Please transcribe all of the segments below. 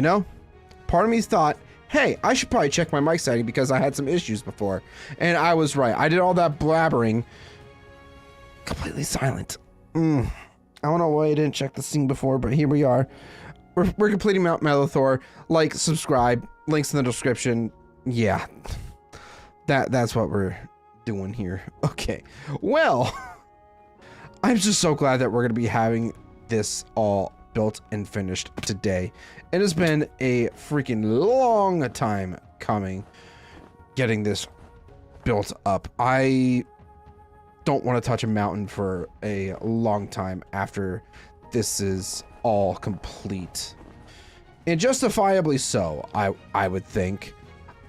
You know? Part of me thought, hey, I should probably check my mic setting because I had some issues before. And I was right. I did all that blabbering. Completely silent. I don't know why I didn't check the scene before, but here we are. We're completing Mount Melethor. Like, subscribe. Links in the description. Yeah. That's what we're doing here. Okay. Well, I'm just so glad that we're going to be having this all built and finished today. It has been a freaking long time coming getting this built up. I don't want to touch a mountain for a long time after this is all complete. And justifiably so, I would think.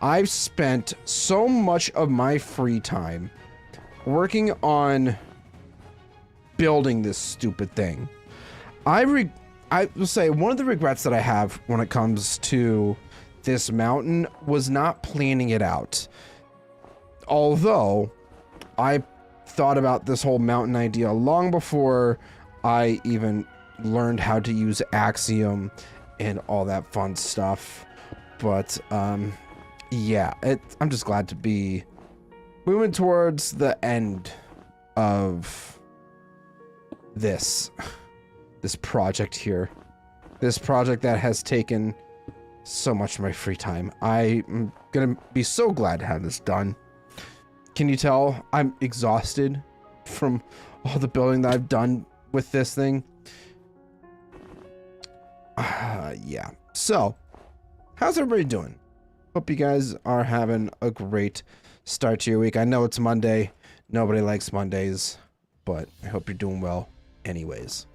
I've spent so much of my free time working on building this stupid thing. I will say one of the regrets that I have when it comes to this mountain was not planning it out. Although I thought about this whole mountain idea long before I even learned how to use Axiom and all that fun stuff. But yeah, I'm just glad to be moving towards the end of this project here. This project that has taken so much of my free time. I'm gonna be so glad to have this done. Can you tell I'm exhausted from all the building that I've done with this thing? Yeah. So, how's everybody doing? Hope you guys are having a great start to your week. I know it's Monday. Nobody likes Mondays, but I hope you're doing well anyways.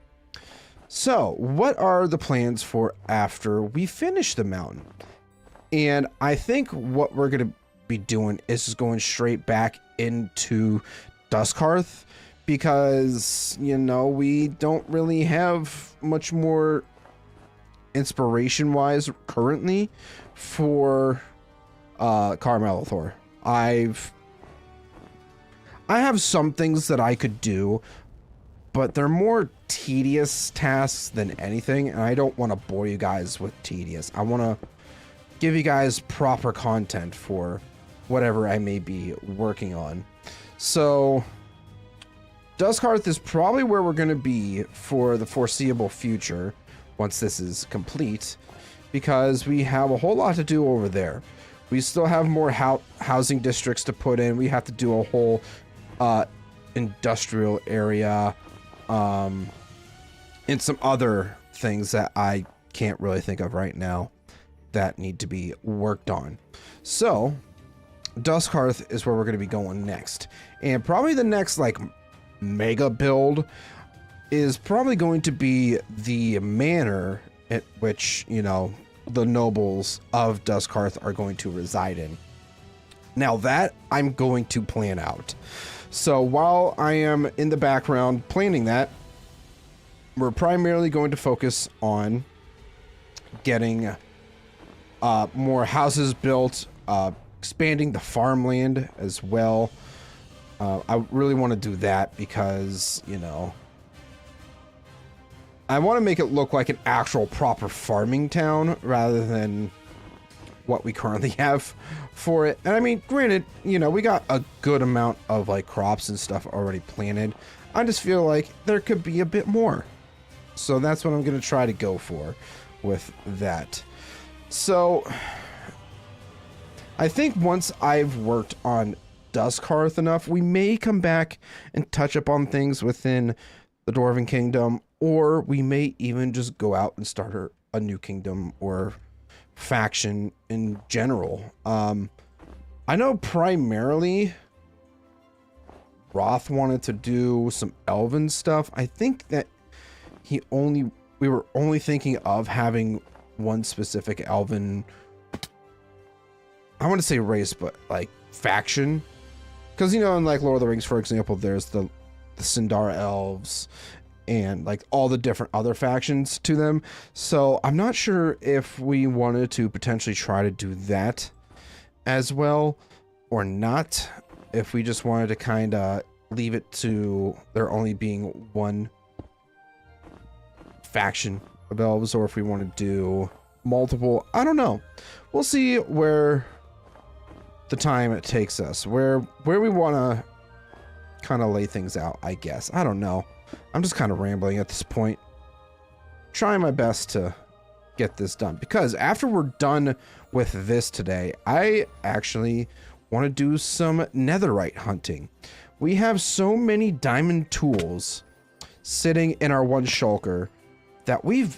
So, what are the plans for after we finish the mountain? And I think what we're going to be doing is just going straight back into Duskhearth because, you know, we don't really have much more inspiration-wise currently for Melethor. I have some things that I could do, but they're more tedious tasks than anything, and I don't want to bore you guys with tedious. I want to give you guys proper content for whatever I may be working on. So, Duskhearth is probably where we're going to be for the foreseeable future once this is complete, because we have a whole lot to do over there. We still have more housing districts to put in. We have to do a whole industrial area, and some other things that I can't really think of right now that need to be worked on. So, Duskhearth is where we're going to be going next. And probably the next, like, mega build is probably going to be the manor at which, you know, the nobles of Duskhearth are going to reside in. Now that I'm going to plan out. So while I am in the background planning that, we're primarily going to focus on getting more houses built, expanding the farmland as well. I really want to do that because, you know, I want to make it look like an actual proper farming town rather than what we currently have for it. And I mean, granted, you know, we got a good amount of like crops and stuff already planted. I just feel like there could be a bit more. So that's what I'm going to try to go for with that. So I think once I've worked on Duskhearth enough, we may come back and touch up on things within the Dwarven Kingdom, or we may even just go out and start a new kingdom or faction in general. I know primarily Roth wanted to do some elven stuff. I think that we were only thinking of having one specific elven, I want to say race, but like faction. Because, you know, in like Lord of the Rings, for example, there's the Sindar elves and like all the different other factions to them. So I'm not sure if we wanted to potentially try to do that as well or not. If we just wanted to kind of leave it to there only being one faction of elves, or if we want to do multiple. I don't know. We'll see where the time it takes us, where we want to kind of lay things out, I guess. I don't know. I'm just kind of rambling at this point. Trying my best to get this done, because after we're done with this today, I actually want to do some netherite hunting. We have so many diamond tools sitting in our one shulker that we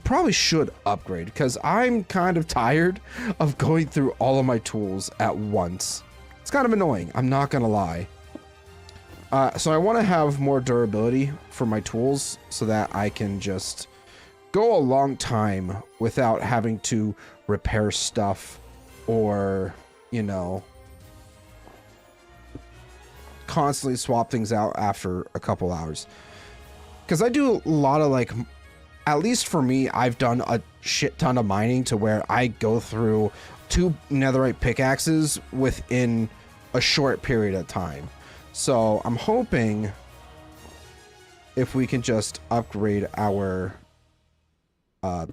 probably should upgrade, because I'm kind of tired of going through all of my tools at once. It's kind of annoying, I'm not gonna lie. So I want to have more durability for my tools so that I can just go a long time without having to repair stuff or, you know, constantly swap things out after a couple hours. Because I do a lot of, like, at least for me, I've done a shit ton of mining to where I go through 2 netherite pickaxes within a short period of time. So I'm hoping if we can just upgrade our I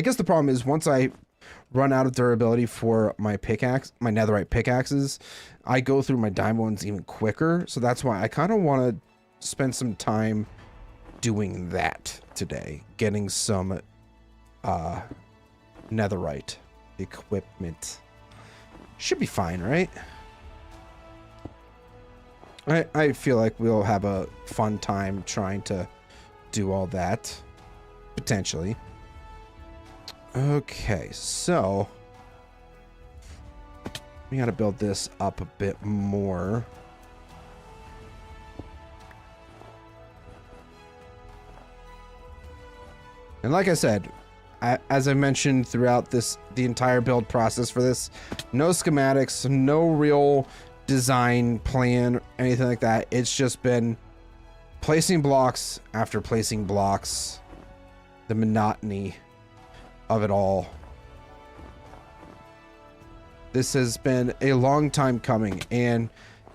guess the problem is once I run out of durability for my pickaxe, my netherite pickaxes, I go through my diamond ones even quicker. So that's why I kind of want to spend some time doing that today, getting some netherite equipment. Should be fine, right? I feel like we'll have a fun time trying to do all that, potentially. Okay, so we gotta build this up a bit more. And like I said, as I mentioned throughout the entire build process for this, no schematics, no real design plan, anything like that. It's just been placing blocks after placing blocks, the monotony of it all. This has been a long time coming, and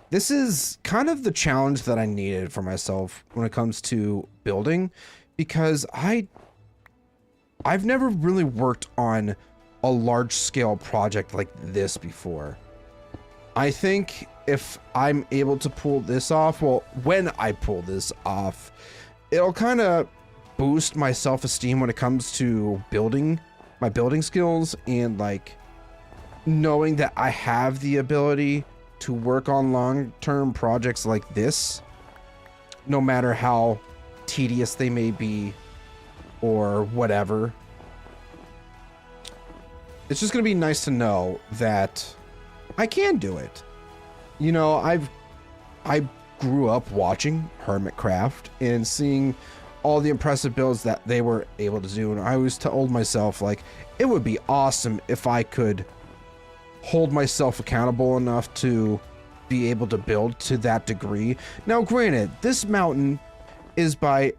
this is kind of the challenge that I needed for myself when it comes to building, because I've never really worked on a large scale project like this before. I think if I'm able to pull this off, well, when I pull this off, it'll kind of boost my self-esteem when it comes to building, my building skills, and like knowing that I have the ability to work on long-term projects like this, no matter how tedious they may be or whatever. It's just going to be nice to know that I can do it. You know, I grew up watching Hermitcraft and seeing all the impressive builds that they were able to do, and I always told myself, like, it would be awesome if I could hold myself accountable enough to be able to build to that degree. Now, granted, this mountain is by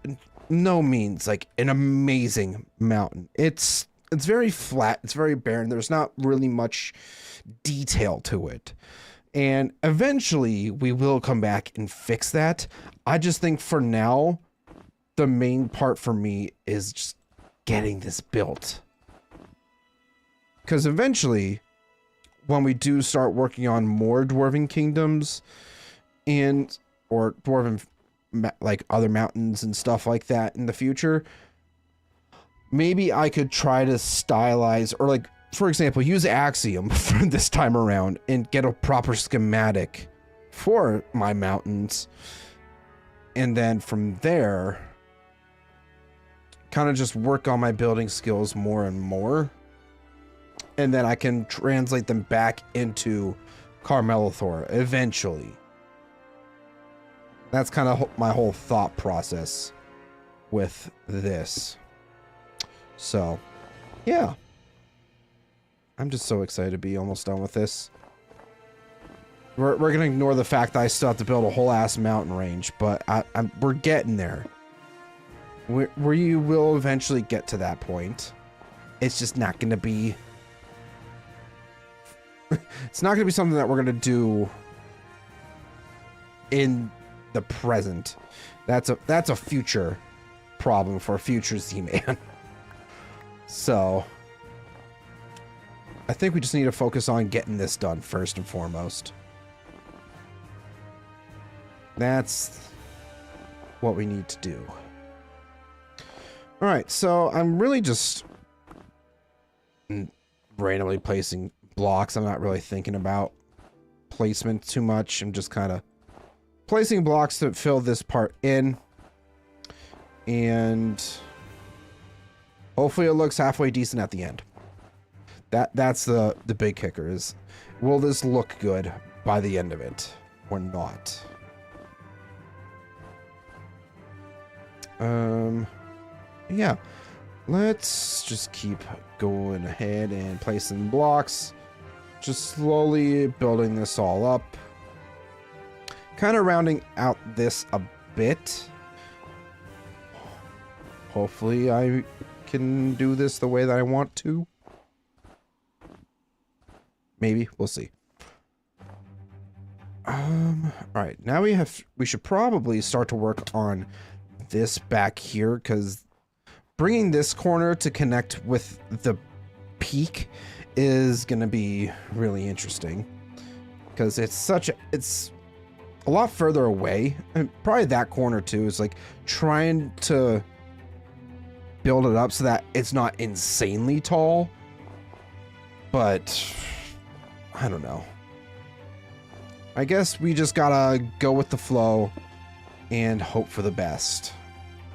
no means like an amazing mountain. It's very flat, it's very barren, there's not really much detail to it. And eventually we will come back and fix that. I just think for now, the main part for me is just getting this built. Because eventually, when we do start working on more dwarven kingdoms and or dwarven like other mountains and stuff like that in the future, maybe I could try to stylize, or like, for example, use Axiom for this time around and get a proper schematic for my mountains. And then from there, kind of just work on my building skills more and more. And then I can translate them back into Melethor eventually. That's kind of my whole thought process with this. So, yeah. I'm just so excited to be almost done with this. We're going to ignore the fact that I still have to build a whole ass mountain range, but we're getting there. We will eventually get to that point. It's just not going to be... It's not going to be something that we're going to do in the present. That's a future problem for a future Z-Man. So I think we just need to focus on getting this done first and foremost. That's what we need to do. All right, so I'm really just randomly placing blocks. I'm not really thinking about placement too much. I'm just kind of placing blocks to fill this part in. And hopefully it looks halfway decent at the end. That's the big kicker is, will this look good by the end of it or not? Yeah, let's just keep going ahead and placing blocks, just slowly building this all up, kind of rounding out this a bit. Hopefully I can do this the way that I want to. Maybe, we'll see. All right, now we should probably start to work on this back here, because bringing this corner to connect with the peak is going to be really interesting, because it's a lot further away, and probably that corner too is like trying to build it up so that it's not insanely tall, but I don't know. I guess we just gotta go with the flow and hope for the best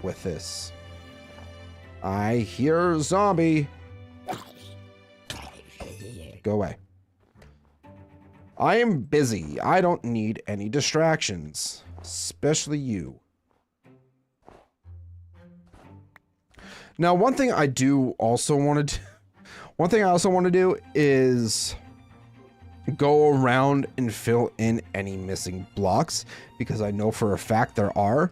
with this. I hear zombie. Go away. I am busy. I don't need any distractions, especially you. Now, one thing I also want to do is go around and fill in any missing blocks, because I know for a fact there are,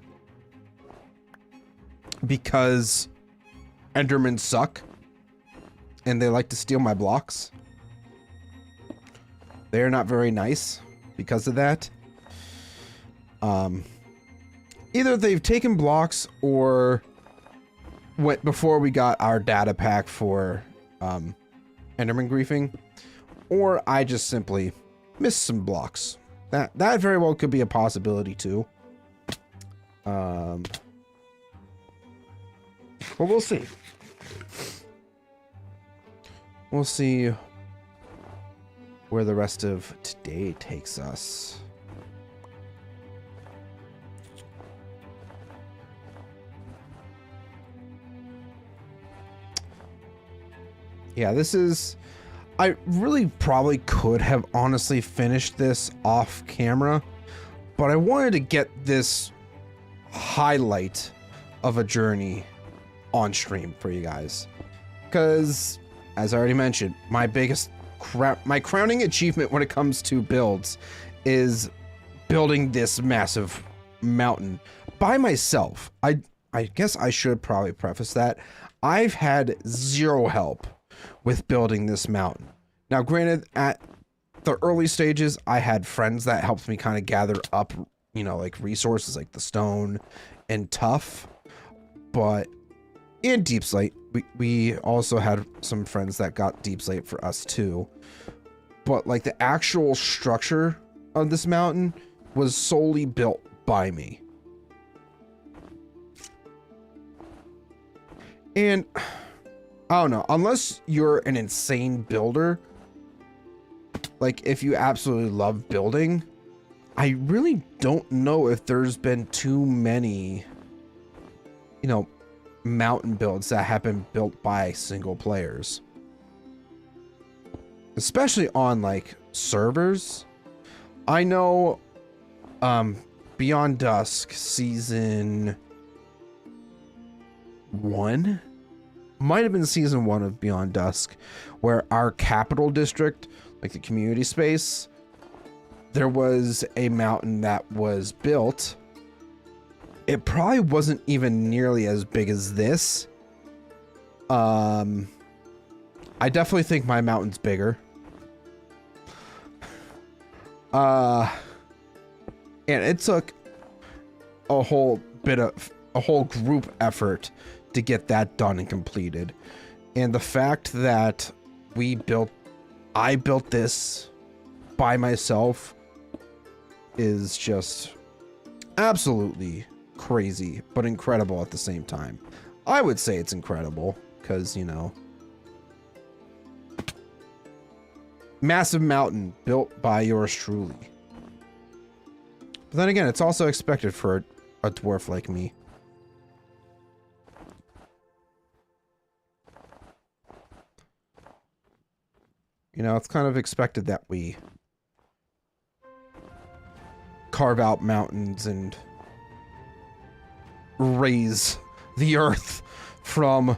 because Endermen suck and they like to steal my blocks. They're not very nice because of that. Either they've taken blocks, or before we got our data pack for Enderman griefing, or I just simply missed some blocks. That very well could be a possibility too. But we'll see. We'll see where the rest of today takes us. Yeah, this is... I really probably could have honestly finished this off camera, but I wanted to get this highlight of a journey on stream for you guys. Because, as I already mentioned, my crowning achievement when it comes to builds is building this massive mountain by myself. I guess I should probably preface that. I've had zero help with building this mountain. Now, granted, at the early stages, I had friends that helped me kind of gather up, you know, like resources like the stone and tuff. But in Deep Slate, we also had some friends that got Deep Slate for us too. But like the actual structure of this mountain was solely built by me. And I don't know, unless you're an insane builder, like if you absolutely love building, I really don't know if there's been too many, you know, mountain builds that have been built by single players. Especially on like servers. I know Beyond Dusk season 1 might have been season 1 of Beyond Dusk, where our capital district, like the community space, there was a mountain that was built. It probably wasn't even nearly as big as this. I definitely think my mountain's bigger. And it took a whole group effort to get that done and completed. And the fact that I built this by myself is just absolutely crazy, but incredible at the same time. I would say it's incredible because, you know, massive mountain built by yours truly. But then again, it's also expected for a dwarf like me. You know, it's kind of expected that we carve out mountains and raise the earth from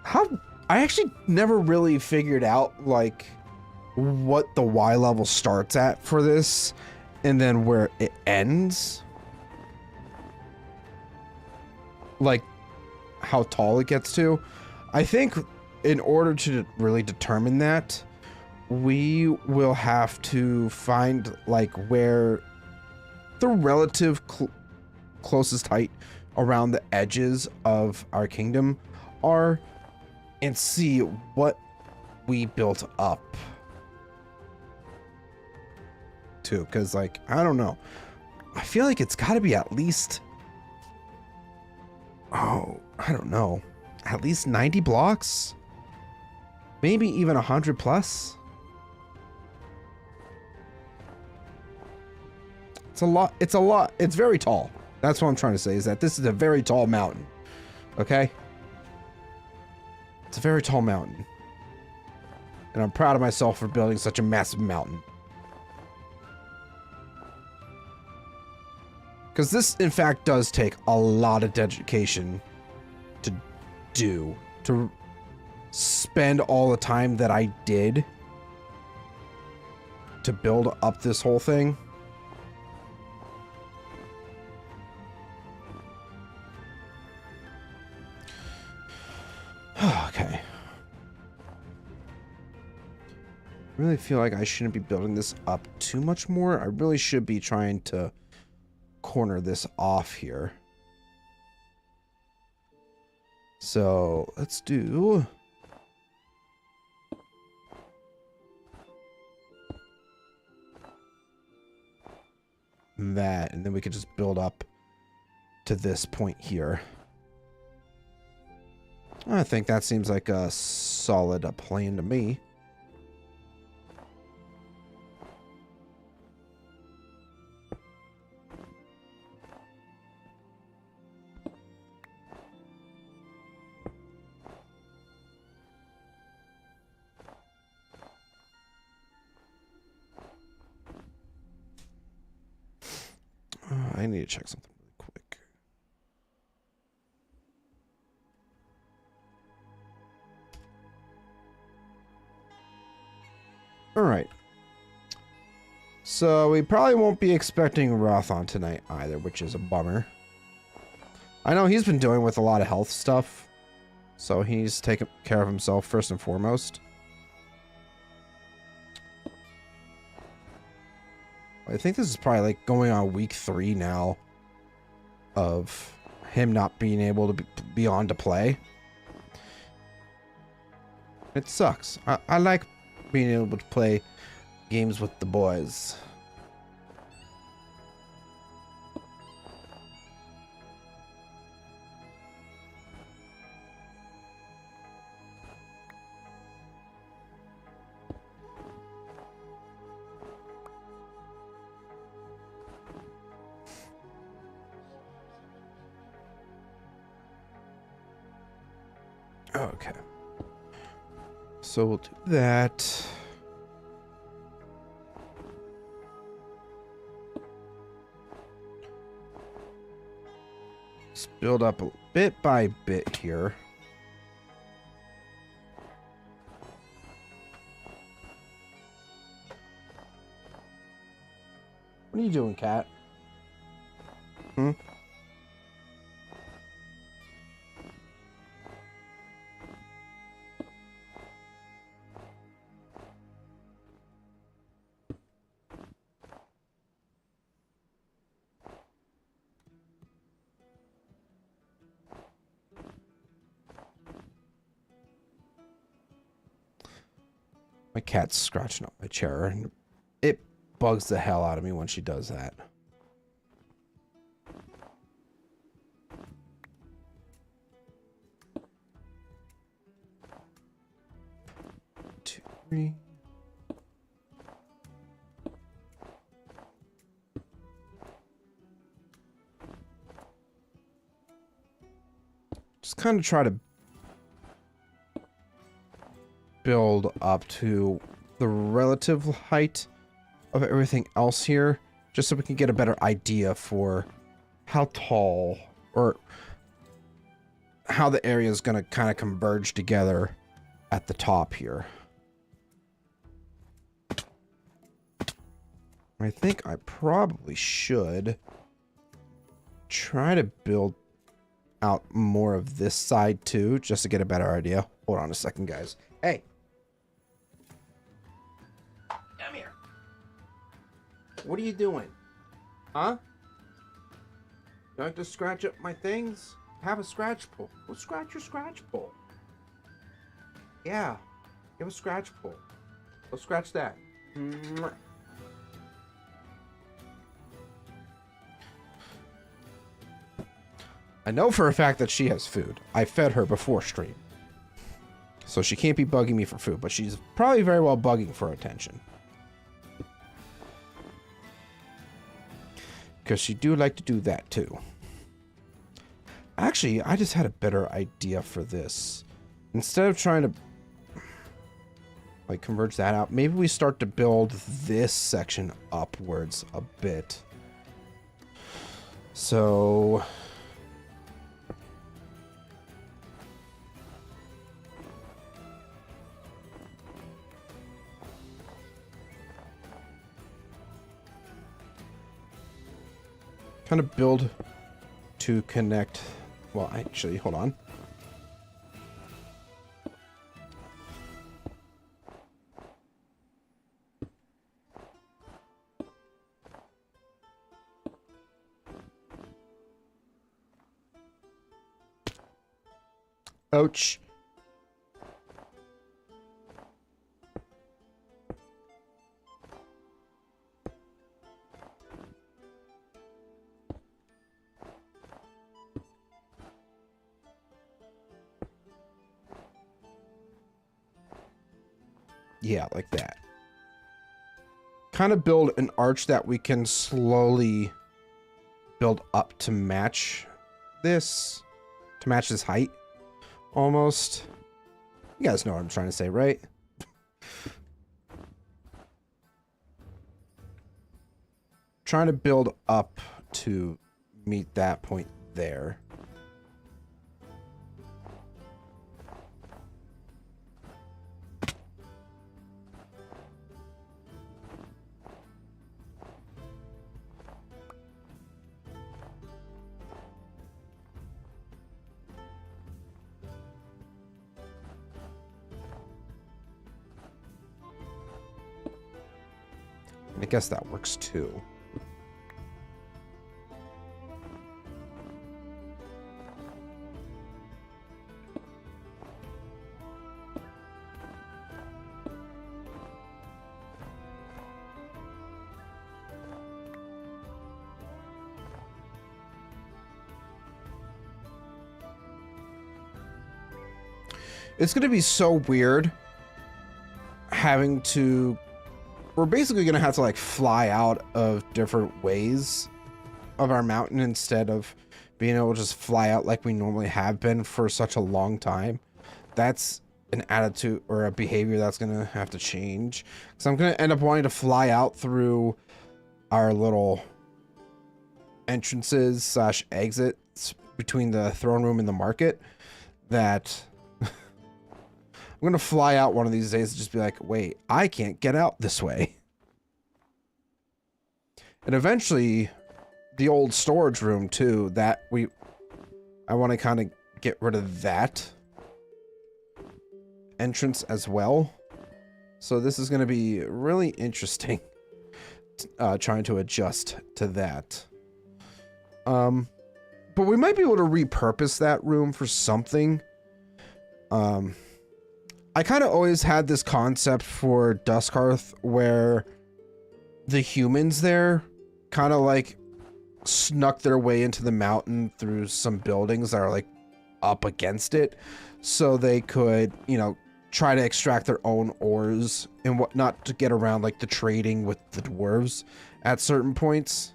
how I actually never really figured out like what the Y level starts at for this and then where it ends. Like how tall it gets to. I think in order to really determine that, we will have to find like where the relative closest height around the edges of our kingdom are and see what we built up to, because like I don't know, I feel like it's got to be at least, oh, I don't know, at least 90 blocks, maybe even 100 plus. It's a lot. It's a lot. It's very tall. That's what I'm trying to say, is that this is a very tall mountain. Okay? It's a very tall mountain. And I'm proud of myself for building such a massive mountain. Because this, in fact, does take a lot of dedication to do. To spend all the time that I did to build up this whole thing. Okay. I really feel like I shouldn't be building this up too much more. I really should be trying to corner this off here. So let's do that, and then we could just build up to this point here. I think that seems like a solid plan to me. I need to check something really quick. All right. So we probably won't be expecting Rothon tonight either, which is a bummer. I know he's been dealing with a lot of health stuff, so he's taking care of himself first and foremost. I think this is probably like going on week 3 now of him not being able to be on to play. It sucks. I like being able to play games with the boys. Okay. So we'll do that. Let's build up a bit by bit here. What are you doing, cat? Hmm? My cat's scratching up my chair, and it bugs the hell out of me when she does that. Two, three. Just kind of try to build up to the relative height of everything else here, just so we can get a better idea for how tall or how the area is going to kind of converge together at the top here. I think I probably should try to build out more of this side too, just to get a better idea. Hold on a second, guys. Hey. Come here. What are you doing? Huh? You like to scratch up my things? Have a scratch pull. Go scratch your scratch pull. Yeah. Give a scratch pull. Go scratch that. I know for a fact that she has food. I fed her before stream. So she can't be bugging me for food, but she's probably very well bugging for attention. Because she do like to do that too. Actually, I just had a better idea for this. Instead of trying to like converge that out, maybe we start to build this section upwards a bit. So kind of build to connect. Well, actually, hold on. Ouch. Yeah, like that. Kind of build an arch that we can slowly build up to match this, height, almost. You guys know what I'm trying to say, right? Trying to build up to meet that point there. I guess that works too. It's going to be so weird having to... We're basically going to have to like fly out of different ways of our mountain instead of being able to just fly out like we normally have been for such a long time. That's an attitude or a behavior that's going to have to change. So I'm going to end up wanting to fly out through our little entrances slash exits between the throne room and the market. That I'm going to fly out one of these days and just be like, wait, I can't get out this way. And eventually, the old storage room, too, that I want to kind of get rid of that entrance as well. So this is going to be really interesting, trying to adjust to that. But we might be able to repurpose that room for something. I kind of always had this concept for Duskhearth where the humans there kind of like snuck their way into the mountain through some buildings that are like up against it, so they could, you know, try to extract their own ores and whatnot to get around like the trading with the dwarves at certain points.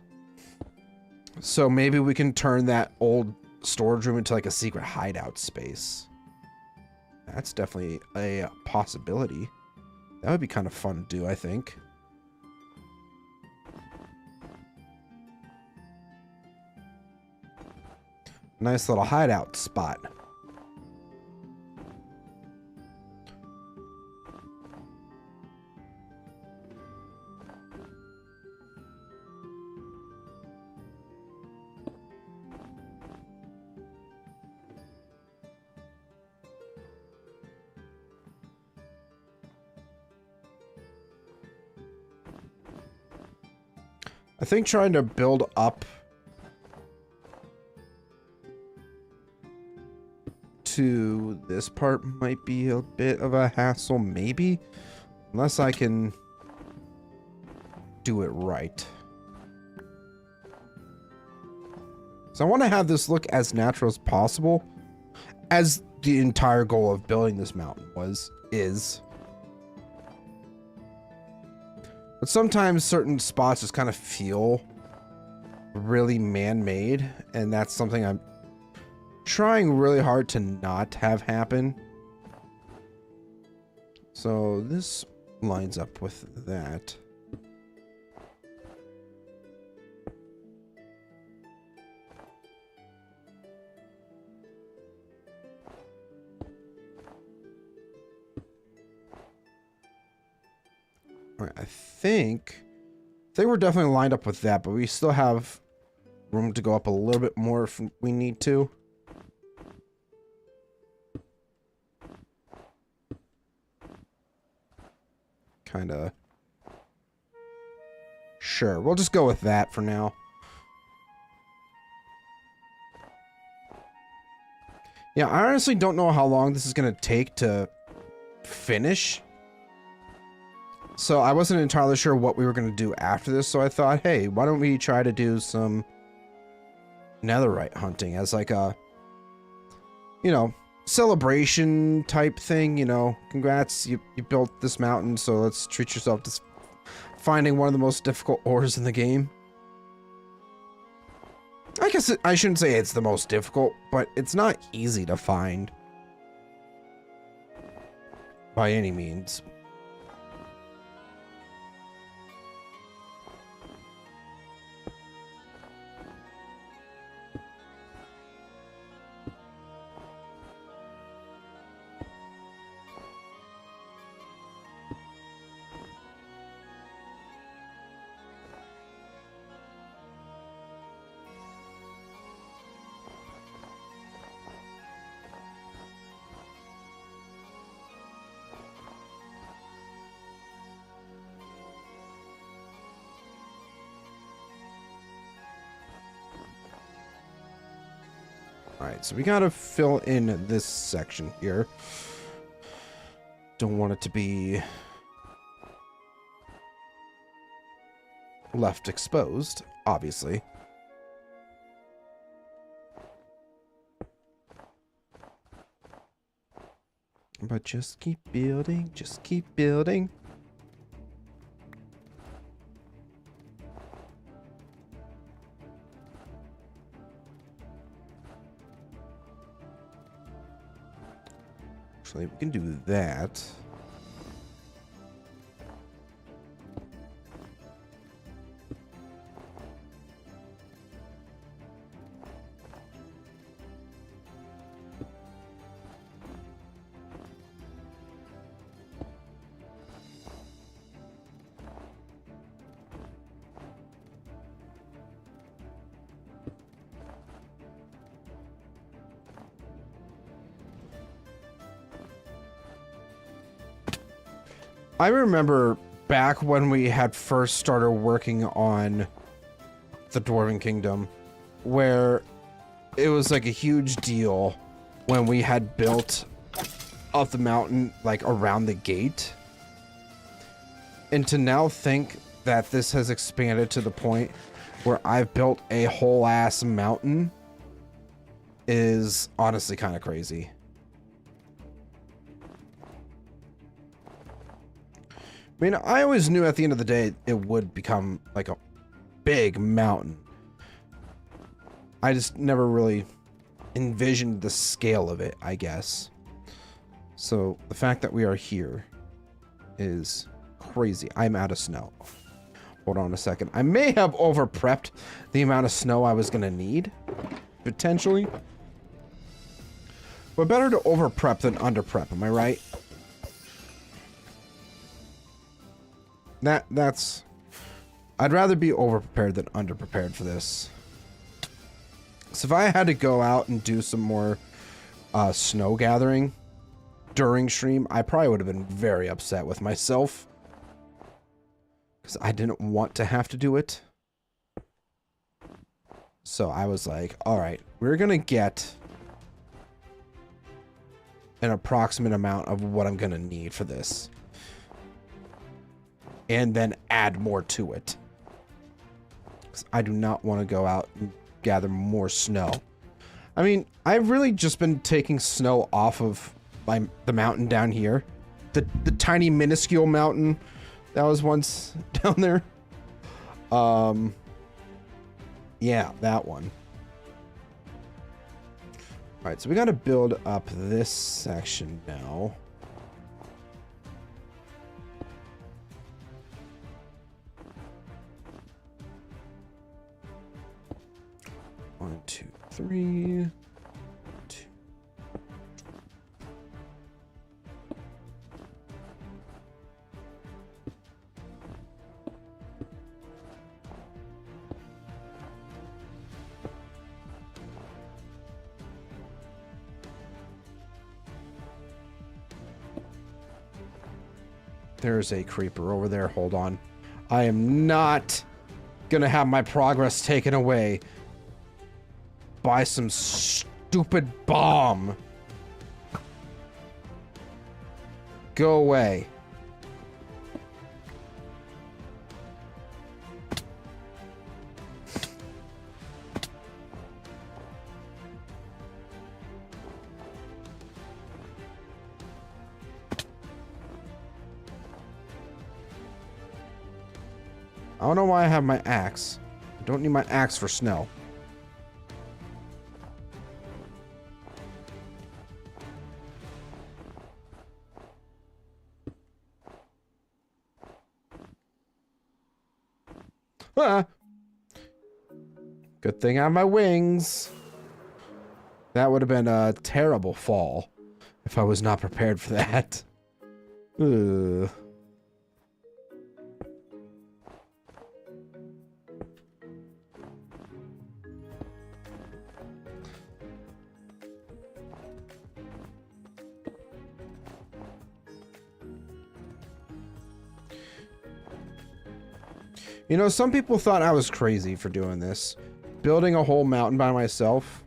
So maybe we can turn that old storage room into like a secret hideout space. That's definitely a possibility. That would be kind of fun to do, I think. Nice little hideout spot. I think trying to build up to this part might be a bit of a hassle, maybe, unless I can do it right. So I want to have this look as natural as possible, as the entire goal of building this mountain is. But sometimes certain spots just kind of feel really man-made, and that's something I'm trying really hard to not have happen. So this lines up with that. All right, I think we're definitely lined up with that, but we still have room to go up a little bit more if we need to. Kinda. Sure, we'll just go with that for now. Yeah, I honestly don't know how long this is gonna take to finish. So I wasn't entirely sure what we were gonna do after this, so I thought, hey, why don't we try to do some netherite hunting as like a, you know, celebration type thing, you know. Congrats, you built this mountain, so let's treat yourself to finding one of the most difficult ores in the game. I guess I shouldn't say it's the most difficult, but it's not easy to find by any means. Alright, so we gotta fill in this section here. Don't want it to be left exposed, obviously. But just keep building, just keep building. Actually, we can do that. I remember back when we had first started working on the Dwarven Kingdom, where it was like a huge deal when we had built of the mountain, like around the gate. And to now think that this has expanded to the point where I've built a whole ass mountain is honestly kind of crazy. I mean, I always knew at the end of the day it would become like a big mountain. I just never really envisioned the scale of it, I guess. So the fact that we are here is crazy. I'm out of snow. Hold on a second. I may have over prepped the amount of snow I was going to need, potentially. But better to over prep than under prep, am I right? That's... I'd rather be over prepared than under prepared for this. So if I had to go out and do some more snow gathering during stream, I probably would have been very upset with myself. Because I didn't want to have to do it. So I was like, alright, we're going to get an approximate amount of what I'm going to need for this. And then add more to it. Because I do not want to go out and gather more snow. I mean, I've really just been taking snow off of the mountain down here. The tiny minuscule mountain that was once down there. Yeah, that one. Alright, so we gotta build up this section now. One, two, three. Two. There's a creeper over there. Hold on. I am not gonna have my progress taken away by some stupid bomb. Go away. I don't know why I have my axe. I don't need my axe for snow. Ah. Good thing I have my wings. That would have been a terrible fall if I was not prepared for that. Ugh. You know, some people thought I was crazy for doing this. Building a whole mountain by myself.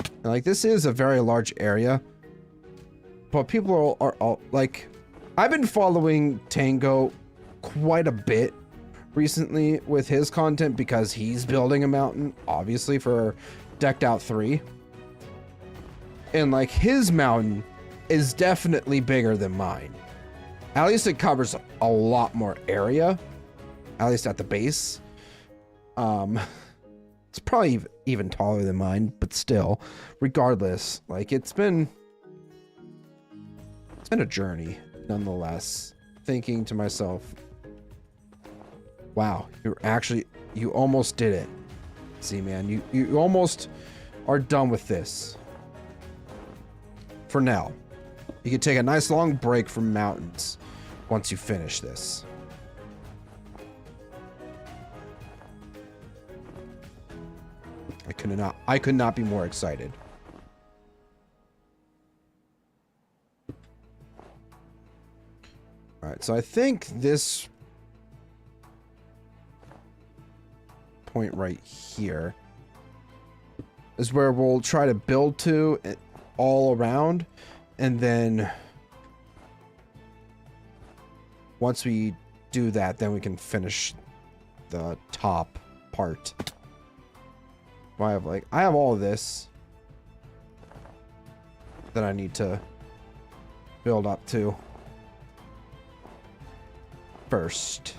And, like, this is a very large area. But people are like... I've been following Tango quite a bit recently with his content because he's building a mountain, obviously, for Decked Out 3. And, like, his mountain is definitely bigger than mine. At least it covers a lot more area. At least at the base. It's probably even taller than mine, but still. Regardless, like, it's been a journey, nonetheless. Thinking to myself, wow, you almost did it. Zman, you almost are done with this. For now. You can take a nice long break from mountains once you finish this. I could not be more excited. All right, so I think this point right here is where we'll try to build to. all around, and then once we do that, then we can finish the top part. I have all of this that I need to build up to first.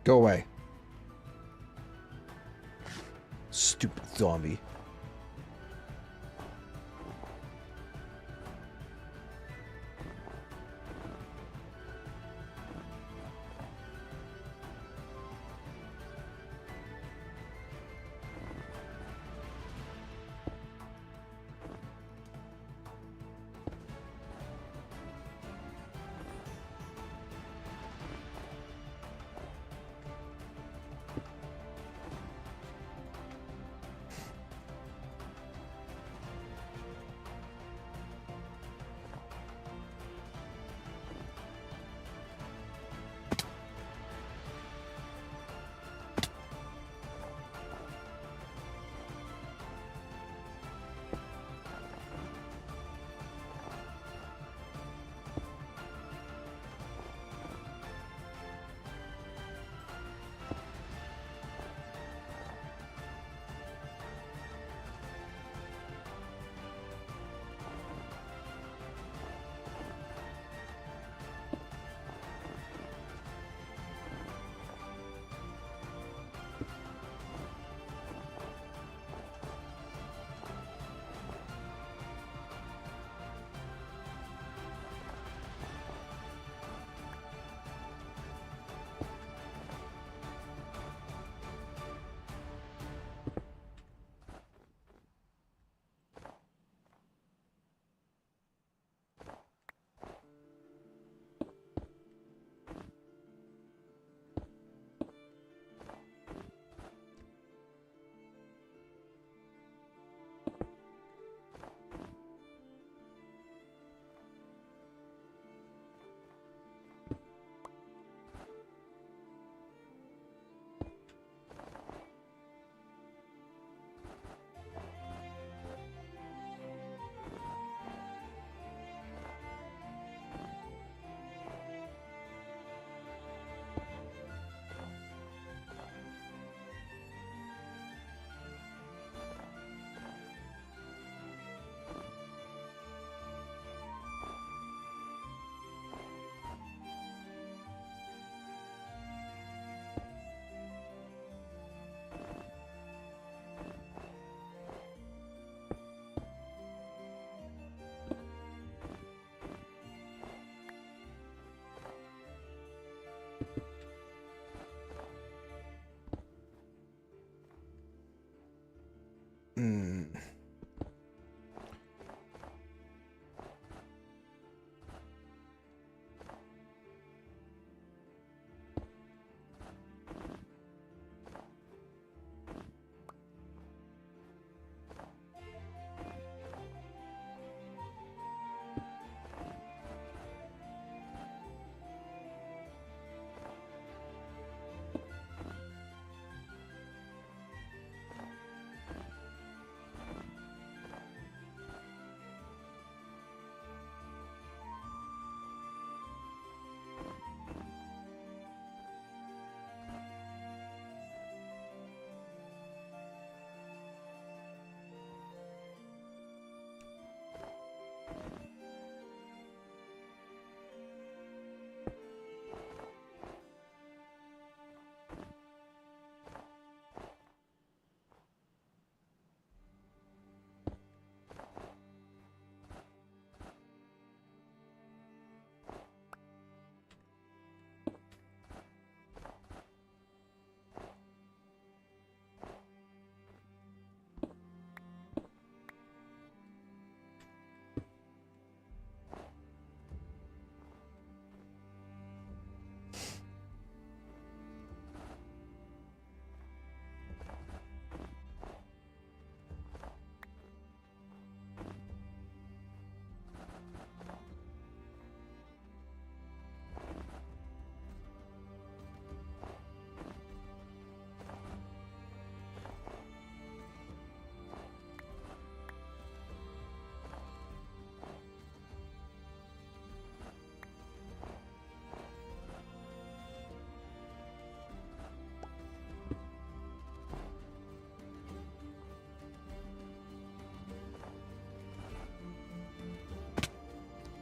Go away. Stupid zombie.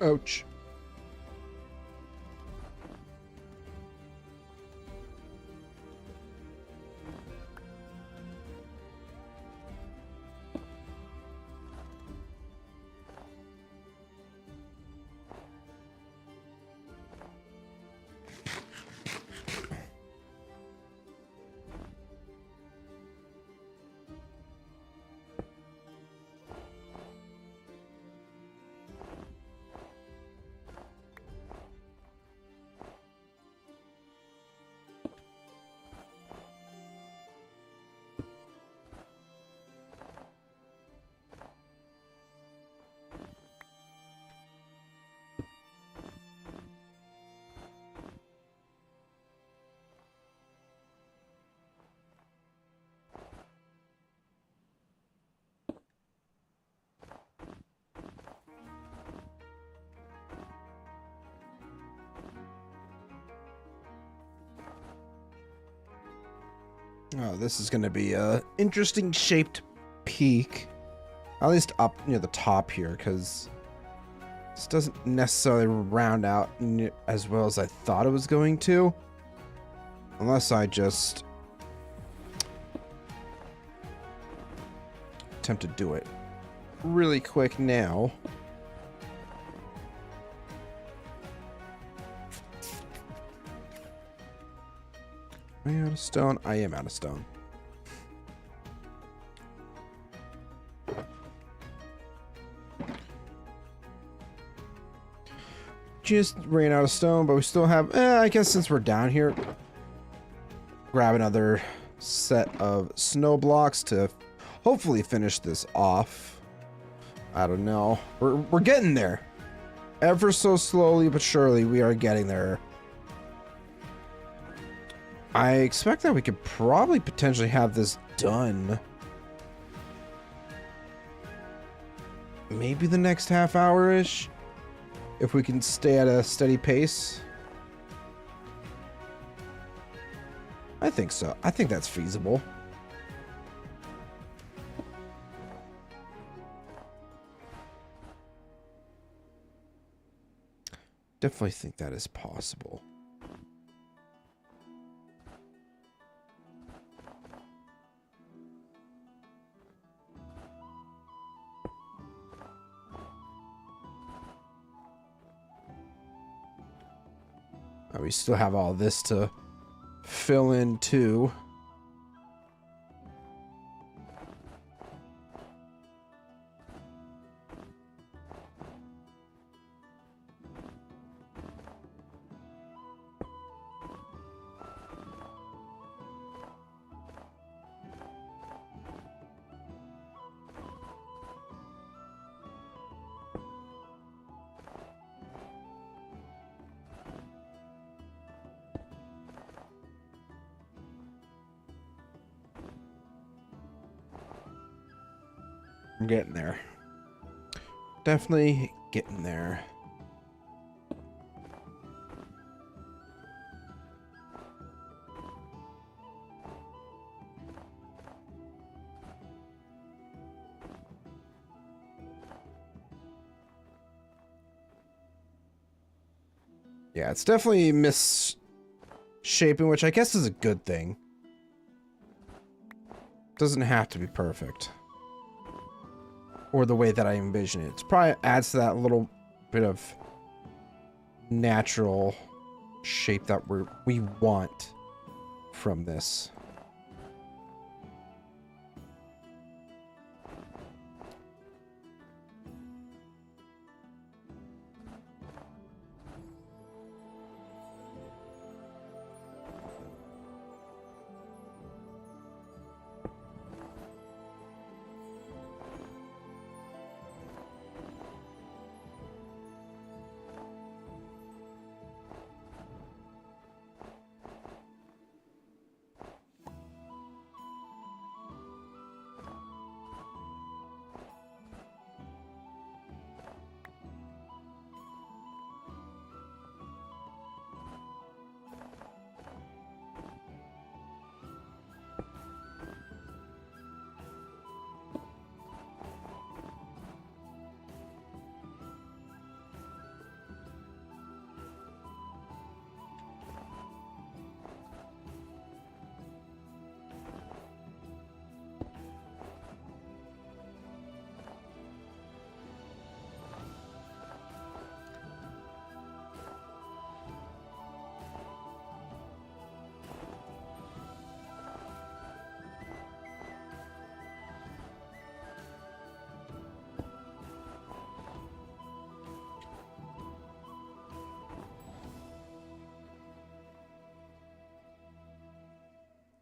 Ouch. Oh, this is going to be a interesting shaped peak. At least up near the top here, because this doesn't necessarily round out as well as I thought it was going to. Unless I just attempt to do it really quick now. Am I out of stone? I am out of stone. Just ran out of stone, but we still have, I guess since we're down here, grab another set of snow blocks to hopefully finish this off. I don't know. We're getting there. Ever so slowly but surely we are getting there. I expect that we could probably potentially have this done maybe the next half hour-ish, if we can stay at a steady pace. I think so. I think that's feasible. Definitely think that is possible. We still have all this to fill in too. I'm getting there. Definitely getting there. Yeah, it's definitely misshapen, which I guess is a good thing. Doesn't have to be perfect. Or the way that I envision it. It probably adds to that little bit of natural shape that we want from this.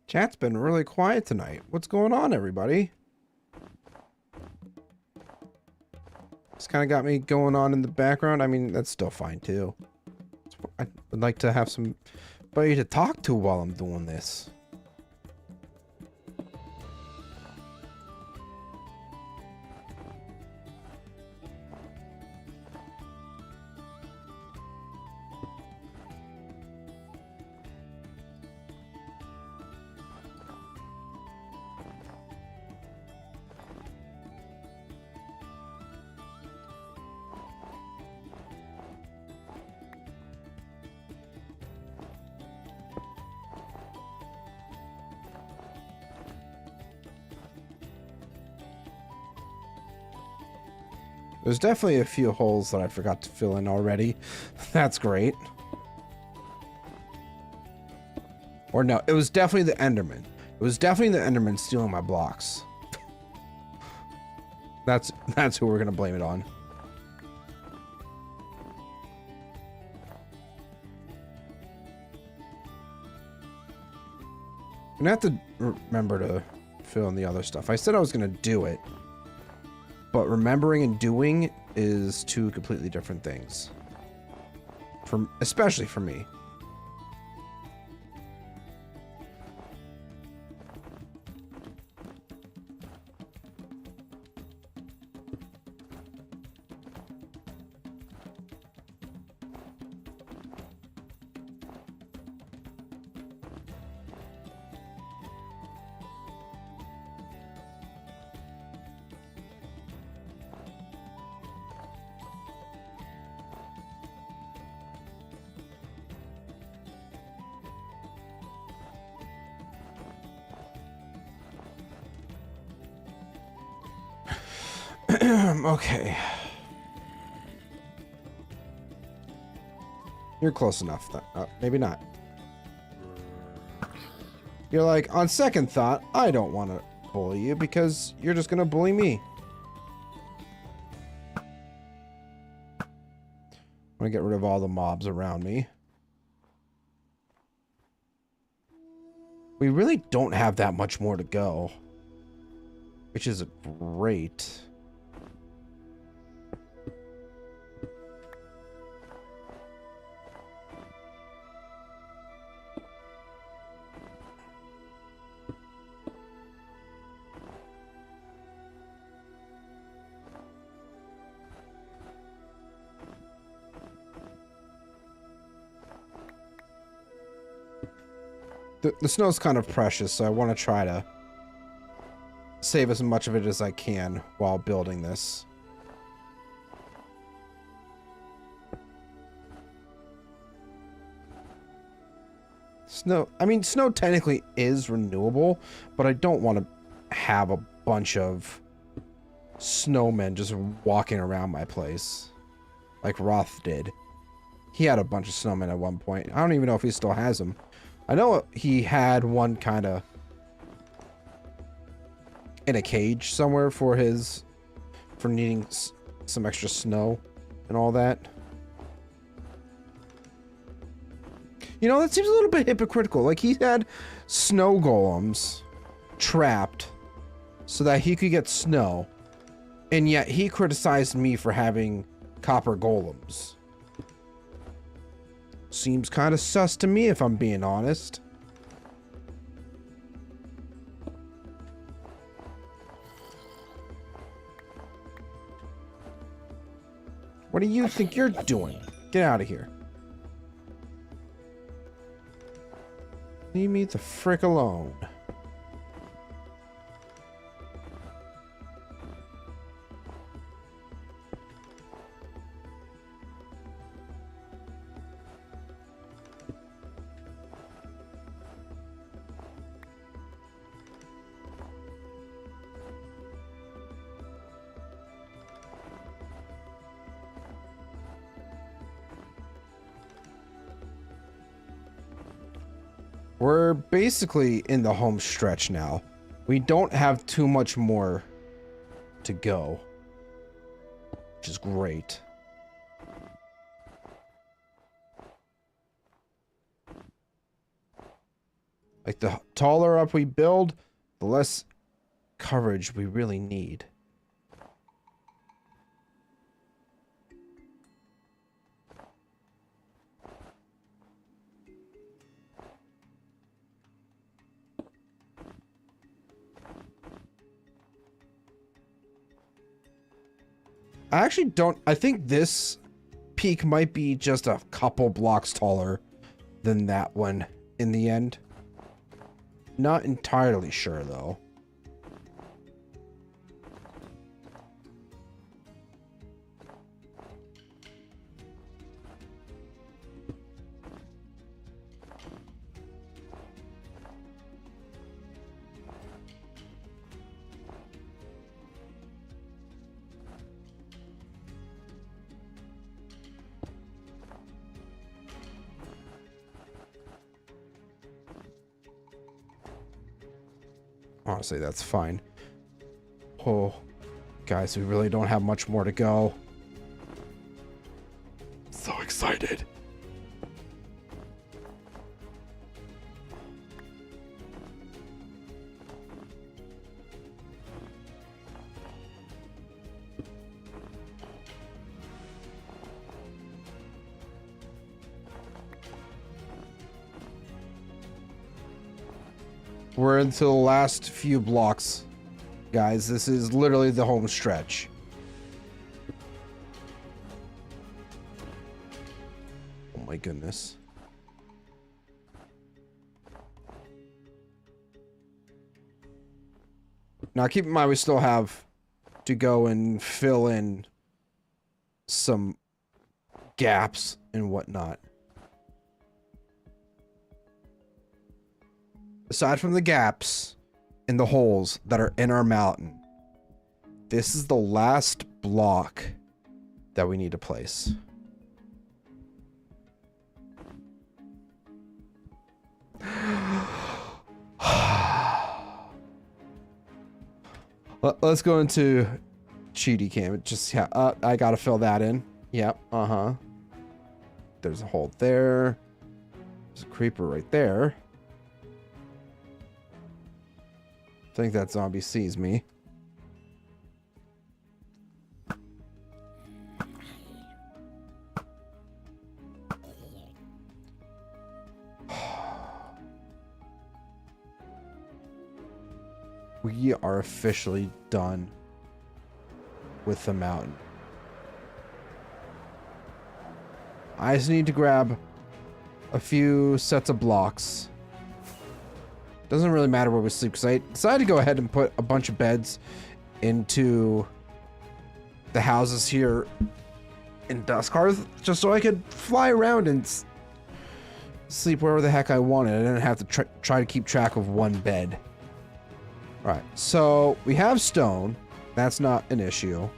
Chat's been really quiet tonight. What's going on, everybody? It's kind of got me going on in the background. I mean, that's still fine, too. I would like to have somebody to talk to while I'm doing this. There's definitely a few holes that I forgot to fill in already. That's great. Or no, it was definitely the Enderman. It was definitely the Enderman stealing my blocks. That's who we're gonna blame it on. I'm gonna have to remember to fill in the other stuff. I said I was gonna do it. But remembering and doing is two completely different things. Especially for me. Okay. You're close enough. Maybe not. You're like, on second thought, I don't want to bully you because you're just going to bully me. I'm going to get rid of all the mobs around me. We really don't have that much more to go, which is great. The snow's kind of precious, so I want to try to save as much of it as I can while building this. Snow technically is renewable, but I don't want to have a bunch of snowmen just walking around my place like Roth did. He had a bunch of snowmen at one point. I don't even know if he still has them. I know he had one kind of in a cage somewhere for needing some extra snow and all that. You know, that seems a little bit hypocritical. Like, he had snow golems trapped so that he could get snow, and yet he criticized me for having copper golems. Seems kind of sus to me, if I'm being honest. What do you think you're doing? Get out of here. Leave me the frick alone. We're basically in the home stretch now. We don't have too much more to go, which is great. Like, the taller up we build, the less coverage we really need. I actually don't... I think this peak might be just a couple blocks taller than that one in the end. Not entirely sure, though. Honestly, that's fine. Oh, guys, we really don't have much more to go. So excited. We're into the last few blocks, guys. This is literally the home stretch. Oh my goodness. Now keep in mind we still have to go and fill in some gaps and whatnot. Aside from the gaps and the holes that are in our mountain, this is the last block that we need to place. Let's go into cheaty cam. Just I gotta fill that in. Yep. There's a hole there. There's a creeper right there. I think that zombie sees me. We are officially done with the mountain. I just need to grab a few sets of blocks. Doesn't really matter where we sleep, because I decided to go ahead and put a bunch of beds into the houses here in Duskhearth, just so I could fly around and sleep wherever the heck I wanted. I didn't have to try to keep track of one bed. Alright, so we have stone. That's not an issue.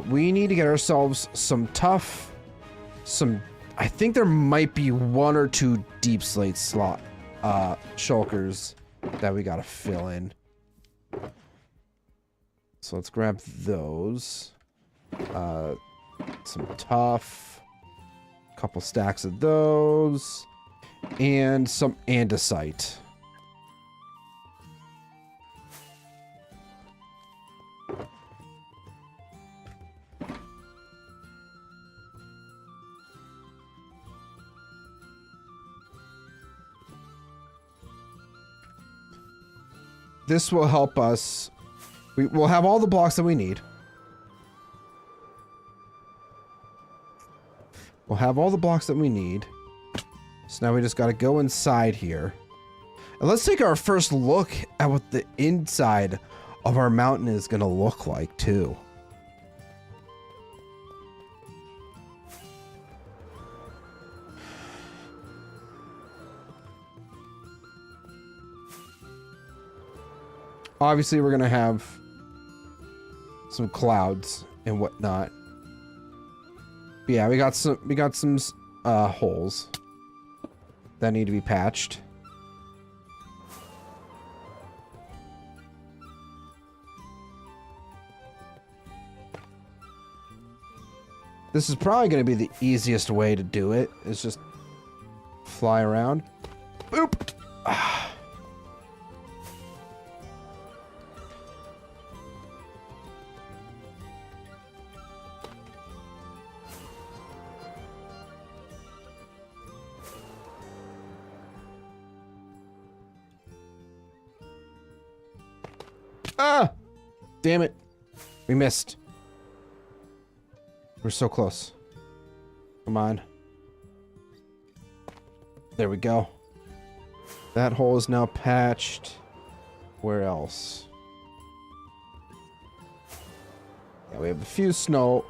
We need to get ourselves some tough, I think there might be one or two deep slate shulkers that we gotta fill in. So let's grab those. Some tough. Couple stacks of those. And some andesite. This will help us. We'll have all the blocks that we need. We'll have all the blocks that we need. So now we just got to go inside here. And let's take our first look at what the inside of our mountain is going to look like, too. Obviously, we're going to have some clouds and whatnot. But yeah, we got some holes that need to be patched. This is probably going to be the easiest way to do it. Is just fly around. Boop. Ah! Damn it. We missed. We're so close. Come on. There we go. That hole is now patched. Where else? Yeah, we have a few snow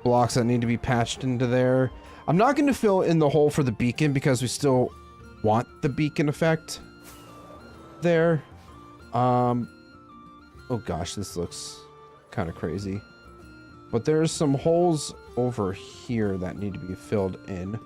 blocks that need to be patched into there. I'm not going to fill in the hole for the beacon because we still want the beacon effect there. Oh gosh, this looks kind of crazy. But there's some holes over here that need to be filled in.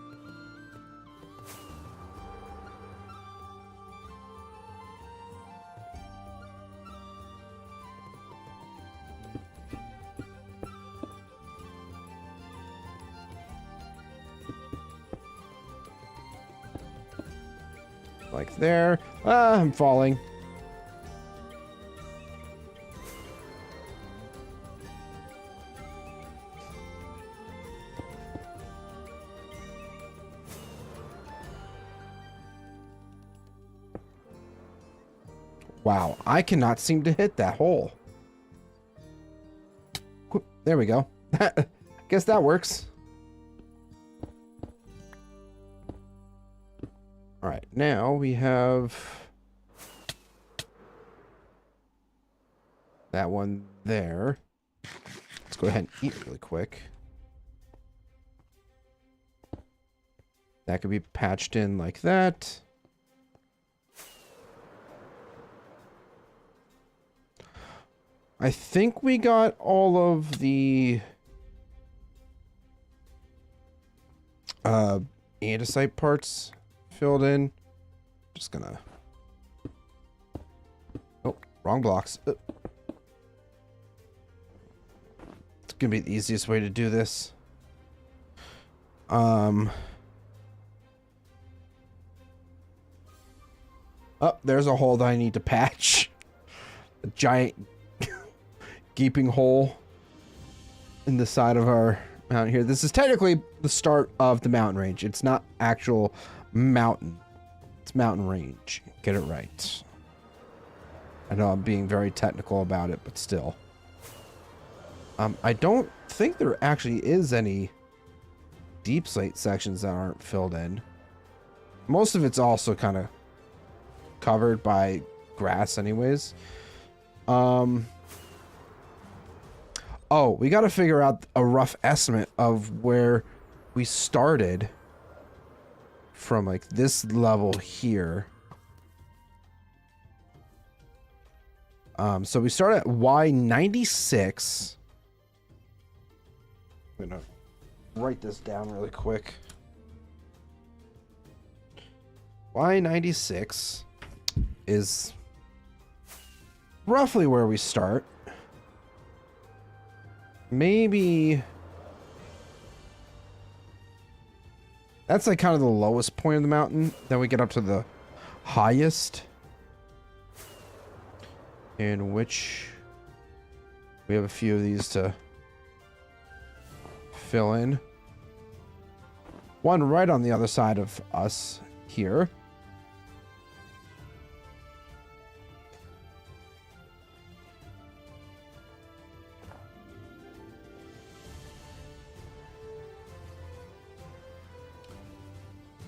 Like there. Ah, I'm falling. Wow, I cannot seem to hit that hole. There we go. Guess that works. All right, now we have that one there. Let's go ahead and eat really quick. That could be patched in like that. I think we got all of the andesite parts filled in. Just gonna... Oh, wrong blocks. It's gonna be the easiest way to do this. Oh, there's a hole that I need to patch. A giant gaping hole in the side of our mountain here. This is technically the start of the mountain range. It's not actual mountain. It's mountain range. Get it right. I know I'm being very technical about it, but still. I don't think there actually is any deep slate sections that aren't filled in. Most of it's also kind of covered by grass anyways. Oh, we got to figure out a rough estimate of where we started from, like, this level here. So we start at Y96. I'm gonna write this down really quick. Y96 is roughly where we start. Maybe that's like kind of the lowest point of the mountain. Then we get up to the highest, in which we have a few of these to fill in. One right on the other side of us here.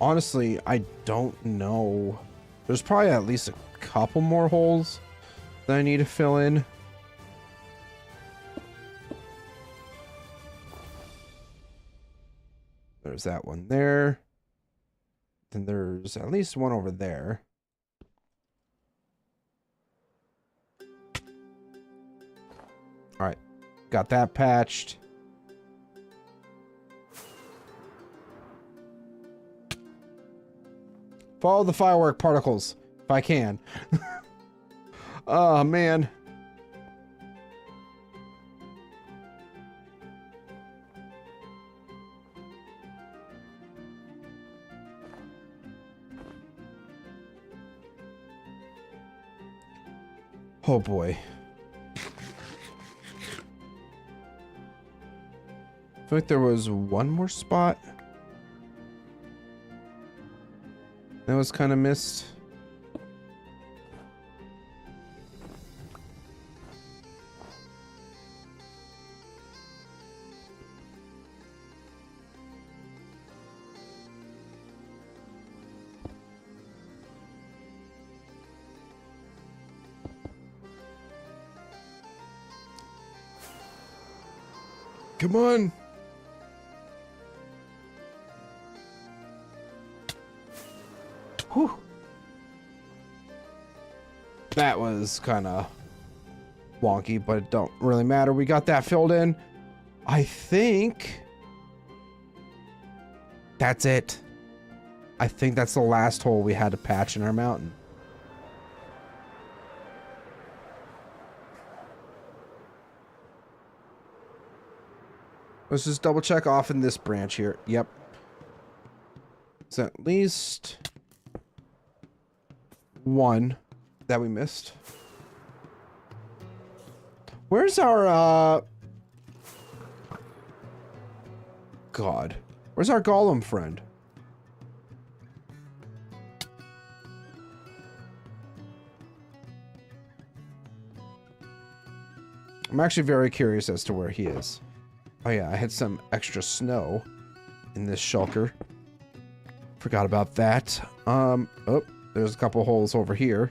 Honestly, I don't know. There's probably at least a couple more holes that I need to fill in. There's that one there. Then there's at least one over there. All right, got that patched. Follow the firework particles, if I can. Oh, man. Oh boy. I feel like there was one more spot that was kind of missed. Come on. Whew. That was kind of wonky, but it don't really matter. We got that filled in. I think that's it. I think that's the last hole we had to patch in our mountain. Let's just double check off in this branch here. Yep. It's at least one that we missed. Where's our, God. Where's our golem friend? I'm actually very curious as to where he is. Oh yeah, I had some extra snow in this shulker. Forgot about that. Oh, there's a couple holes over here.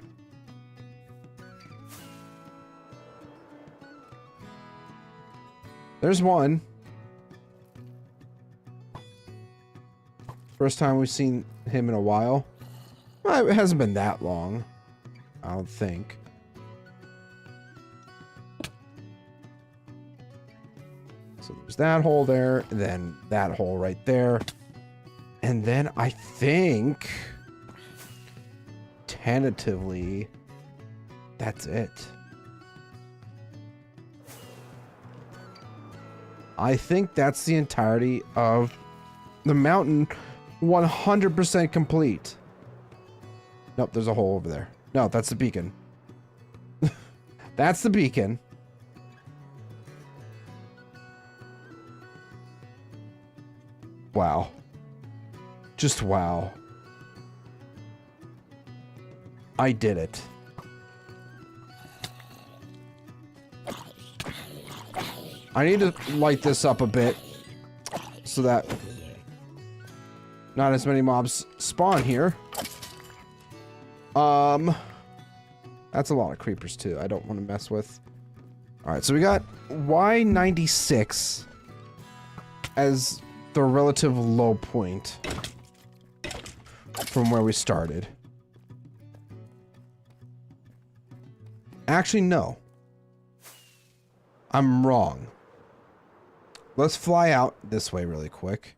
There's one. First time we've seen him in a while. Well, it hasn't been that long, I don't think. So there's that hole there, and then that hole right there. And then I think, tentatively, that's it. I think that's the entirety of the mountain, 100% complete. Nope, there's a hole over there. No, that's the beacon. That's the beacon. Wow. Just wow. I did it. I need to light this up a bit so that not as many mobs spawn here. That's a lot of creepers too. I don't want to mess with. All right, so we got Y96 as the relative low point from where we started. Actually, no. I'm wrong. Let's fly out this way really quick.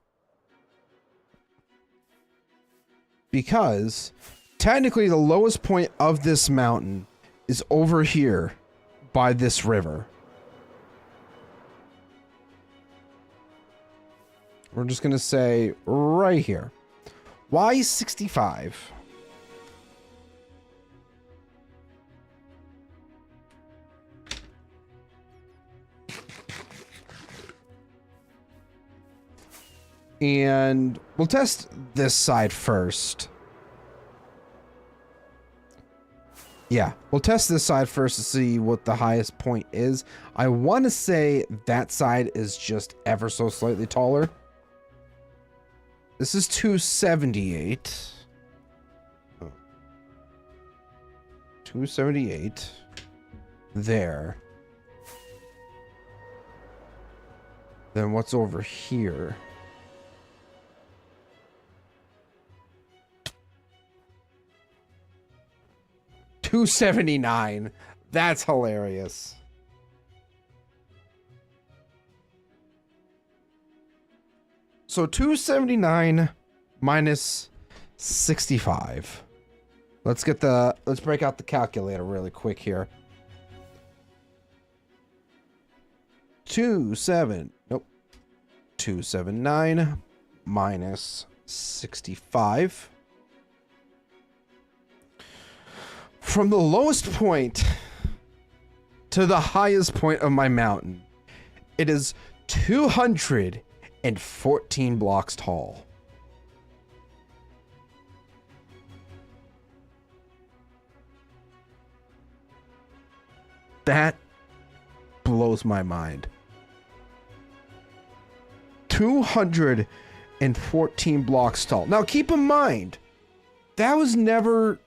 Because technically the lowest point of this mountain is over here by this river. We're just going to say right here. Y65. And we'll test this side first. Yeah, we'll test this side first to see what the highest point is. I want to say that side is just ever so slightly taller. This is 278. Oh. 278. There. Then what's over here? $279. That's hilarious. So 279 minus 65. Let's break out the calculator really quick here. 279 minus 65. From the lowest point to the highest point of my mountain. It is 214 blocks tall. That blows my mind. 214 blocks tall. Now keep in mind, that was never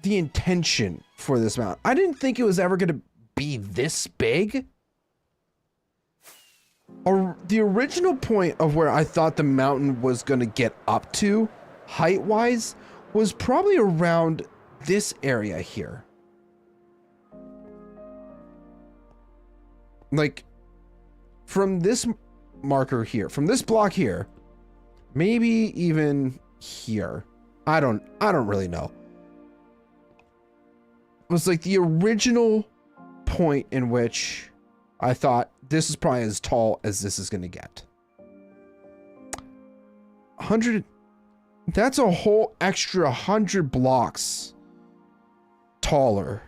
the intention for this mountain. I didn't think it was ever going to be this big. Or the original point of where I thought the mountain was going to get up to, height-wise, was probably around this area here. Like, from this marker here, from this block here, maybe even here. I don't really know. It was like the original point in which I thought this is probably as tall as this is going to get. 100, that's a whole extra 100 blocks taller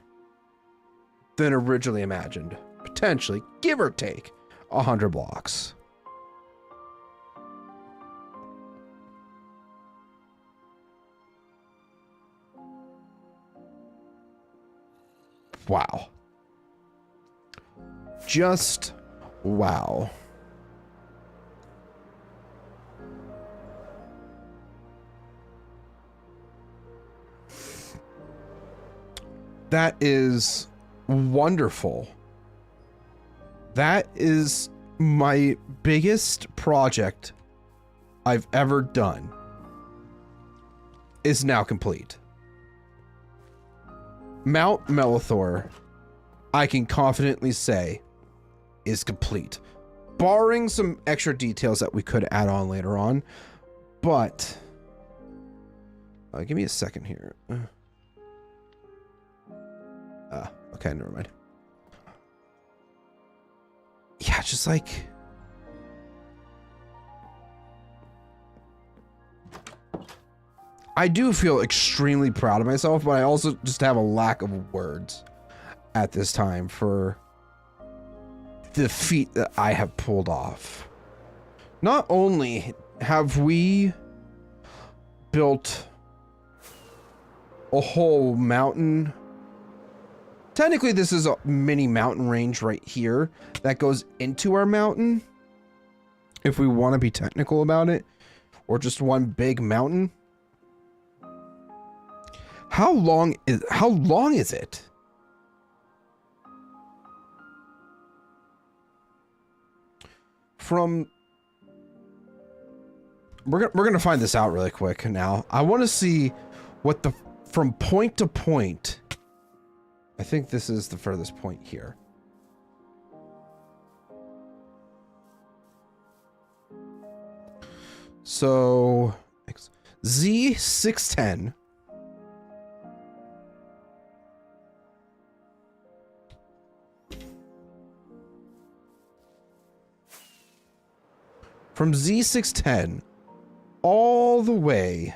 than originally imagined. Potentially, give or take, 100 blocks. Wow. Just wow. That is wonderful. That is my biggest project I've ever done. Is now complete. Mount Melethor, I can confidently say, is complete. Barring some extra details that we could add on later on. But, give me a second here. Okay, never mind. Yeah, just like... I do feel extremely proud of myself, but I also just have a lack of words at this time for the feat that I have pulled off. Not only have we built a whole mountain. Technically, this is a mini mountain range right here that goes into our mountain, if we want to be technical about it, or just one big mountain. How long is it? From we're gonna find this out really quick now. I want to see what the from point to point. I think this is the furthest point here. So Z610. From Z610 all the way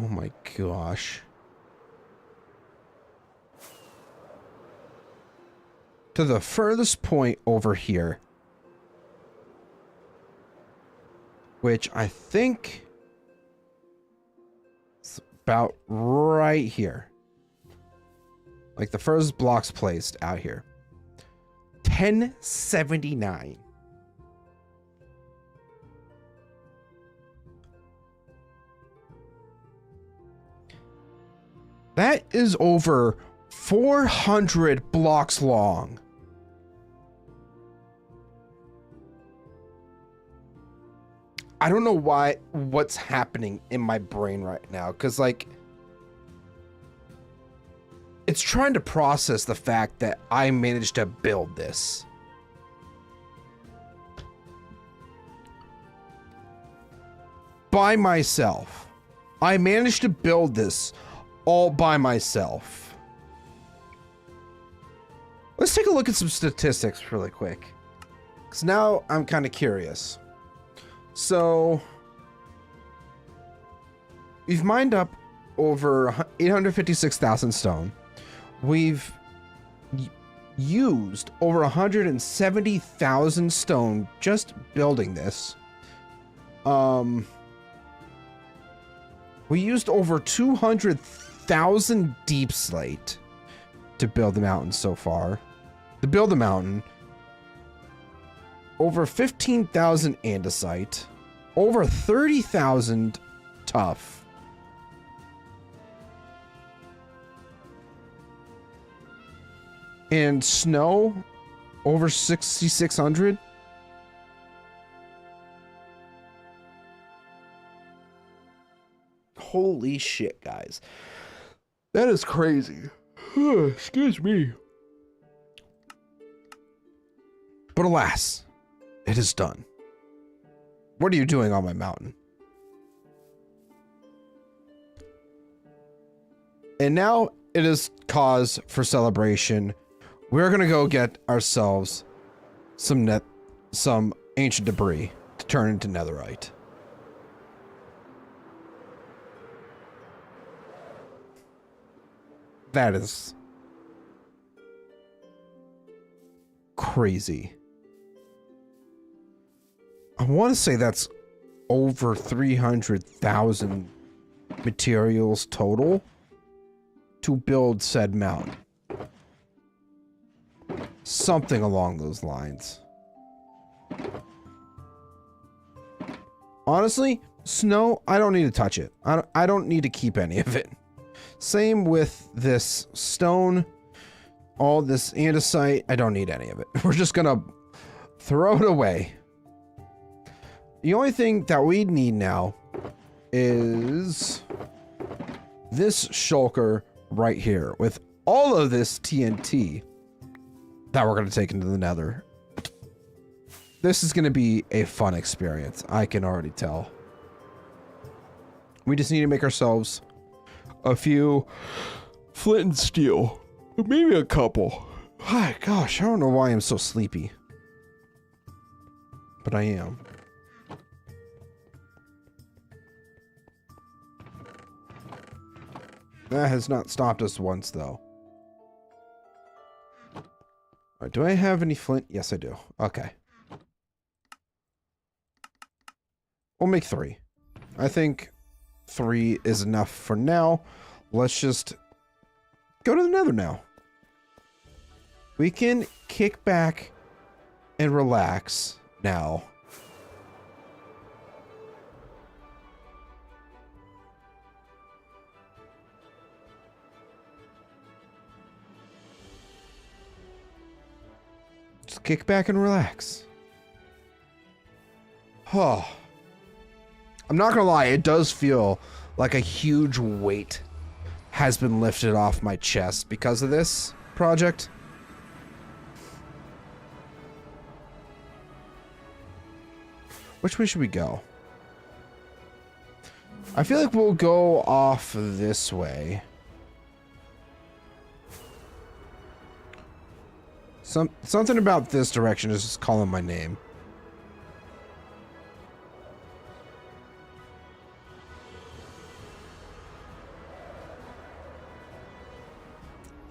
oh my gosh, to the furthest point over here, which I think is about right here. Like the first blocks placed out here. 1079. That is over 400 blocks long. I don't know what's happening in my brain right now, because like it's trying to process the fact that I managed to build this. By myself. I managed to build this all by myself. Let's take a look at some statistics really quick, because now I'm kind of curious. So we've mined up over 856,000 stone. We've used over 170,000 stone just building this. We used over 200,000 deep slate to build the mountain so far. To build the mountain, over 15,000 andesite, over 30,000 tough. And snow, over 6,600. Holy shit, guys. That is crazy. Excuse me. But alas, it is done. What are you doing on my mountain? And now it is cause for celebration. We're gonna go get ourselves some ancient debris to turn into netherite. That is crazy. I want to say that's over 300,000 materials total to build said mountain. Something along those lines. Honestly, snow, I don't need to touch it. I don't need to keep any of it. Same with this stone, all this andesite. I don't need any of it. We're just gonna throw it away. The only thing that we need now is this shulker right here with all of this TNT that we're gonna take into the nether. This is gonna be a fun experience. I can already tell. We just need to make ourselves a few flint and steel. Maybe a couple. My gosh, I don't know why I'm so sleepy. But I am. That has not stopped us once, though. Alright, do I have any flint? Yes, I do. Okay. We'll make 3. I think 3 is enough for now. Let's just go to the nether now. We can kick back and relax now. Just kick back and relax. Oh. I'm not gonna lie, it does feel like a huge weight has been lifted off my chest because of this project. Which way should we go? I feel like we'll go off this way. Something about this direction is just calling my name.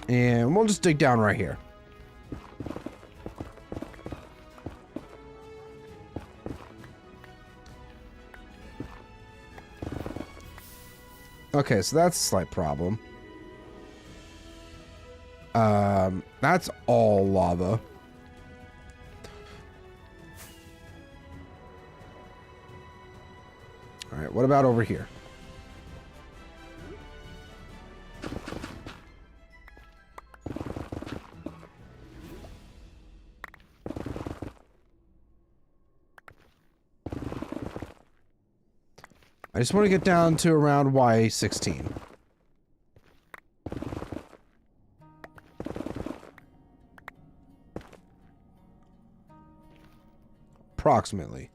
And we'll just dig down right here. Okay, so that's a slight problem. That's all lava. All right, what about over here? I just want to get down to around Y16. Approximately.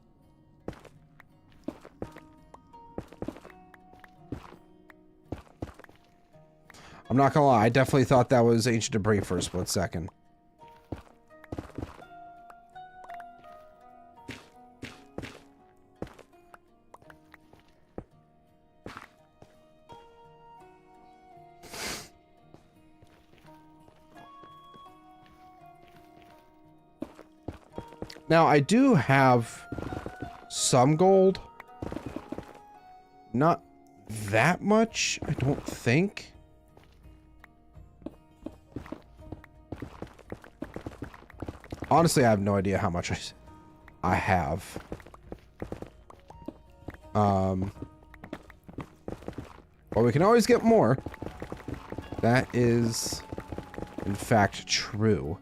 I'm not gonna lie, I definitely thought that was ancient debris for a split second. Now, I do have some gold. Not that much, I don't think. Honestly, I have no idea how much I have. Well, we can always get more. That is, in fact, true.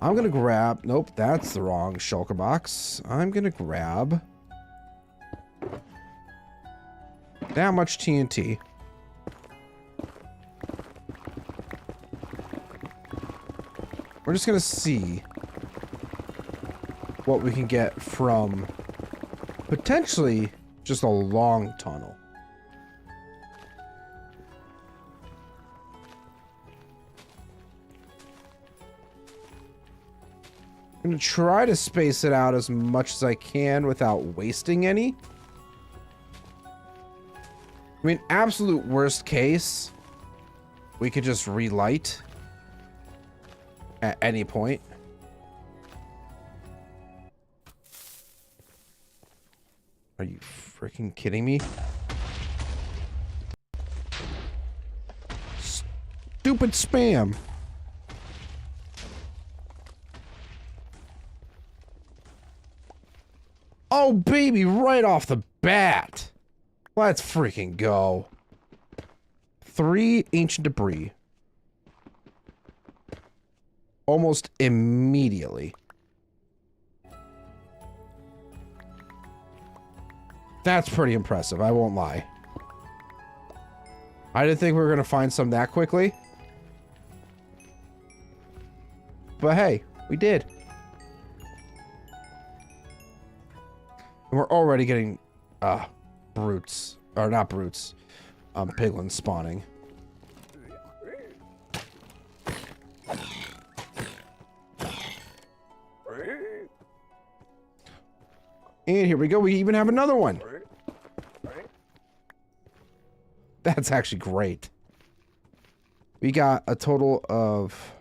I'm gonna grab... Nope, that's the wrong shulker box. I'm gonna grab... that much TNT. We're just gonna see what we can get from potentially just a long tunnel. I'm gonna try to space it out as much as I can without wasting any. I mean, absolute worst case, we could just relight at any point. Are you freaking kidding me? Stupid spam. Oh, baby, right off the bat. Let's freaking go. 3 ancient debris. Almost immediately. That's pretty impressive, I won't lie. I didn't think we were going to find some that quickly. But hey, we did. And we're already getting brutes. Or not brutes. Piglins spawning. And here we go. We even have another one. That's actually great. We got a total of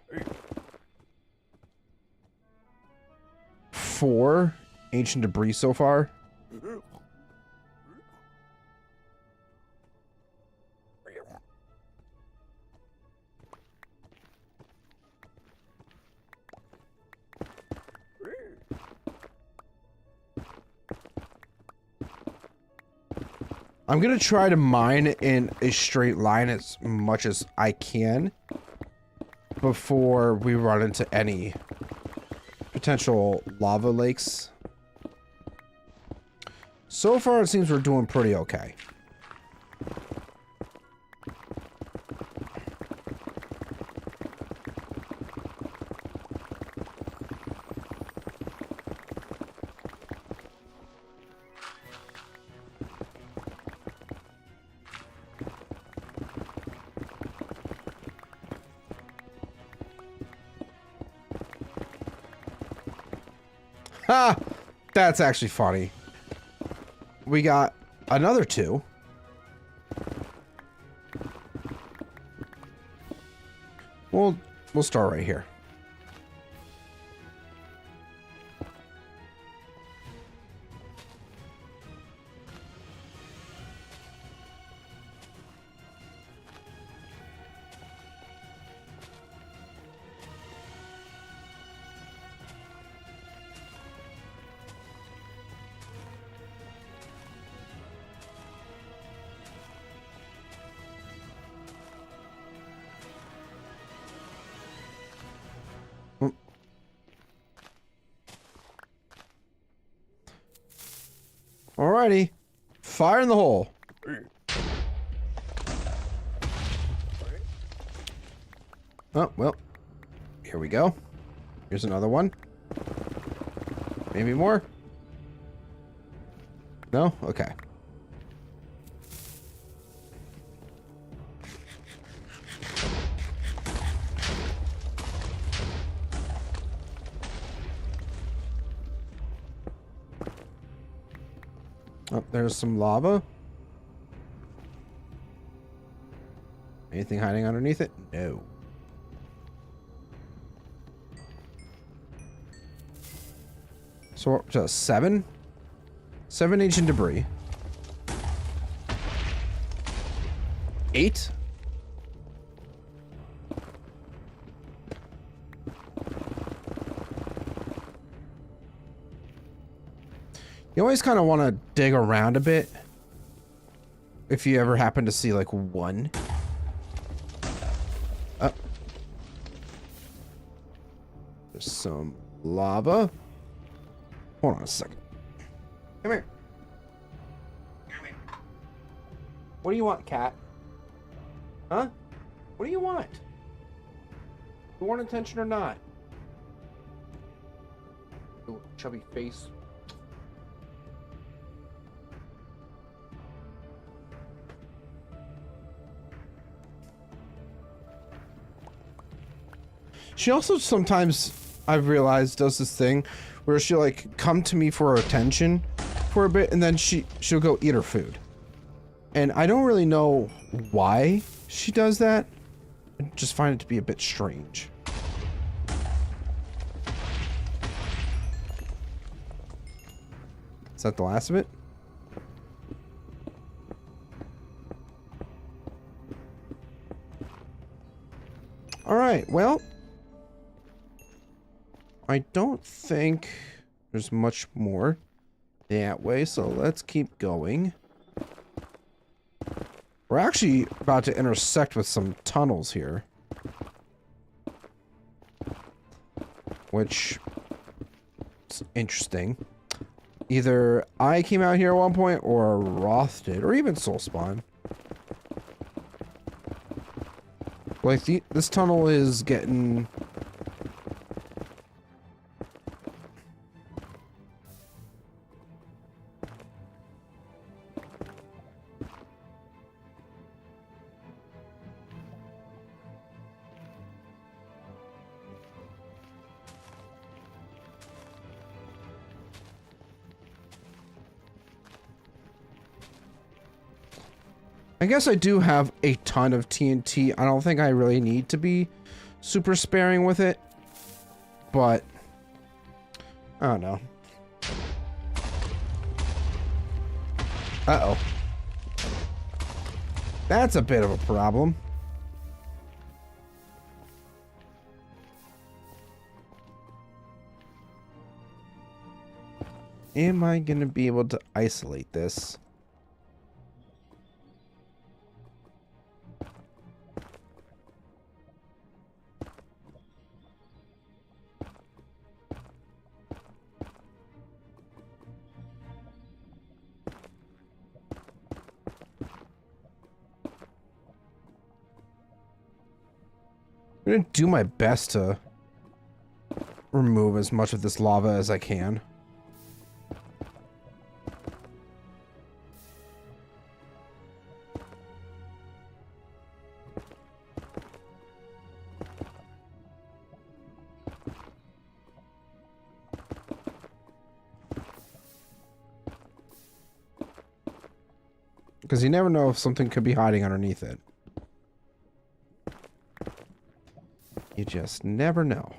4 ancient debris so far. I'm gonna try to mine in a straight line as much as I can before we run into any potential lava lakes. So far, it seems we're doing pretty okay. Ha! That's actually funny. We got another 2. We'll start right here. Alrighty. Fire in the hole. Oh, well. Here we go. Here's another one. Maybe more? No? Okay. Oh, there's some lava. Anything hiding underneath it? No. So just 7? 7 ancient debris. 8? You always kind of want to dig around a bit if you ever happen to see like 1. There's some lava. Hold on a second. Come here. Come here. What do you want, cat? Huh? What do you want? You want attention or not? Little chubby face. She also sometimes, I've realized, does this thing where she'll like come to me for attention for a bit and then she'll go eat her food. And I don't really know why she does that. I just find it to be a bit strange. Is that the last of it? All right, well, I don't think there's much more that way, so let's keep going. We're actually about to intersect with some tunnels here, which is interesting. Either I came out here at one point, or Roth did, or even Soulspawn. Like, this tunnel is getting... I guess I do have a ton of TNT. I don't think I really need to be super sparing with it, but I don't know. Uh-oh. That's a bit of a problem. Am I going to be able to isolate this? I'm gonna do my best to remove as much of this lava as I can. Because you never know if something could be hiding underneath it. You just never know.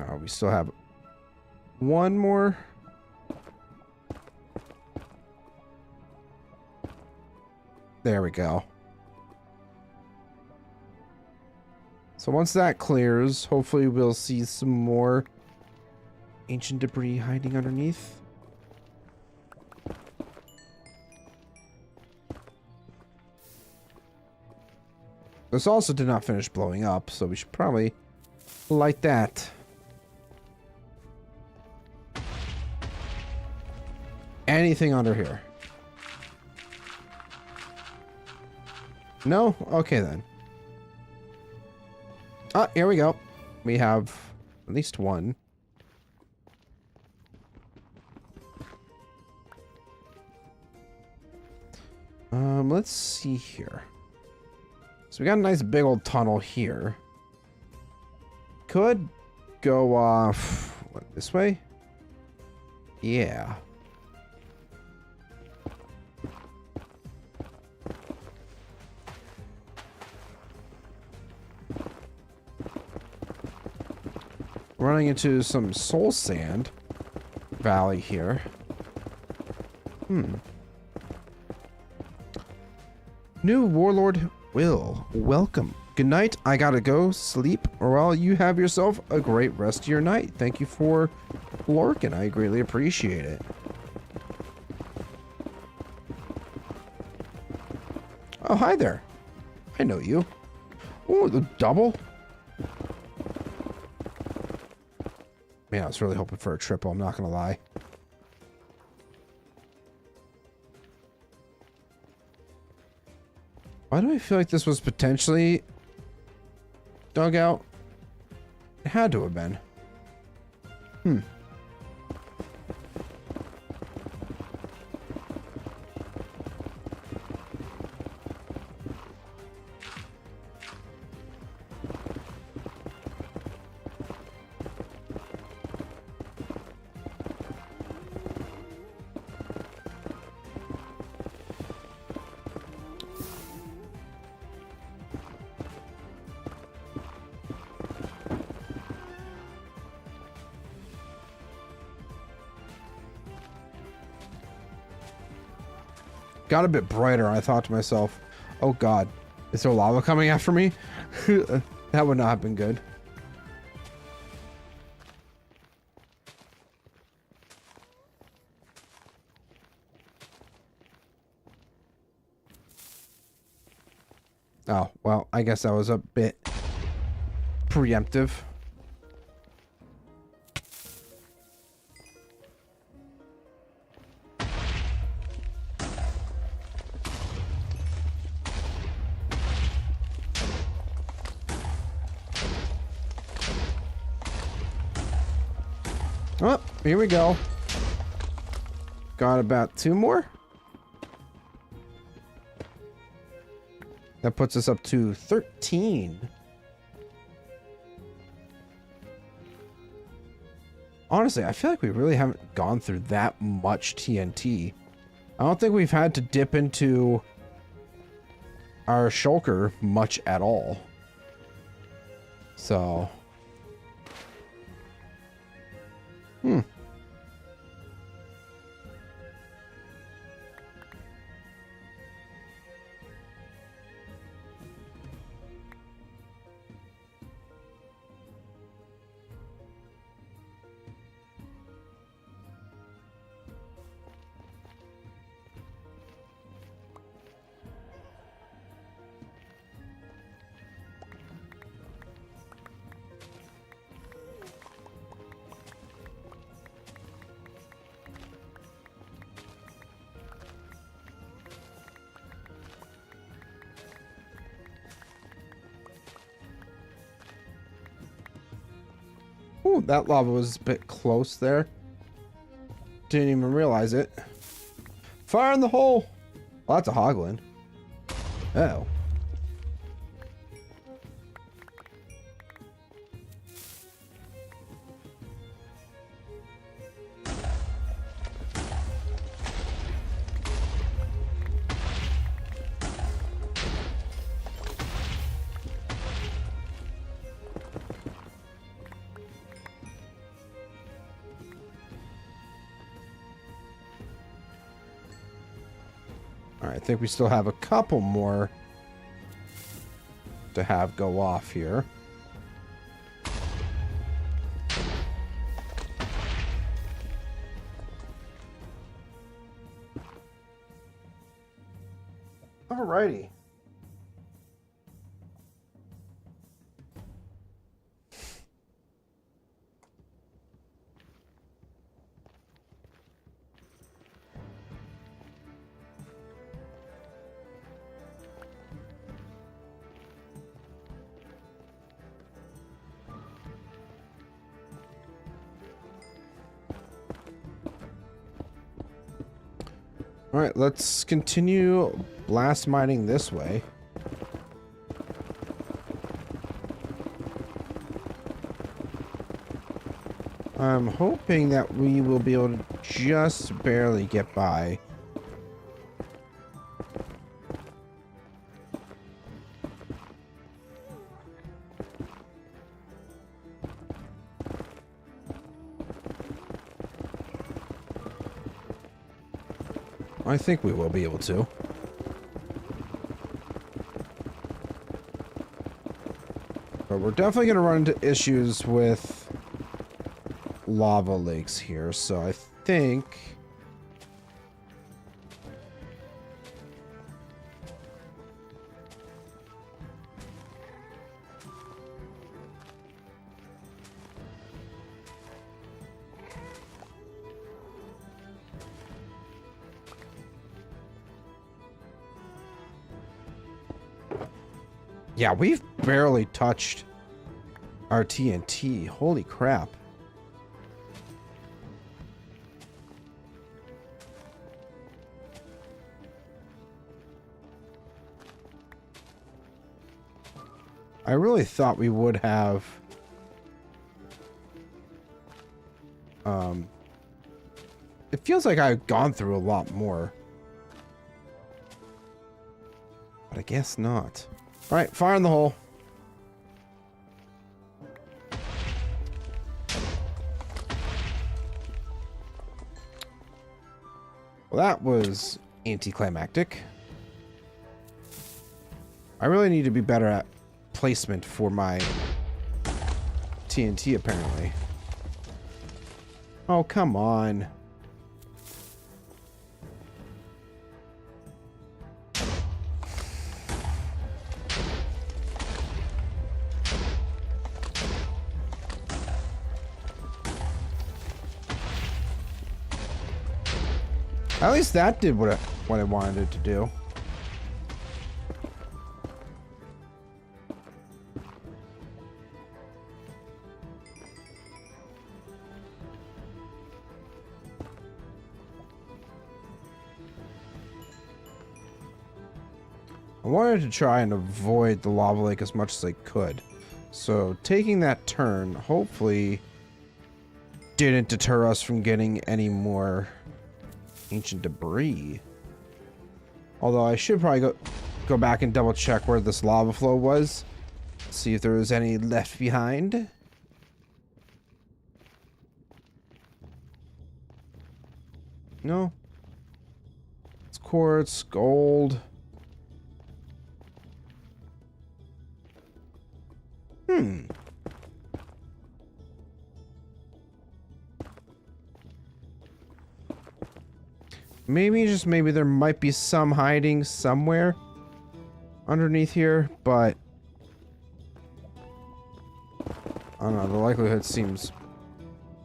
Oh, we still have one more. There we go. So once that clears, hopefully we'll see some more ancient debris hiding underneath. This also did not finish blowing up, so we should probably light that. Anything under here? No? Okay then. Ah, here we go. We have at least one. Let's see here. So we got a nice big old tunnel here. Could go off, what, this way? Yeah. Running into some soul sand valley here. New Warlord Will, welcome. Good night. I gotta go sleep, or well, you have yourself a great rest of your night. Thank you for lurking. I greatly appreciate it. Oh, hi there. I know you. Oh, the double. Man, I was really hoping for a triple, I'm not gonna lie. Why do I feel like this was potentially dug out? It had to have been. Got a bit brighter, and I thought to myself, oh god, is there lava coming after me? That would not have been good. Oh, well, I guess that was a bit preemptive. Oh, here we go. Got about 2 more. That puts us up to 13. Honestly, I feel like we really haven't gone through that much TNT. I don't think we've had to dip into our shulker much at all. So... Ooh, that lava was a bit close there. Didn't even realize it. Fire in the hole! Well, that's a hoglin. Oh. Alright, I think we still have a couple more to have go off here. Alrighty. All right, let's continue blast mining this way. I'm hoping that we will be able to just barely get by. I think we will be able to. But we're definitely going to run into issues with lava lakes here, so I think... Yeah, we've barely touched our TNT. Holy crap. I really thought we would have it feels like I've gone through a lot more. But I guess not. Alright, fire in the hole. Well, that was anticlimactic. I really need to be better at placement for my TNT, apparently. Oh, come on. At least that did what I wanted it to do. I wanted to try and avoid the lava lake as much as I could. So taking that turn hopefully didn't deter us from getting any more ancient debris. Although I should probably go back and double check where this lava flow was. See if there was any left behind. No. It's quartz, gold. Maybe, just maybe, there might be some hiding somewhere underneath here, but I don't know, the likelihood seems...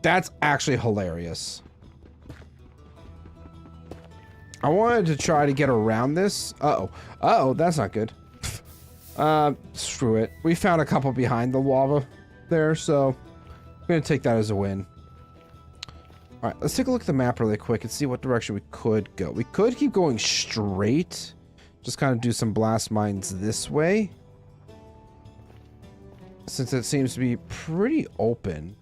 That's actually hilarious. I wanted to try to get around this. Uh-oh. Uh-oh, that's not good. Screw it. We found a couple behind the lava there, so I'm gonna take that as a win. Alright, let's take a look at the map really quick and see what direction we could go. We could keep going straight. Just kind of do some blast mines this way. Since it seems to be pretty open.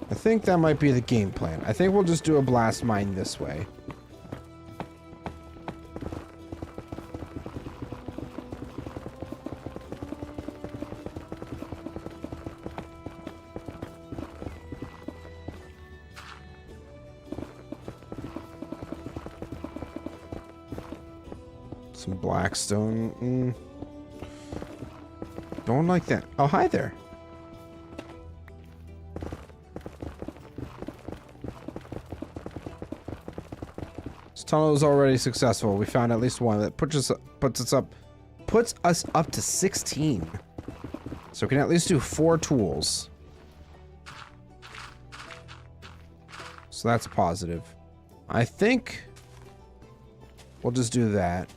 I think that might be the game plan. I think we'll just do a blast mine this way. Some blackstone. Don't like that. Oh, hi there. Tunnel is already successful. We found at least one that puts us up to 16. So we can at least do 4 tools. So that's a positive. I think we'll just do that.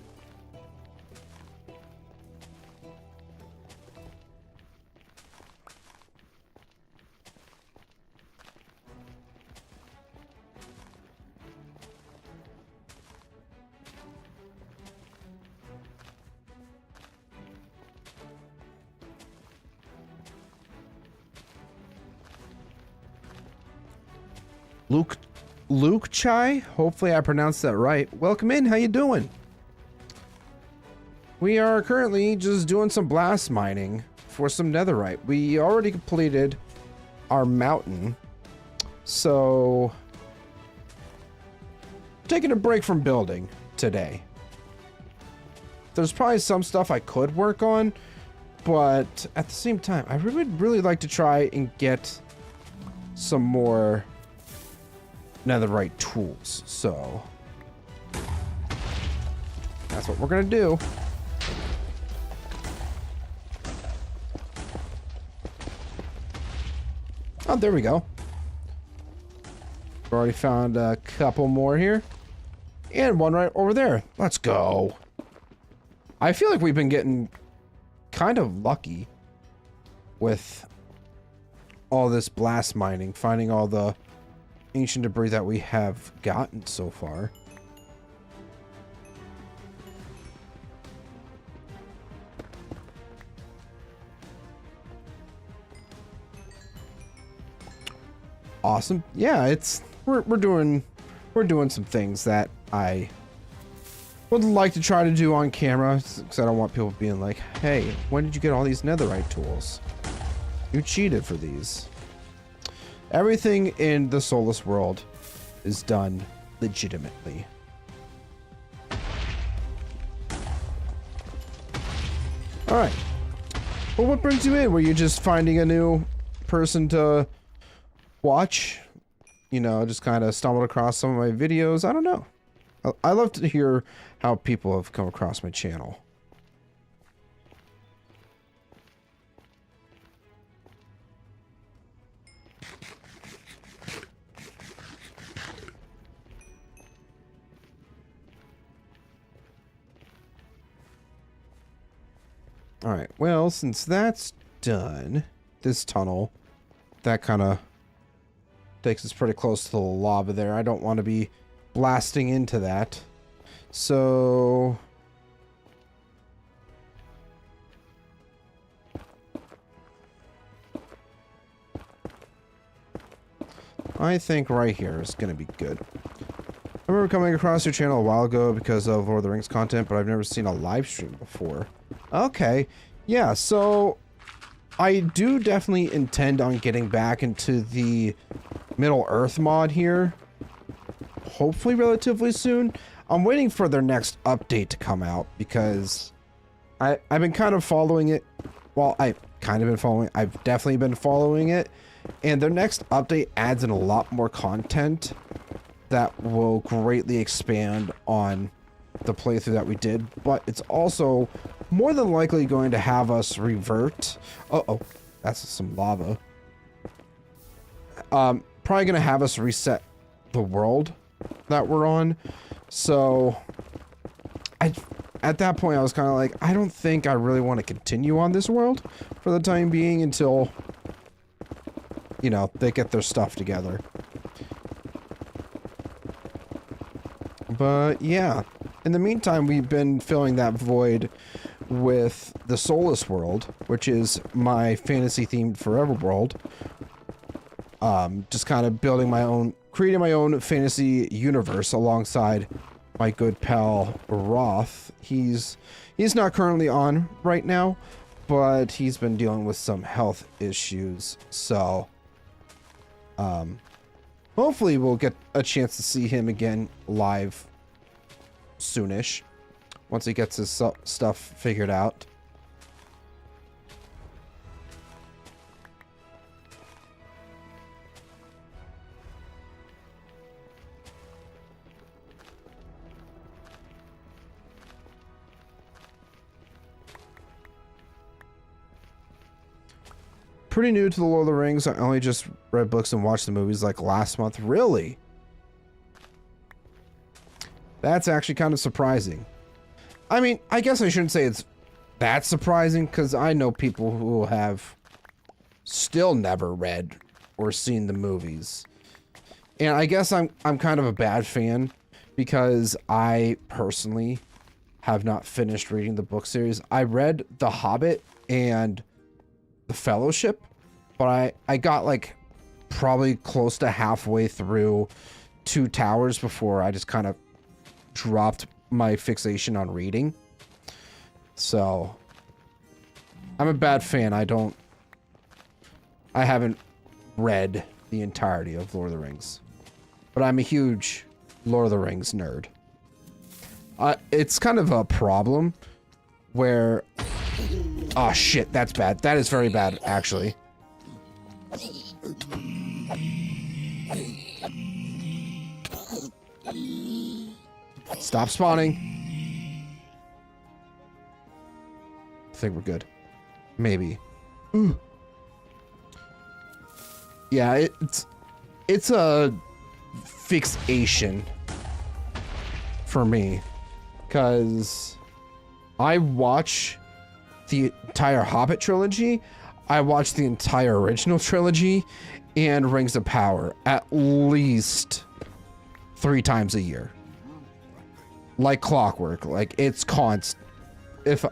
Luke Chai. Hopefully I pronounced that right. Welcome in. How you doing? We are currently just doing some blast mining for some netherite. We already completed our mountain, so taking a break from building today. There's probably some stuff I could work on, but at the same time, I would really like to try and get some more netherite tools. So that's what we're gonna do. Oh, there we go. We've already found a couple more here. And one right over there. Let's go. I feel like we've been getting kind of lucky with all this blast mining, finding all the ancient debris that we have gotten so far. Awesome. Yeah, we're doing some things that I would like to try to do on camera, because I don't want people being like, hey, when did you get all these netherite tools? You cheated for these. Everything in the Soulless World is done legitimately. Alright. Well, what brings you in? Were you just finding a new person to watch? You know, just kind of stumbled across some of my videos? I don't know. I love to hear how people have come across my channel. Alright, well, since that's done, this tunnel, that kind of takes us pretty close to the lava there. I don't want to be blasting into that. So I think right here is going to be good. I remember coming across your channel a while ago because of Lord of the Rings content, but I've never seen a live stream before. Okay. Yeah, so I do definitely intend on getting back into the Middle Earth mod here. Hopefully relatively soon. I'm waiting for their next update to come out because I've been kind of following it. Well, I've definitely been following it. And their next update adds in a lot more content that will greatly expand on the playthrough that we did. But it's also more than likely going to have us revert. Uh-oh, that's some lava. Probably going to have us reset the world that we're on. So at that point I was kind of like, I don't think I really want to continue on this world for the time being until, you know, they get their stuff together. But yeah, in the meantime, we've been filling that void with the Soulless World, which is my fantasy themed forever world. Just kind of building my own, creating my own fantasy universe alongside my good pal Roth. He's not currently on right now, but he's been dealing with some health issues. So hopefully we'll get a chance to see him again live soonish once he gets his stuff figured out. Pretty new to the Lord of the Rings. I only just read books and watched the movies like last month. Really? That's actually kind of surprising. I mean, I guess I shouldn't say it's that surprising because I know people who have still never read or seen the movies. And I guess I'm kind of a bad fan because I personally have not finished reading the book series. I read The Hobbit and The Fellowship, but I got like probably close to halfway through 2 towers before I just kind of dropped my fixation on reading. So I'm a bad fan. I haven't read the entirety of Lord of the Rings, but I'm a huge Lord of the Rings nerd. It's kind of a problem where, oh shit, that's bad. That is very bad, actually. Stop spawning. I think we're good. Maybe. Ooh. Yeah, it's a fixation for me, because I watch the entire Hobbit trilogy, I watch the entire original trilogy, and Rings of Power at least 3 times a year. Like clockwork. Like, it's constant. If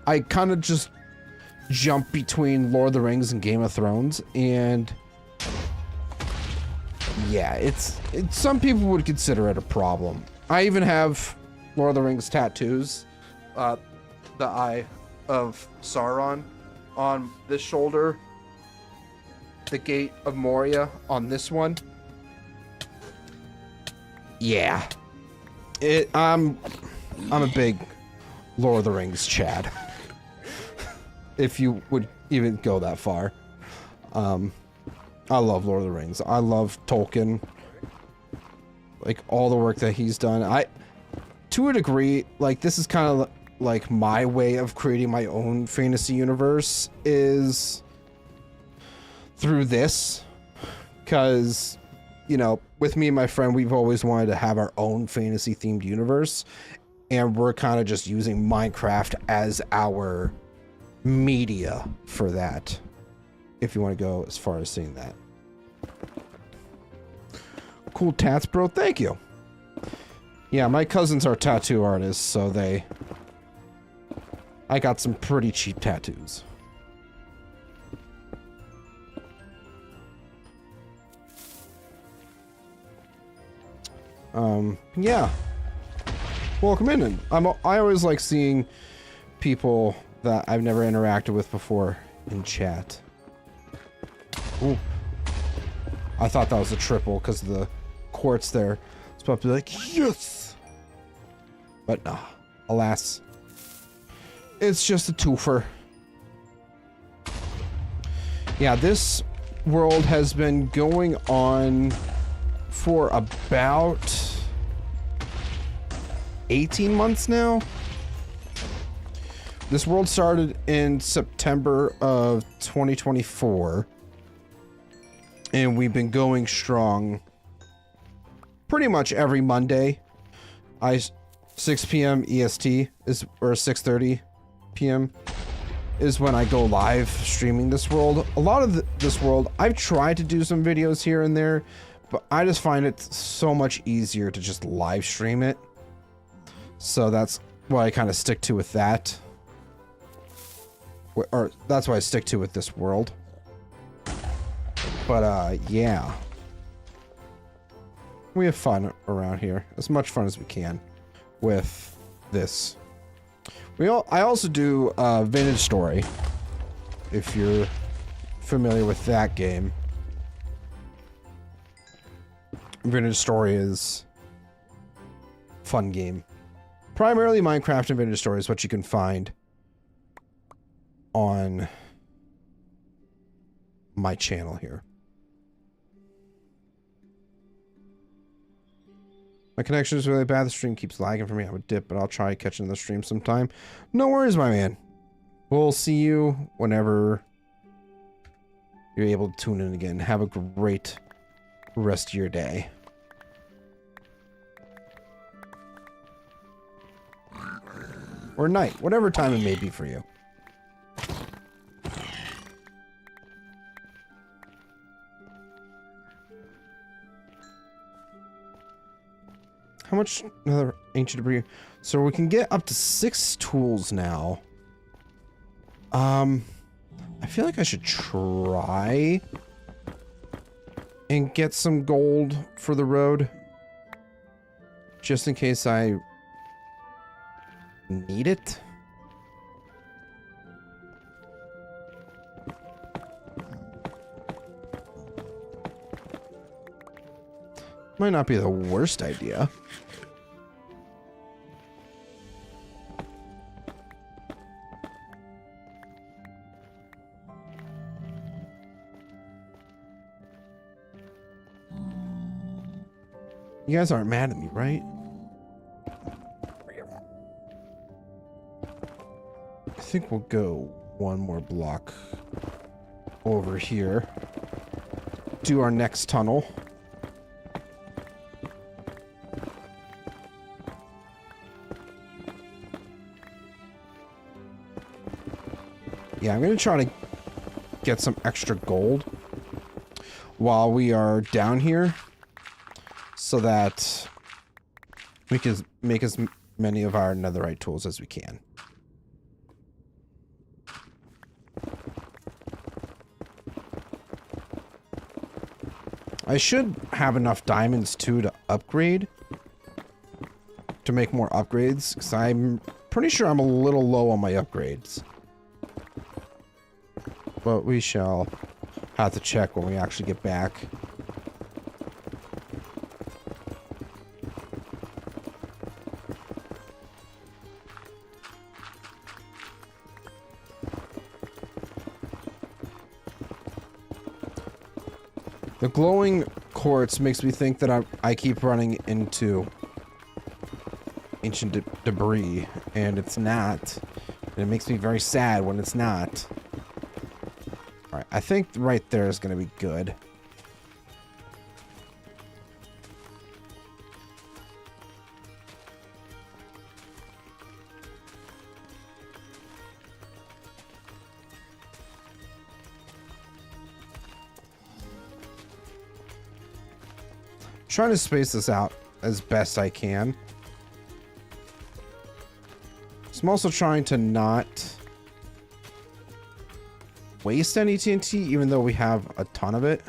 I kind of just jump between Lord of the Rings and Game of Thrones, and yeah, it's some people would consider it a problem. I even have Lord of the Rings tattoos. The Eye of Sauron on this shoulder. The Gate of Moria on this one. Yeah. I'm a big Lord of the Rings Chad. If you would even go that far. I love Lord of the Rings. I love Tolkien. Like, all the work that he's done. To a degree, like, this is kind of like my way of creating my own fantasy universe is through this. Because, you know, with me and my friend, we've always wanted to have our own fantasy themed universe. And we're kind of just using Minecraft as our media for that. If you want to go as far as saying that. Cool tats, bro. Thank you. Yeah, my cousins are tattoo artists, so I got some pretty cheap tattoos. Yeah. Welcome in, and I always like seeing people that I've never interacted with before in chat. Ooh. I thought that was a triple because of the quartz there. It's about to be like, yes! But nah, alas. It's just a twofer. Yeah, this world has been going on for about 18 months now. This world started in September of 2024. And we've been going strong pretty much every Monday. 6 p.m. EST is, or 6:30 p.m. is when I go live streaming this world. A lot of this world, I've tried to do some videos here and there, but I just find it so much easier to just live stream it. So that's why I kind of stick to with that. Or that's why I stick to with this world. But, yeah. We have fun around here. As much fun as we can with this. I also do Vintage Story, if you're familiar with that game. Vintage Story is a fun game. Primarily Minecraft and Vintage Story is what you can find on my channel here. My connection is really bad. The stream keeps lagging for me. I would dip, but I'll try catching the stream sometime. No worries, my man. We'll see you whenever you're able to tune in again. Have a great rest of your day. Or night. Whatever time it may be for you. How much another ancient debris? So we can get up to 6 tools now. I feel like I should try and get some gold for the road. Just in case I need it. Might not be the worst idea. You guys aren't mad at me, right? I think we'll go one more block over here. Do our next tunnel. Yeah, I'm going to try to get some extra gold while we are down here so that we can make as many of our netherite tools as we can. I should have enough diamonds too to upgrade, to make more upgrades, because I'm pretty sure I'm a little low on my upgrades. But we shall have to check when we actually get back. The glowing quartz makes me think that I keep running into ancient debris, and it's not. And it makes me very sad when it's not. Alright, I think right there is going to be good. Trying to space this out as best I can. I'm also trying to not waste any TNT, even though we have a ton of it.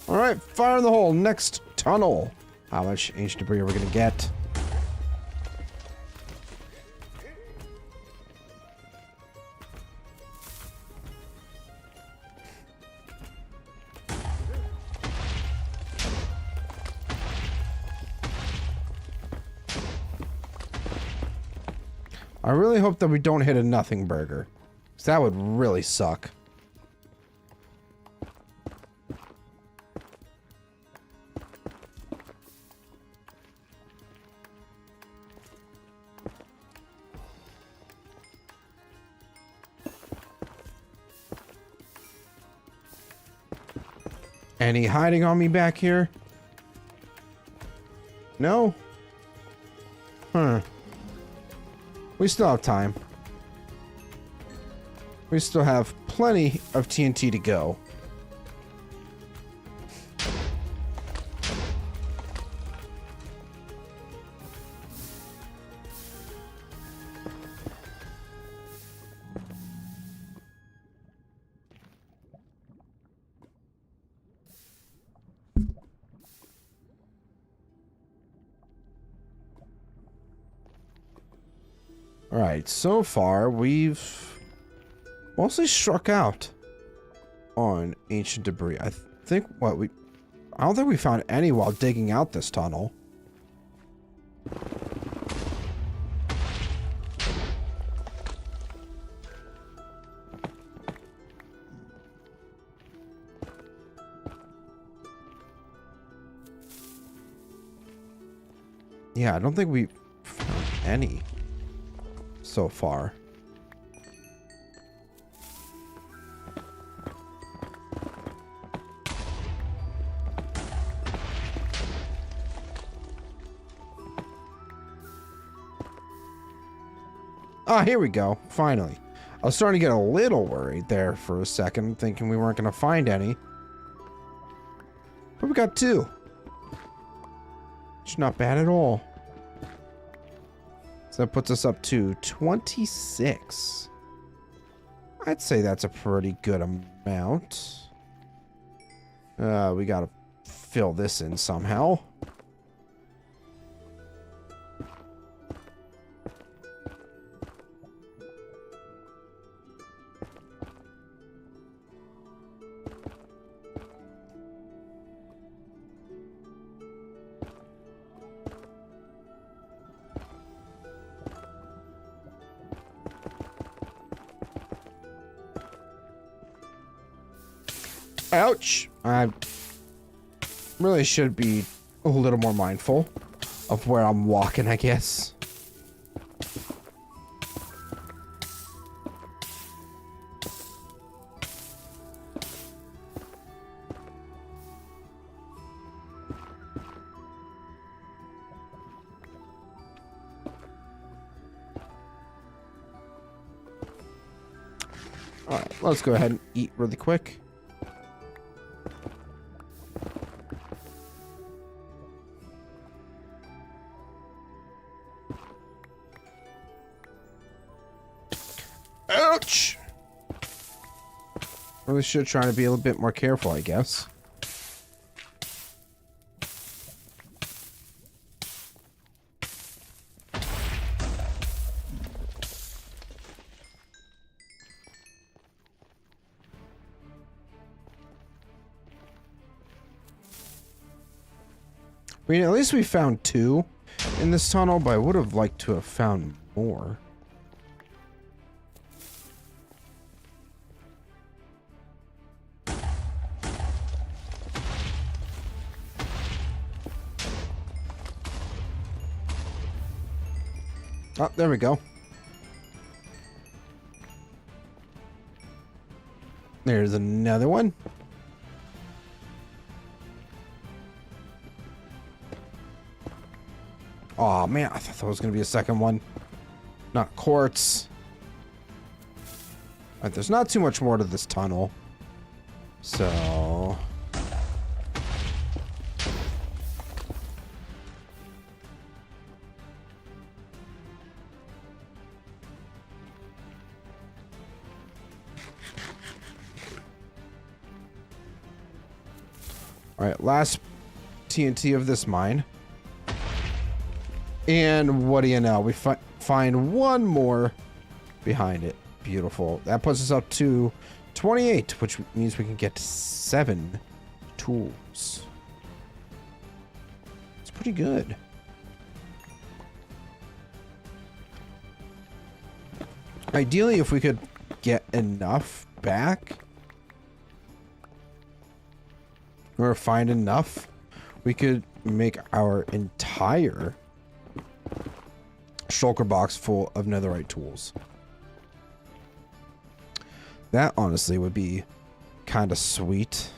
Alright, fire in the hole. Next tunnel. How much ancient debris are we going to get? I really hope that we don't hit a nothing burger, because that would really suck. Any hiding on me back here? No? Huh. We still have time. We still have plenty of TNT to go. Alright, so far we've mostly struck out on ancient debris. I don't think we found any while digging out this tunnel. Yeah, I don't think we found any so far. Ah, here we go. Finally. I was starting to get a little worried there for a second, thinking we weren't going to find any. But we got 2. Which is not bad at all. So that puts us up to 26. I'd say that's a pretty good amount. We gotta fill this in somehow. Ouch! I really should be a little more mindful of where I'm walking, I guess. Alright, let's go ahead and eat really quick. Ouch! Really should try to be a little bit more careful, I guess. I mean, at least we found 2 in this tunnel, but I would have liked to have found more. Oh, there we go. There's another one. Oh man, I thought that was going to be a second one. Not quartz. Alright, there's not too much more to this tunnel. So... Alright, last TNT of this mine. And what do you know? We find one more behind it. Beautiful. That puts us up to 28, which means we can get 7 tools. It's pretty good. Ideally, if we could get enough back, or find enough, we could make our entire shulker box full of netherite tools. That honestly would be kind of sweet.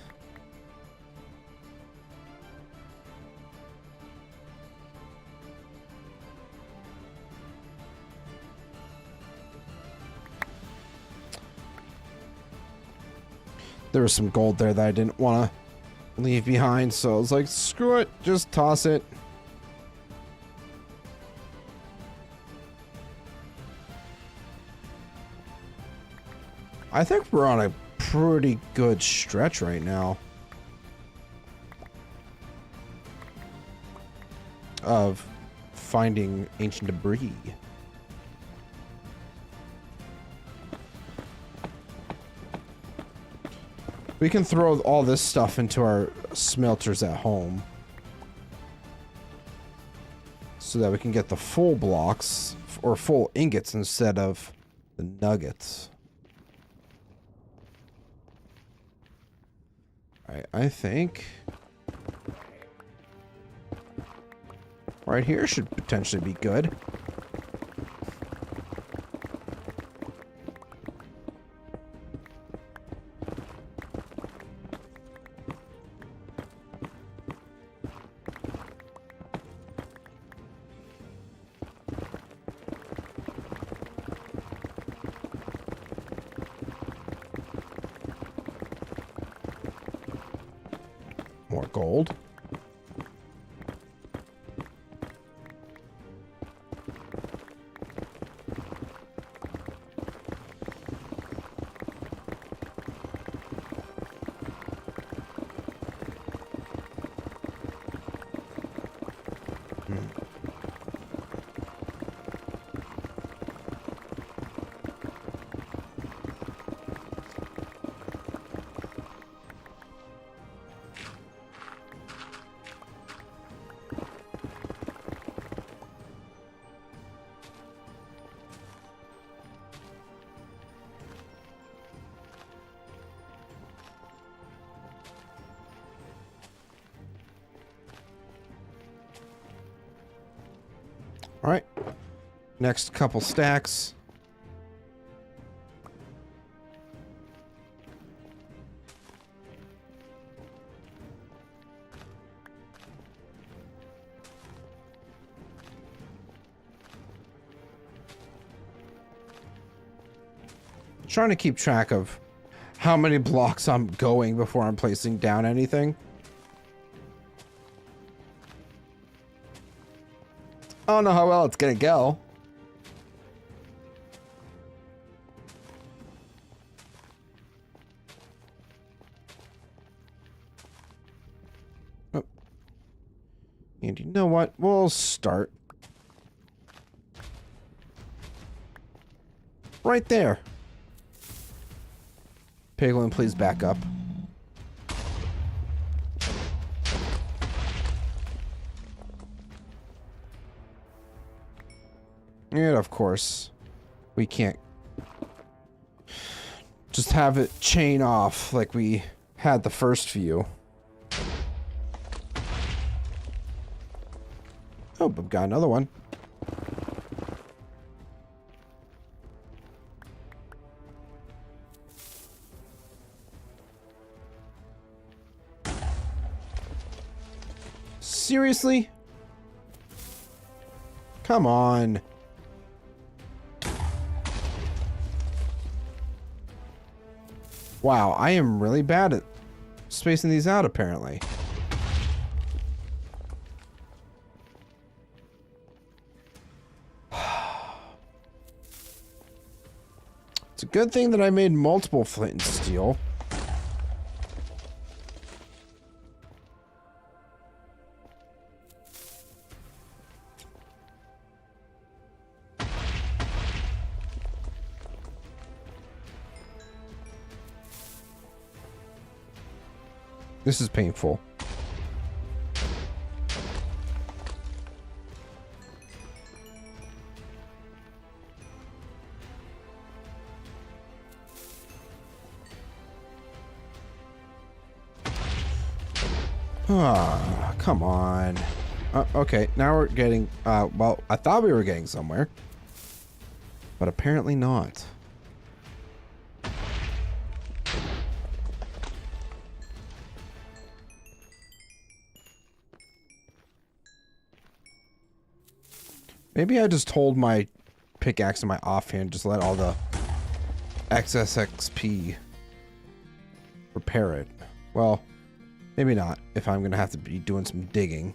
There was some gold there that I didn't want to leave behind, so I was like, screw it, just toss it. I think we're on a pretty good stretch right now of finding ancient debris. We can throw all this stuff into our smelters at home so that we can get the full blocks or full ingots instead of the nuggets. I think right here should potentially be good. more gold. All right, next couple stacks. Trying to keep track of how many blocks I'm going before I'm placing down anything. I don't know how well it's gonna go. Oh. And you know what? We'll start right there. Piglin, please back up. And of course, we can't just have it chain off like we had the first few. Oh, I've got another one. Seriously? Come on. Wow, I am really bad at spacing these out, apparently. It's a good thing that I made multiple flint and steel. This is painful. Ah, come on. Okay, now we're getting, well, I thought we were getting somewhere, but apparently not. Maybe I just hold my pickaxe in my offhand, just let all the excess XP repair it. Well, maybe not, if I'm gonna have to be doing some digging.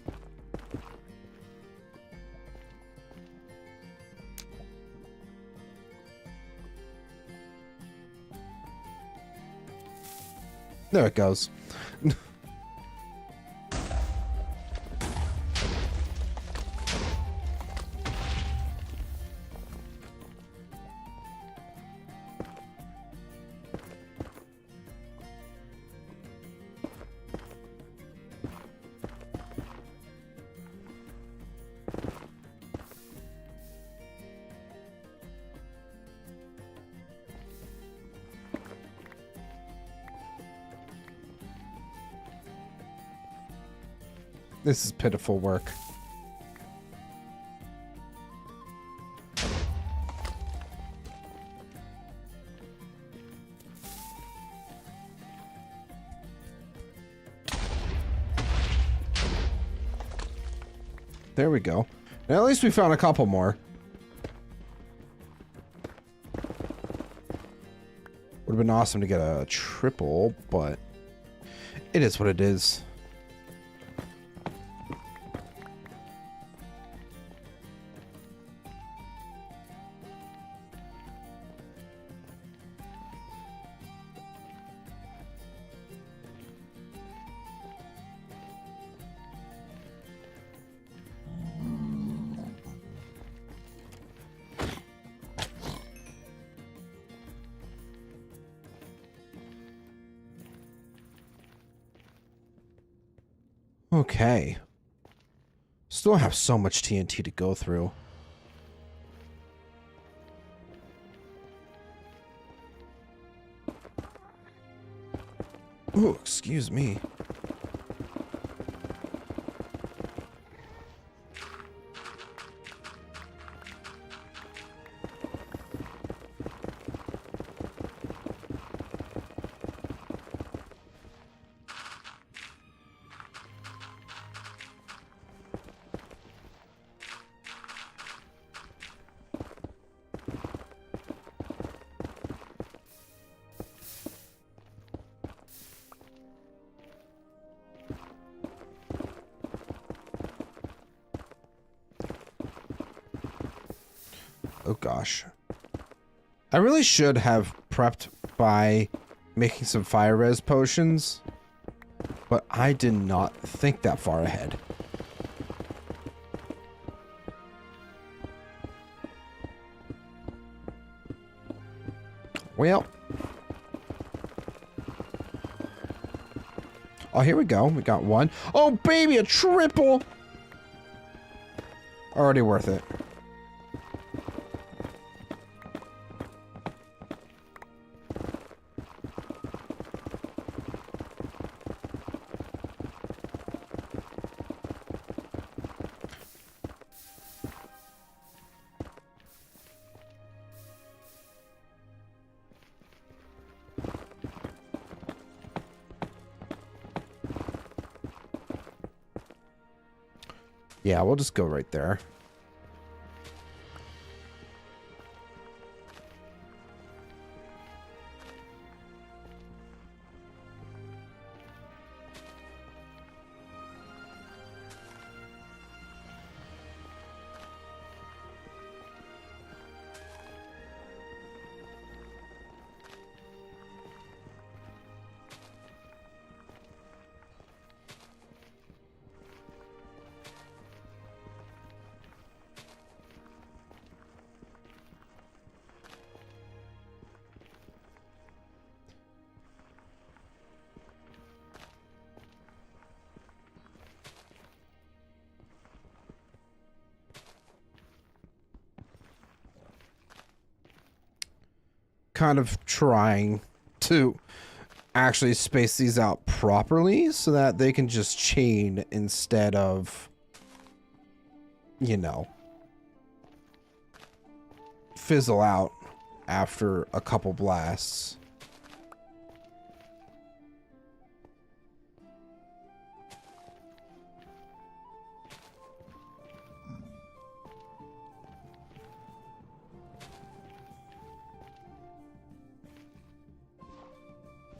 There it goes. This is pitiful work. There we go. Now, at least we found a couple more. Would have been awesome to get a triple, but it is what it is. Okay. Still have so much TNT to go through. Ooh, excuse me. Oh gosh. I really should have prepped by making some fire res potions, but I did not think that far ahead. Well. Oh, here we go. We got one. Oh, baby, a triple! Already worth it. Yeah, we'll just go right there. Kind of trying to actually space these out properly so that they can just chain instead of, you know, fizzle out after a couple blasts.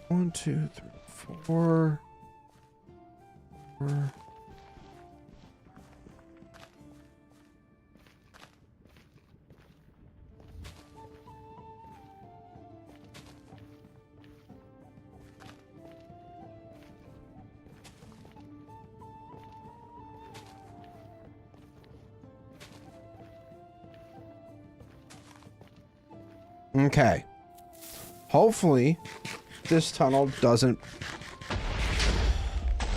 One, two, three, four. Okay. Hopefully, this tunnel doesn't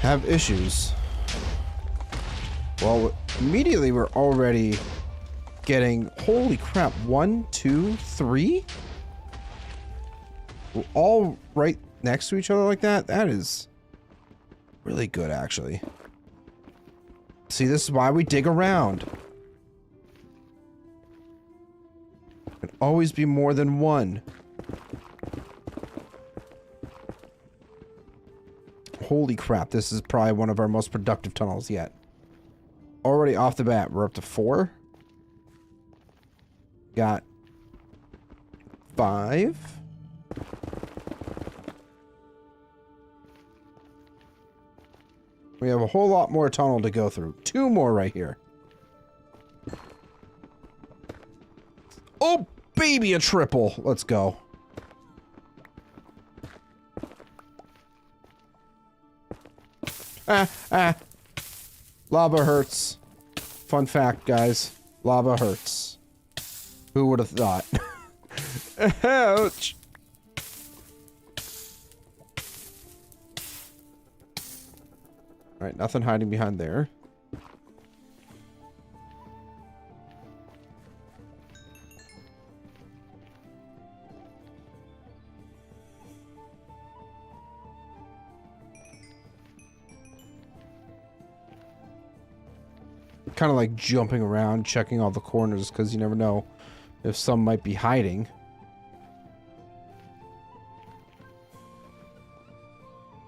have issues. Well, immediately we're already getting, holy crap, 1, 2, 3? We're all right next to each other like that? That is really good, actually. See, this is why we dig around. It can always be more than one. Holy crap, this is probably one of our most productive tunnels yet. Already off the bat, we're up to 4. Got 5. We have a whole lot more tunnel to go through. 2 more right here. Oh, baby, a triple. Let's go. Lava hurts. Fun fact, guys. Lava hurts. Who would have thought? Ouch. Alright, nothing hiding behind there. Kind of like jumping around, checking all the corners, because you never know if some might be hiding.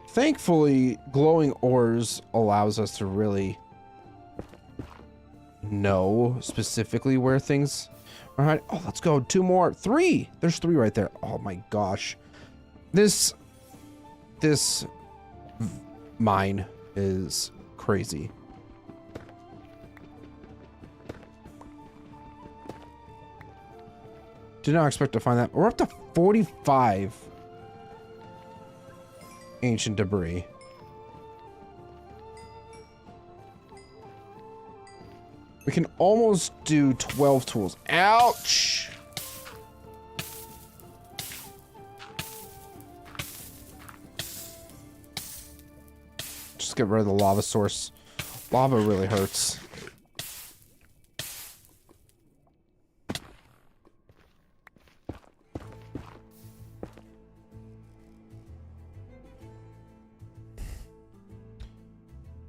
Thankfully, glowing ores allows us to really know specifically where things are hiding. Oh, let's go. 2 more. 3. There's 3 right there. Oh my gosh. This mine is crazy. Did not expect to find that. We're up to 45 ancient debris. We can almost do 12 tools. Ouch! Just get rid of the lava source. Lava really hurts.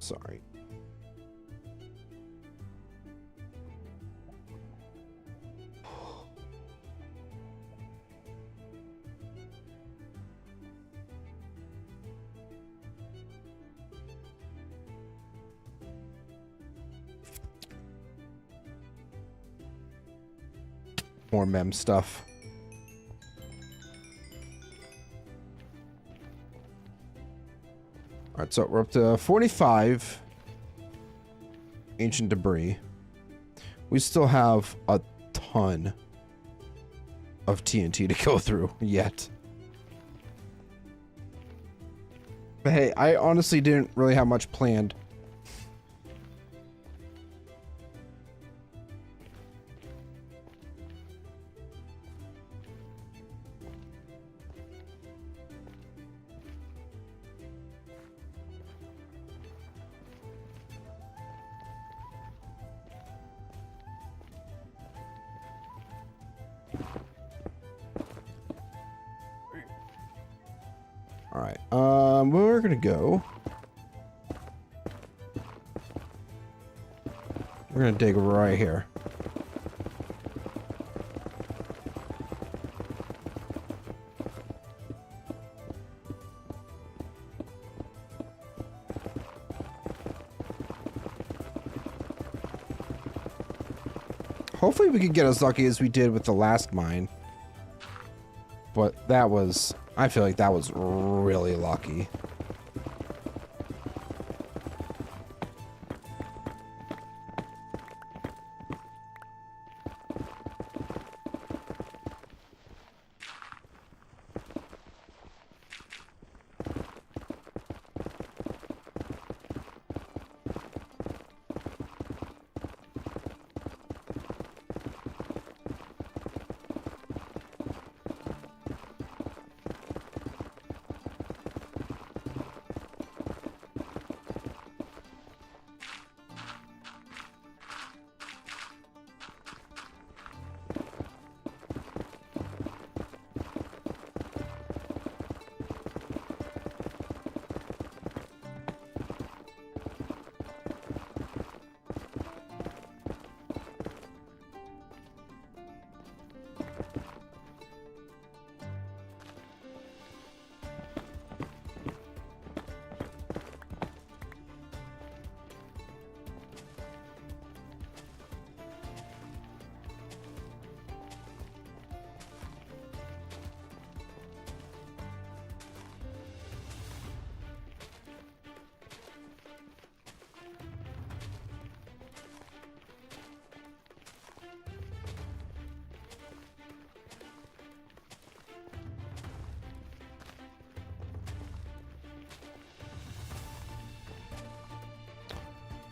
Sorry. More mem stuff. Alright, so we're up to 45 ancient debris. We still have a ton of TNT to go through yet. But hey, I honestly didn't really have much planned. Alright, we're gonna go. We're gonna dig right here. Hopefully we can get as lucky as we did with the last mine. But that was... I feel like that was really lucky.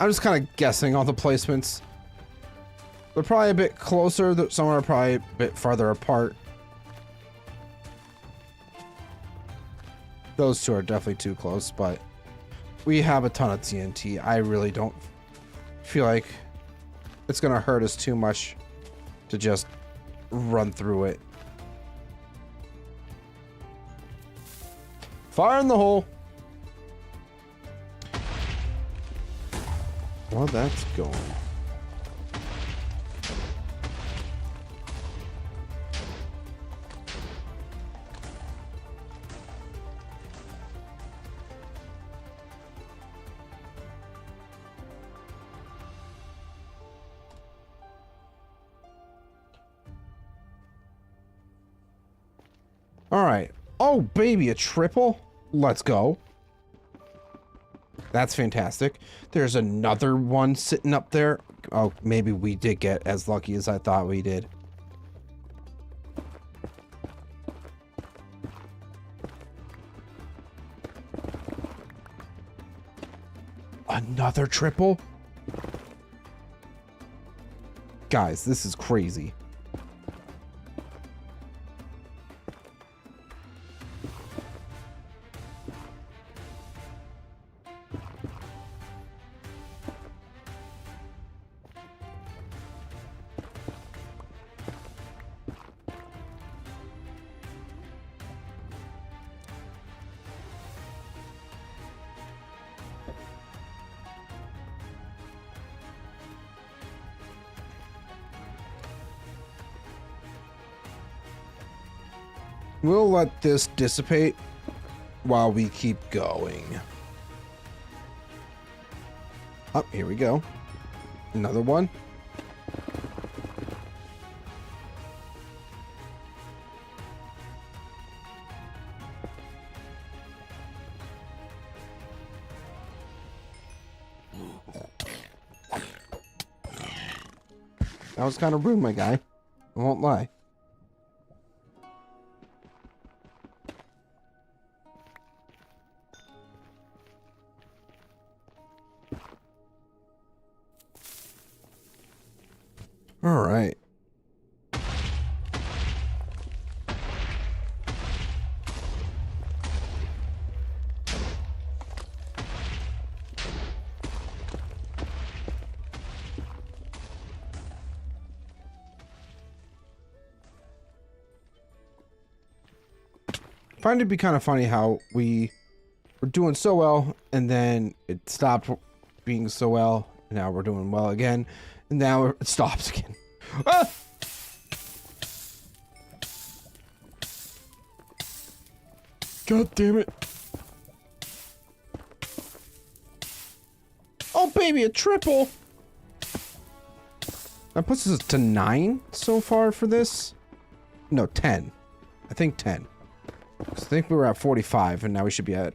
I'm just kind of guessing on the placements. They're probably a bit closer. Some are probably a bit farther apart. Those two are definitely too close, but We have a ton of TNT. I really don't feel like it's gonna hurt us too much to just run through it. Fire in the hole. Well, that's going. All right. Oh, baby, a triple? Let's go. That's fantastic. There's another one sitting up there. Oh, maybe we did get as lucky as I thought we did. Another triple? Guys, this is crazy. We'll let this dissipate while we keep going. Oh, here we go. Another one. That was kind of rude, my guy. I won't lie. All right. I find it to be kind of funny how we were doing so well and then it stopped being so well and now we're doing well again and now it stops again. Ah! God damn it. Oh baby, a triple. That puts us to 9 so far for this. No, 10. I think 10. I think we were at 45 and now we should be at,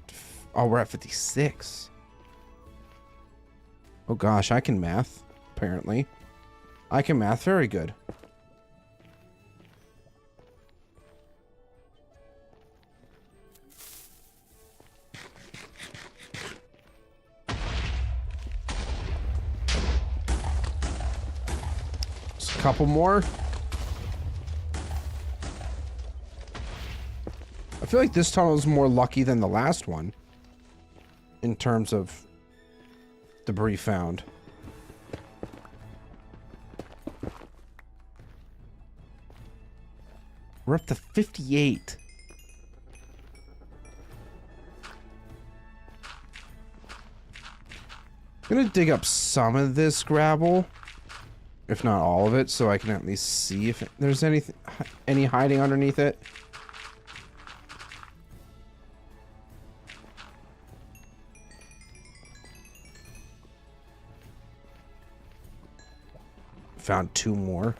oh, we're at 56. Oh gosh, I can math, apparently. I can math very good. Just a couple more. I feel like this tunnel is more lucky than the last one in terms of debris found. We're up to 58. I'm gonna dig up some of this gravel, if not all of it, so I can at least see if there's any hiding underneath it. Found 2 more.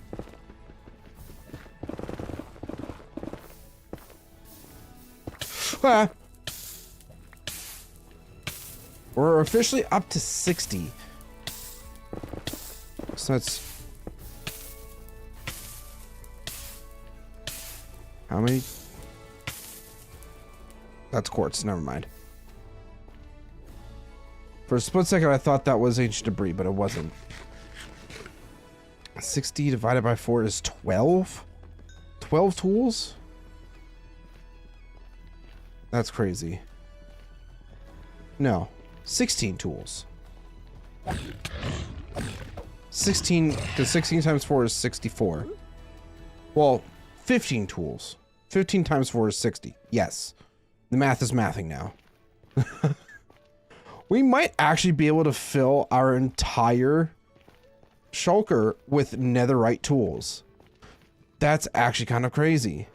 Ah. We're officially up to 60. So that's... How many? That's quartz, never mind. For a split second I thought that was ancient debris, but it wasn't. 60 divided by 4 is 12? 12 tools? That's crazy. No. 16 tools. 16, because 16 times 4 is 64. Well, 15 tools. 15 times 4 is 60. Yes. The math is mathing now. We might actually be able to fill our entire shulker with netherite tools. That's actually kind of crazy.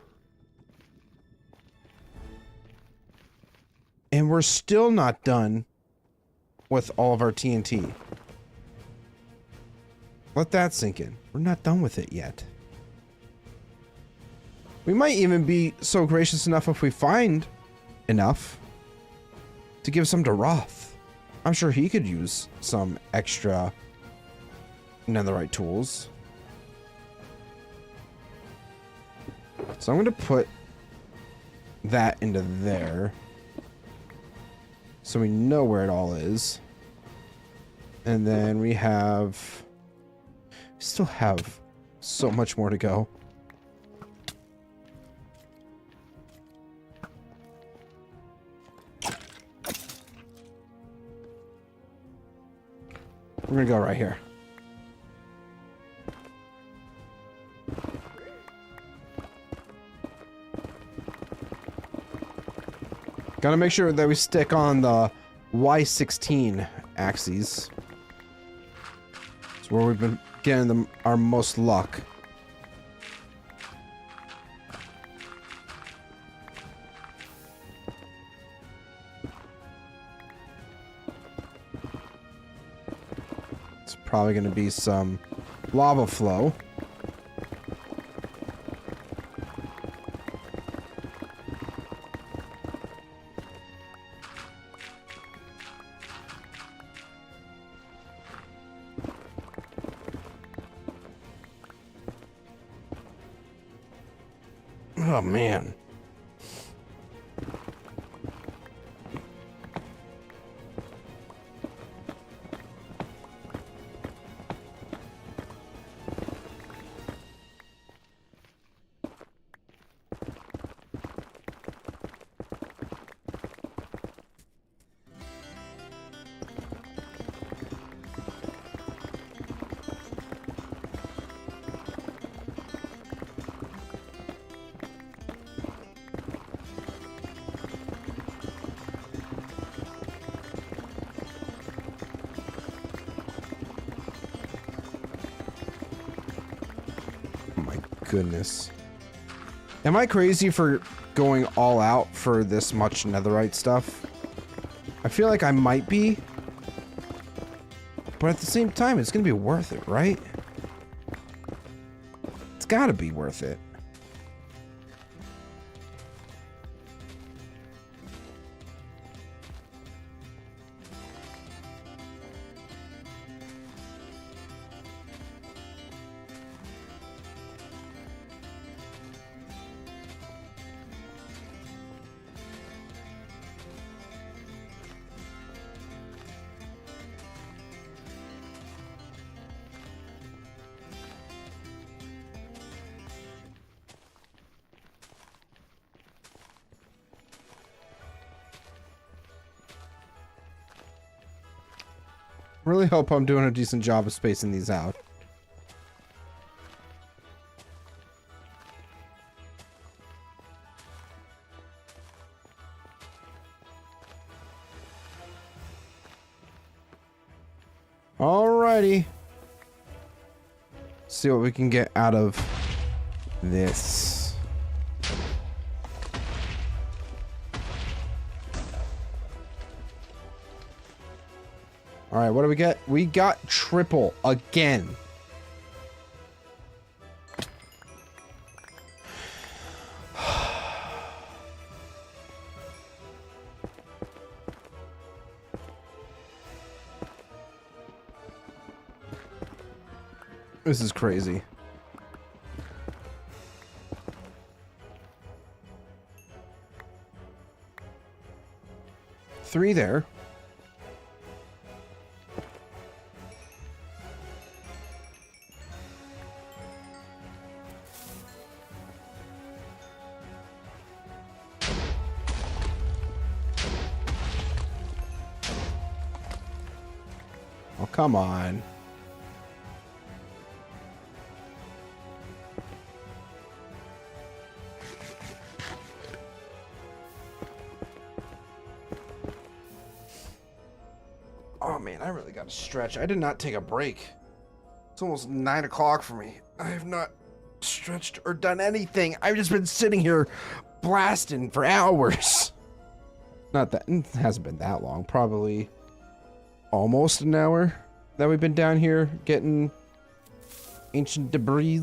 And we're still not done with all of our TNT. Let that sink in. We're not done with it yet. We might even be so gracious enough if we find enough to give some to Roth. I'm sure he could use some extra netherite tools. So I'm going to put that into there, so we know where it all is. And then we still have so much more to go. We're gonna go right here. Gotta make sure that we stick on the Y16 axes. It's where we've been getting our most luck. It's probably gonna be some lava flow. Oh, man. Goodness. Am I crazy for going all out for this much netherite stuff? I feel like I might be. But at the same time, it's gonna be worth it, right? It's gotta be worth it. Really hope I'm doing a decent job of spacing these out. Alrighty. See what we can get out of this. All right, what do we get? We got triple again. This is crazy. Three there. Oh, come on. Oh man, I really got to stretch. I did not take a break. It's almost 9 o'clock for me. I have not stretched or done anything. I've just been sitting here blasting for hours. Not that, it hasn't been that long. Probably almost an hour that we've been down here getting ancient debris.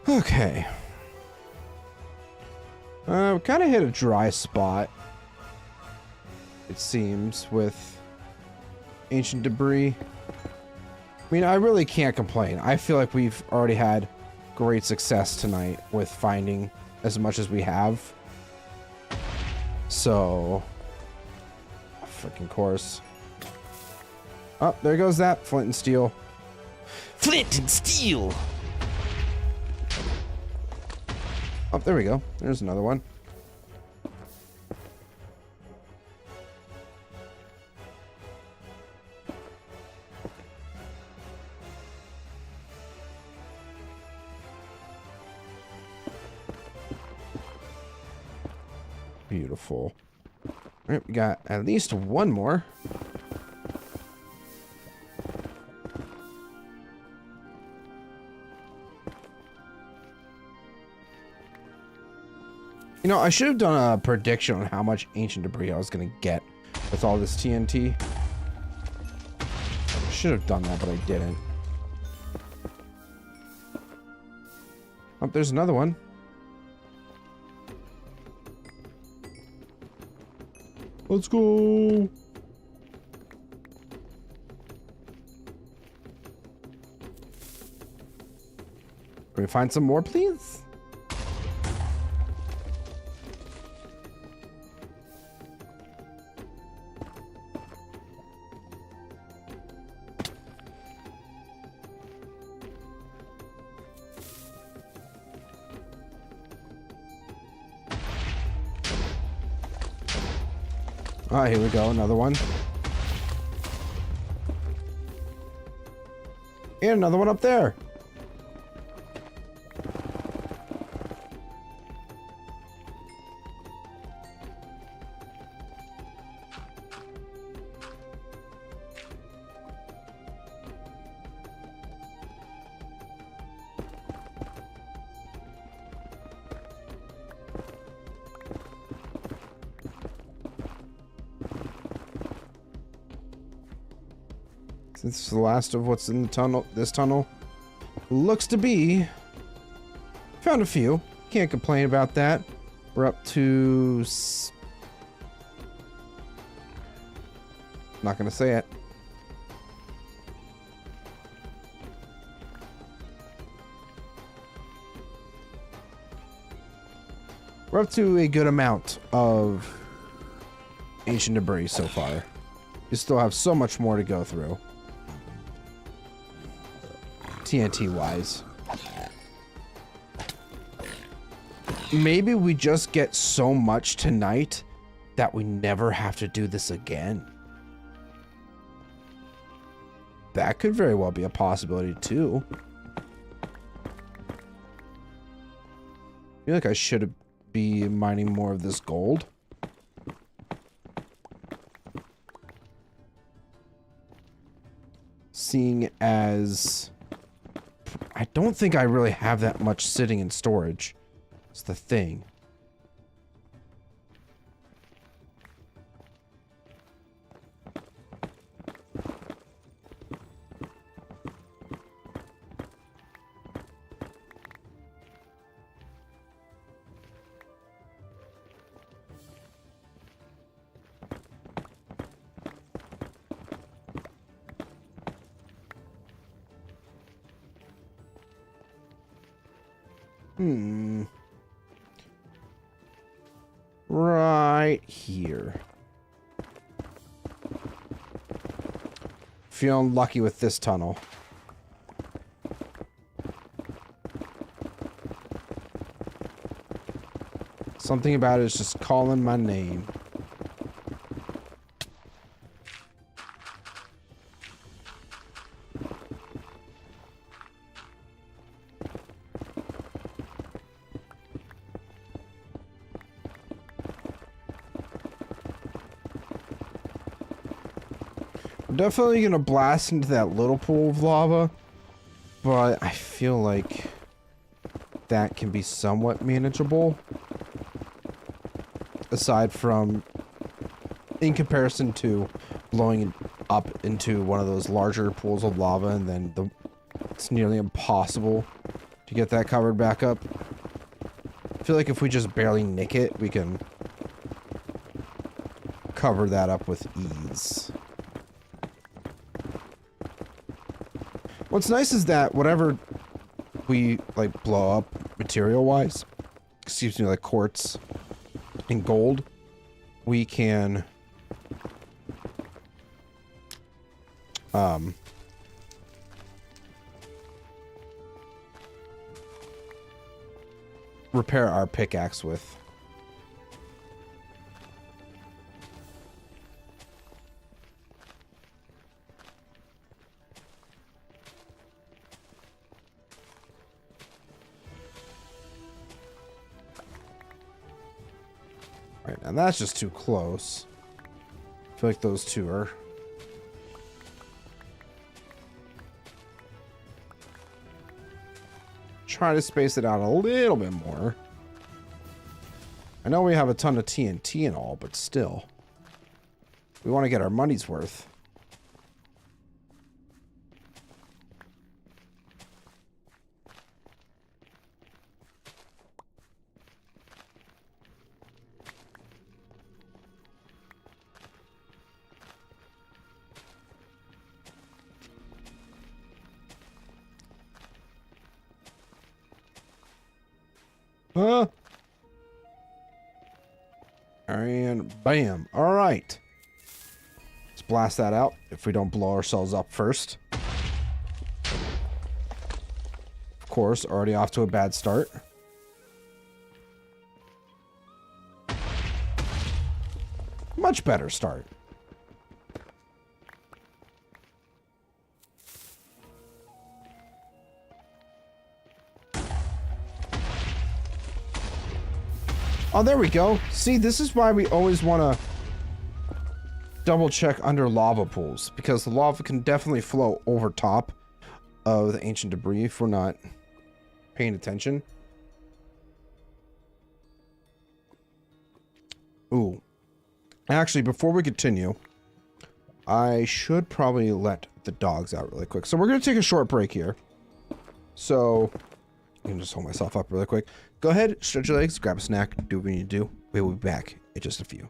Okay. We kind of hit a dry spot, it seems, with ancient debris. I mean, I really can't complain. I feel like we've already had great success tonight with finding as much as we have. So, freaking course. Oh, there goes that flint and steel. Flint and steel! Oh, there we go. There's another one. Beautiful. All right, we got at least one more. You know, I should have done a prediction on how much ancient debris I was going to get with all this TNT. I should have done that, but I didn't. Oh, there's another one. Let's go. Can we find some more, please? Ah, here we go, another one. And another one up there. This is the last of what's in the tunnel. This tunnel looks to be. Found a few. Can't complain about that. We're up to. Not gonna say it. We're up to a good amount of ancient debris so far. You still have so much more to go through. TNT wise. Maybe we just get so much tonight that we never have to do this again. That could very well be a possibility too. I feel like I should be mining more of this gold. Seeing as I don't think I really have that much sitting in storage. It's the thing. Right here. Feeling lucky with this tunnel. Something about it is just calling my name. I'm definitely gonna blast into that little pool of lava, but I feel like that can be somewhat manageable. Aside from, in comparison to blowing up into one of those larger pools of lava, and then it's nearly impossible to get that covered back up. I feel like if we just barely nick it, we can cover that up with ease. What's nice is that whatever we, like, blow up material-wise, excuse me, like quartz and gold, we can repair our pickaxe with. Right, and that's just too close. I feel like those two are... Try to space it out a little bit more. I know we have a ton of TNT and all, but still. We want to get our money's worth. And bam. All right. Let's blast that out if we don't blow ourselves up first. Of course, already off to a bad start. Much better start. Oh, there we go. See, this is why we always want to double check under lava pools, because the lava can definitely flow over top of the ancient debris if we're not paying attention. Ooh. Actually, before we continue, I should probably let the dogs out really quick. So we're going to take a short break here. So I can just hold myself up really quick. Go ahead, stretch your legs, grab a snack, do what you need to do. We will be back in just a few.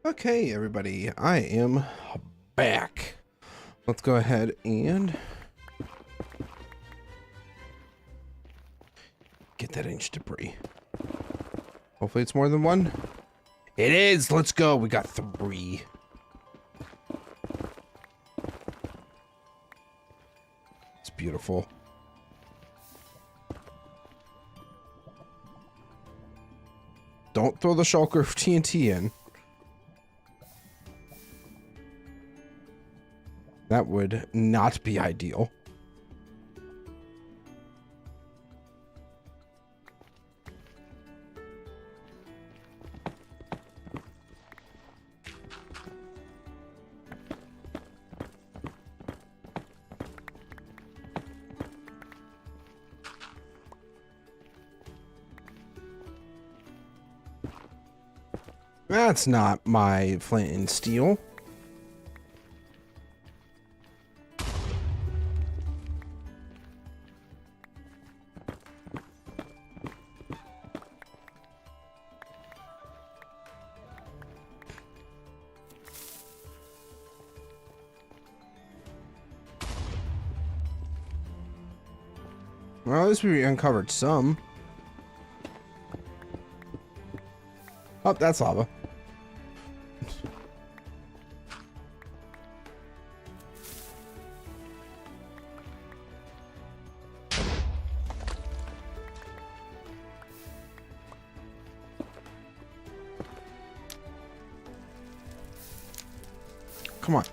Okay, everybody, I am back. Let's go ahead and get that ancient debris. Hopefully it's more than one. It is! Let's go! We got 3. It's beautiful. Don't throw the shulker of TNT in. That would not be ideal. That's not my flint and steel. Well, at least we uncovered some. Oh, that's lava. Come on.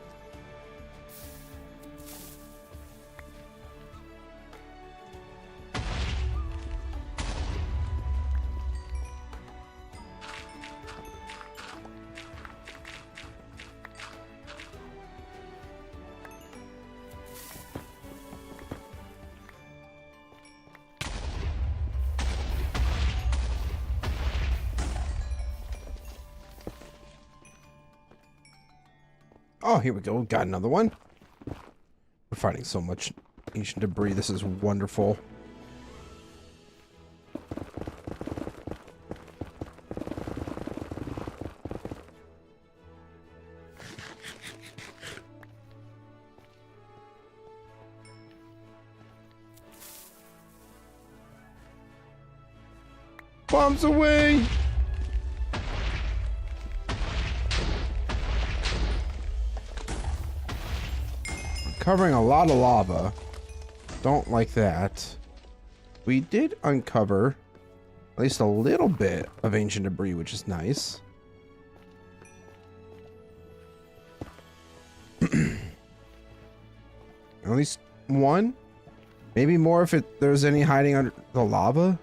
Oh, here we go. Got another one. We're finding so much ancient debris. This is wonderful. Bombs away! Covering a lot of lava. Don't like that. We did uncover at least a little bit of ancient debris, which is nice. At least one. Maybe more if there's any hiding under the lava.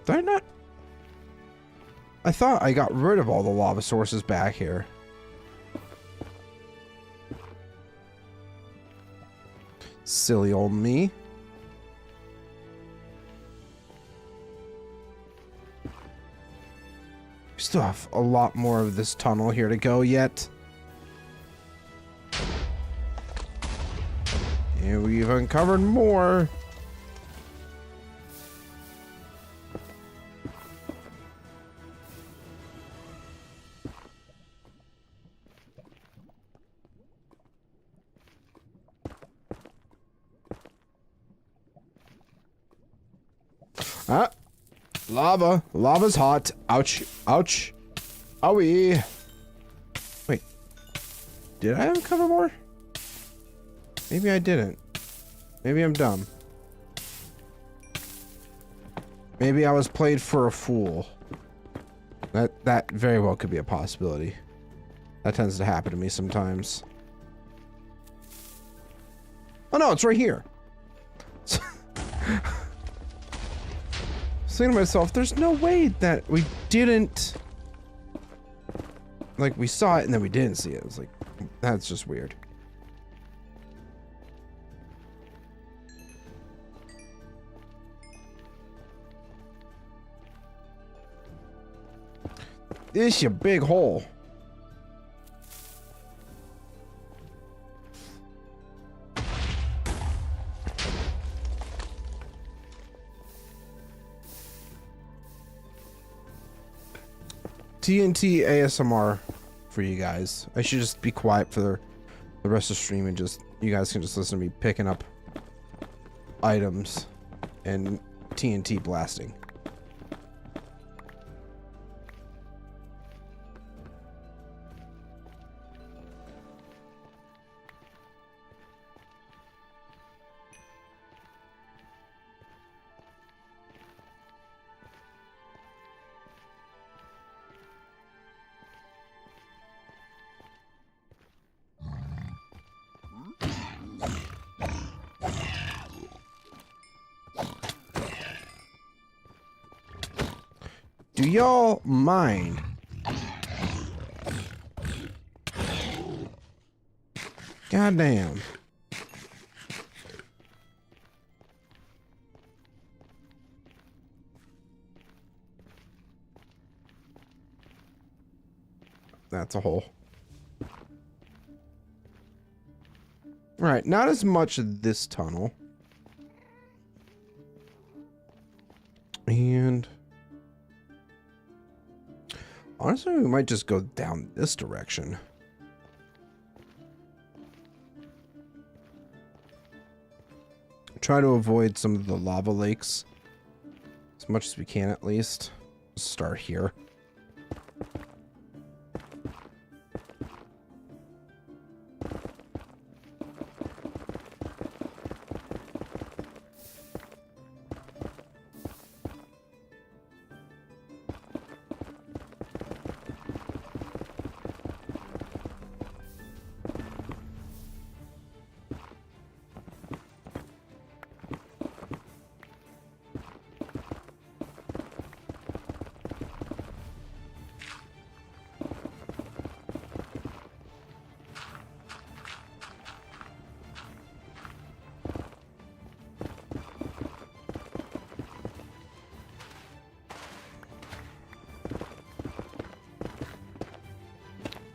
Did I not? I thought I got rid of all the lava sources back here. Silly old me. We still have a lot more of this tunnel here to go yet. And we've uncovered more. Ah, lava. Lava's hot. Ouch. Ouch. Owie. Wait. Did I uncover more? Maybe I didn't. Maybe I'm dumb. Maybe I was played for a fool. That very well could be a possibility. That tends to happen to me sometimes. Oh no, it's right here. Saying to myself, there's no way that we didn't, like, we saw it and then we didn't see it. It's like, that's just weird. This you big hole. TNT ASMR for you guys. I should just be quiet for the rest of the stream and just you guys can just listen to me picking up items and TNT blasting. Do y'all mind? Goddamn. That's a hole. Alright, not as much of this tunnel. And honestly, we might just go down this direction. Try to avoid some of the lava lakes as much as we can, at least. Start here.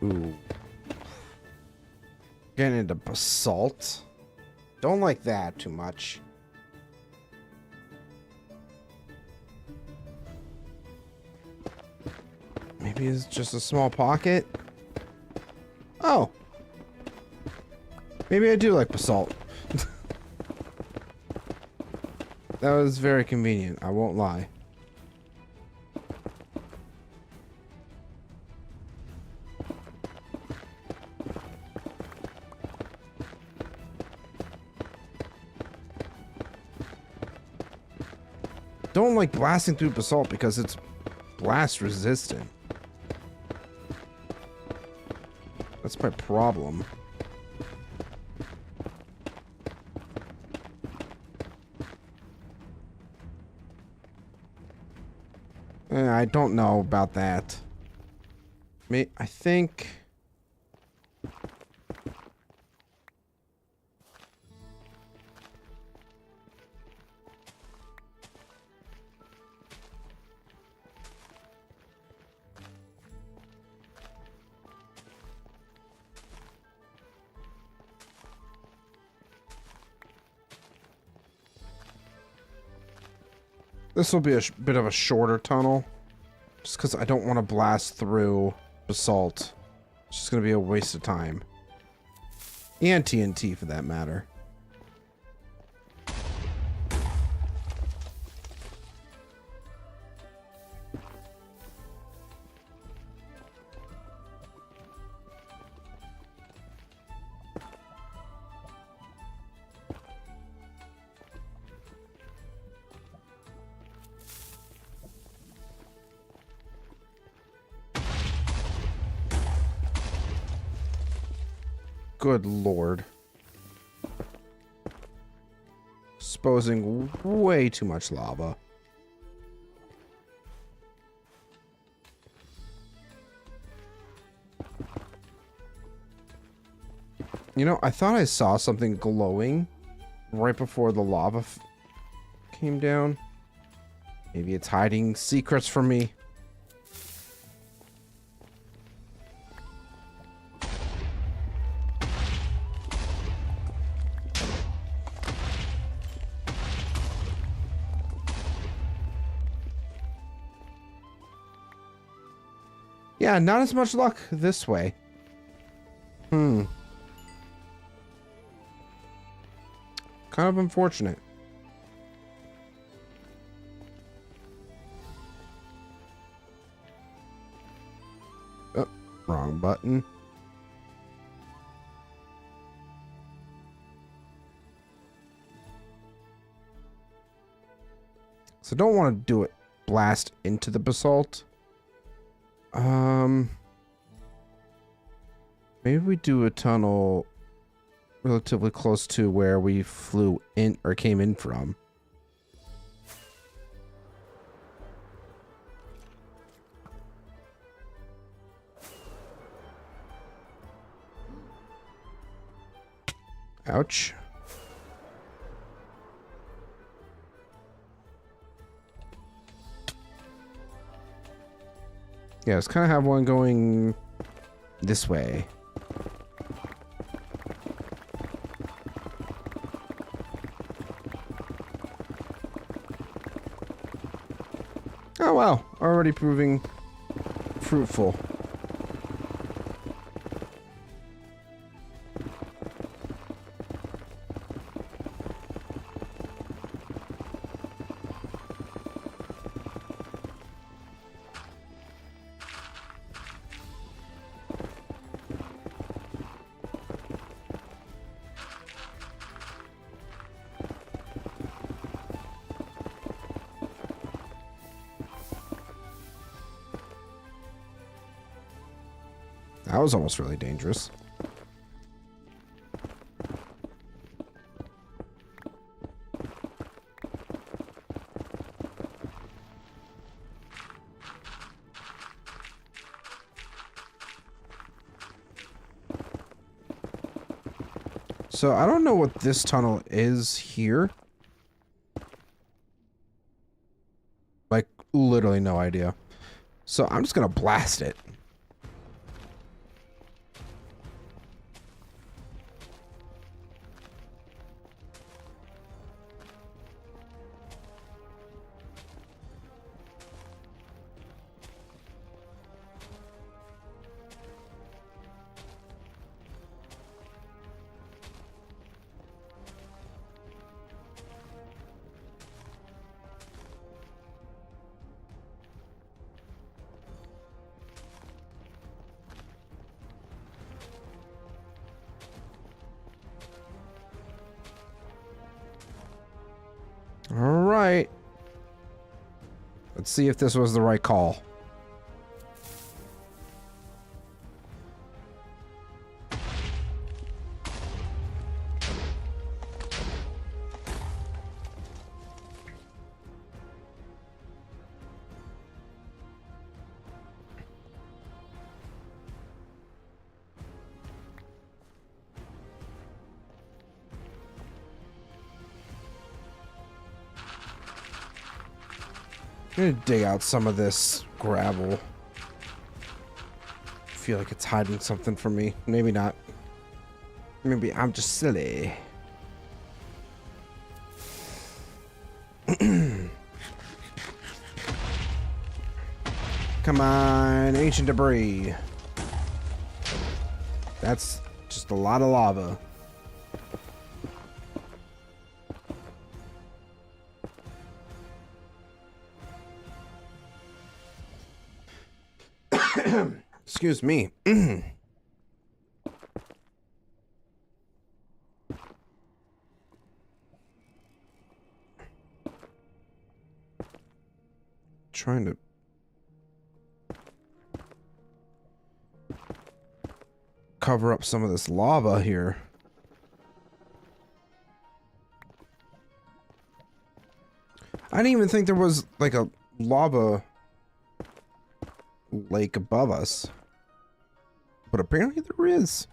Ooh. Getting into basalt. Don't like that too much. Maybe it's just a small pocket. Oh. Maybe I do like basalt. That was very convenient, I won't lie. Don't like blasting through basalt because it's blast resistant. That's my problem. I don't know about that. I think... This will be a bit of a shorter tunnel. Just because I don't want to blast through basalt. It's just going to be a waste of time. And TNT for that matter. Good lord. Exposing way too much lava. You know, I thought I saw something glowing right before the lava came down. Maybe it's hiding secrets from me. Yeah, not as much luck this way. Kind of unfortunate. Oh, wrong button. So don't want to do it blast into the basalt. Maybe we do a tunnel relatively close to where we flew in or came in from. Ouch. Yeah, let's kind of have one going this way. Oh wow, already proving fruitful. That was almost really dangerous. So I don't know what this tunnel is here. Like, literally no idea. So I'm just gonna blast it. Alright. Let's see if this was the right call. I'm gonna dig out some of this gravel. I feel like it's hiding something from me. Maybe not. Maybe I'm just silly. Come on, ancient debris. That's just a lot of lava. Excuse me. Trying to cover up some of this lava here. I didn't even think there was like a lava lake above us, but apparently there is.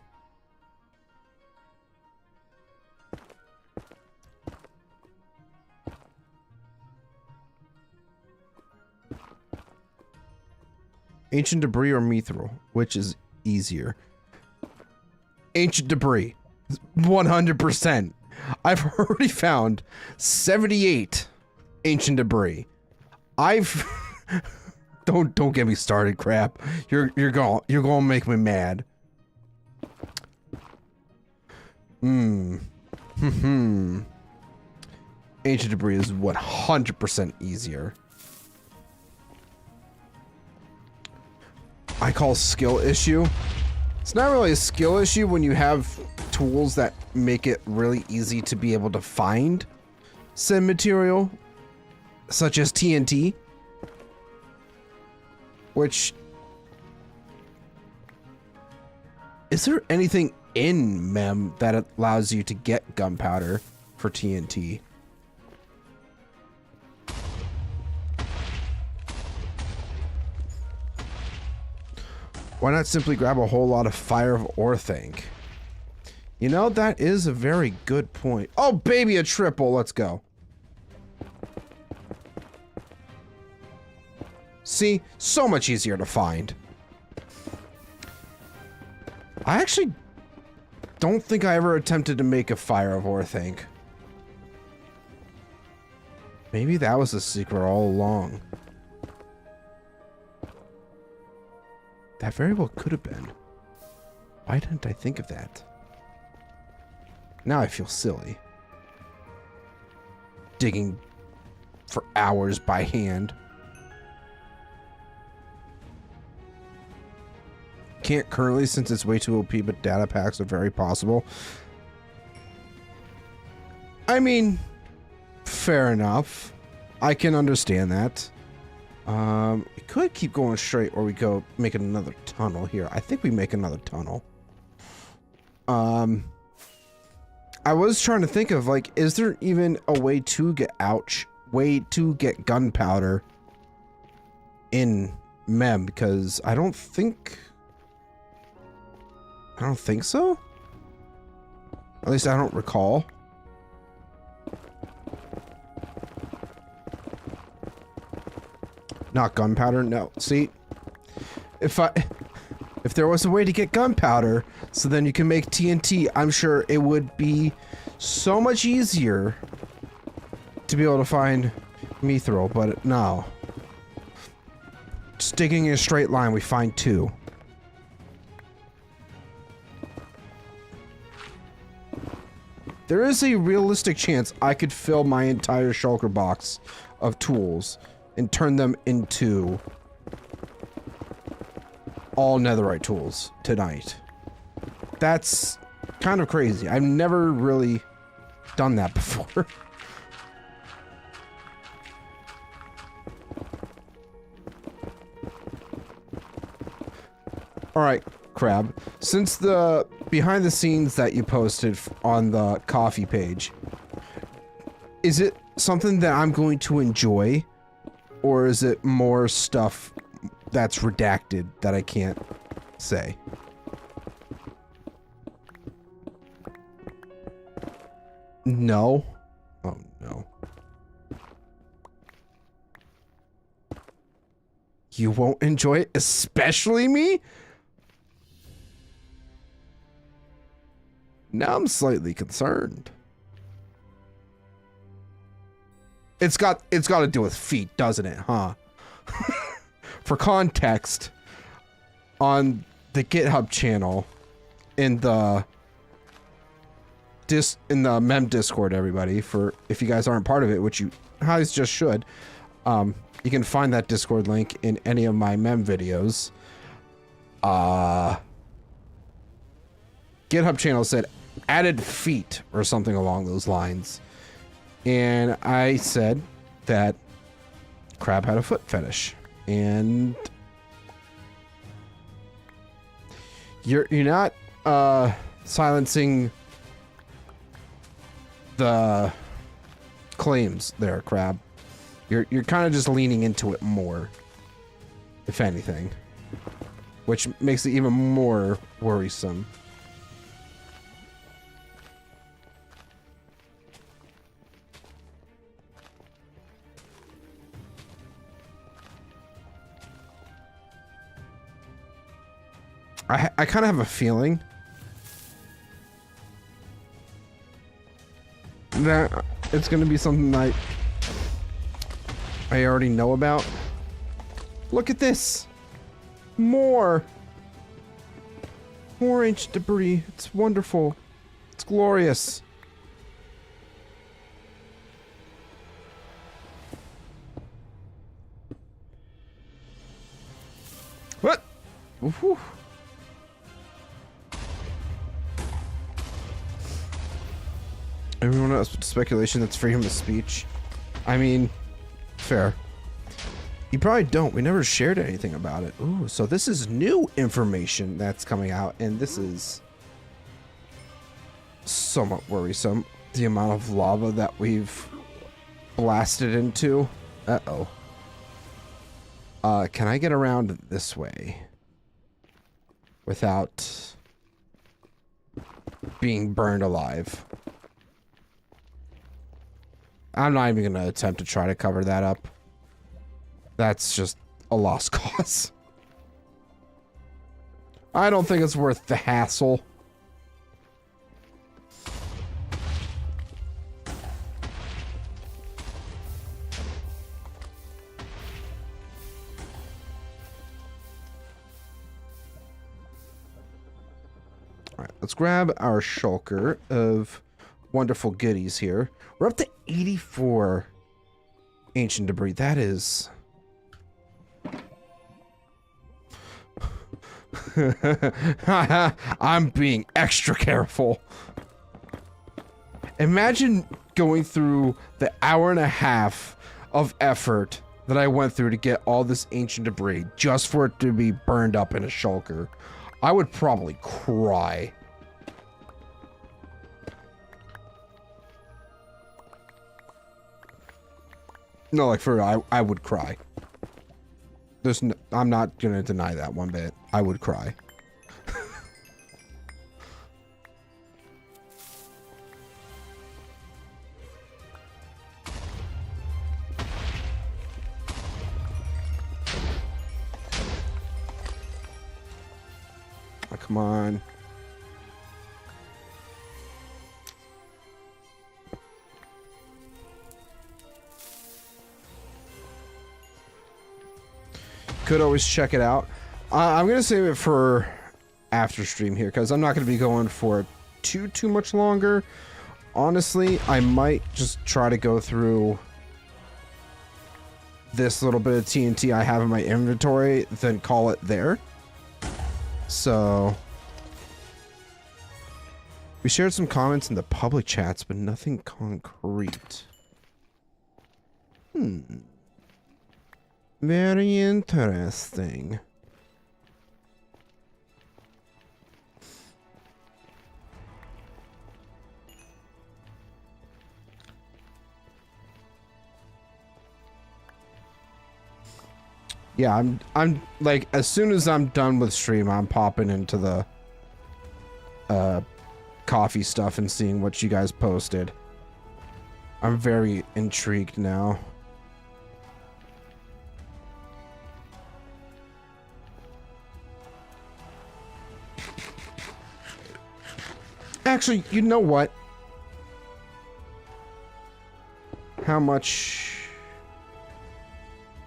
Ancient debris or mithril, which is easier? Ancient debris, 100%. I've already found 78 ancient debris. I've Don't get me started, crap. You're gonna make me mad. Ancient debris is 100% easier. I call skill issue. It's not really a skill issue when you have tools that make it really easy to be able to find said material, such as TNT, which... Is there anything in MEM that allows you to get gunpowder for TNT? Why not simply grab a whole lot of fire of ore think? You know, that is a very good point. Oh, baby, a triple. Let's go. See? So much easier to find. I actually don't think I ever attempted to make a fire of ore think. Maybe that was the secret all along. That very well could have been. Why didn't I think of that? Now I feel silly. Digging for hours by hand. Can't currently since it's way too OP, but data packs are very possible. I mean, fair enough. I can understand that. We could keep going straight, or we go make another tunnel here. I think we make another tunnel. I was trying to think of, like, is there even a way to get get gunpowder in MEM? Because I don't think so. At least I don't recall. Not gunpowder, no. See, if there was a way to get gunpowder, so then you can make TNT, I'm sure it would be so much easier to be able to find mithril, but no. Just digging in a straight line, we find 2. There is a realistic chance I could fill my entire shulker box of tools and turn them into all netherite tools tonight. That's kind of crazy. I've never really done that before. All right, Crab. Since the behind the scenes that you posted on the coffee page, is it something that I'm going to enjoy? Or is it more stuff that's redacted that I can't say? No. Oh, no. You won't enjoy it, especially me? Now I'm slightly concerned. It's got to do with feet, doesn't it, huh? For context, on the GitHub channel, in the MEM Discord, everybody, for if you guys aren't part of it, which you guys just should, you can find that Discord link in any of my MEM videos. GitHub channel said added feet or something along those lines. And I said that Crab had a foot fetish, and you're not silencing the claims there, Crab. You're kind of just leaning into it more, if anything, which makes it even more worrisome. I kind of have a feeling that it's going to be something I already know about. Look at this. More ancient debris. It's wonderful. It's glorious. What? Woohoo. Everyone else with speculation, that's freedom of speech. I mean, fair. You probably don't. We never shared anything about it. Ooh, so this is new information that's coming out, and this is somewhat worrisome. The amount of lava that we've blasted into. Uh-oh. Can I get around this way without being burned alive? I'm not even going to attempt to try to cover that up. That's just a lost cause. I don't think it's worth the hassle. Alright, let's grab our shulker of wonderful goodies here. We're up to 84 ancient debris. That is... I'm being extra careful. Imagine going through the hour and a half of effort that I went through to get all this ancient debris just for it to be burned up in a shulker. I would probably cry. No, like for real, I would cry. There's no, I'm not gonna deny that one bit. I would cry. Oh, come on. Could always check it out. I'm gonna save it for after stream here because I'm not gonna be going for too much longer. Honestly, I might just try to go through this little bit of TNT I have in my inventory, then call it there. So we shared some comments in the public chats, but nothing concrete. Very interesting. Yeah, I'm like, as soon as I'm done with stream, I'm popping into the coffee stuff and seeing what you guys posted. I'm very intrigued now. Actually, you know what? How much?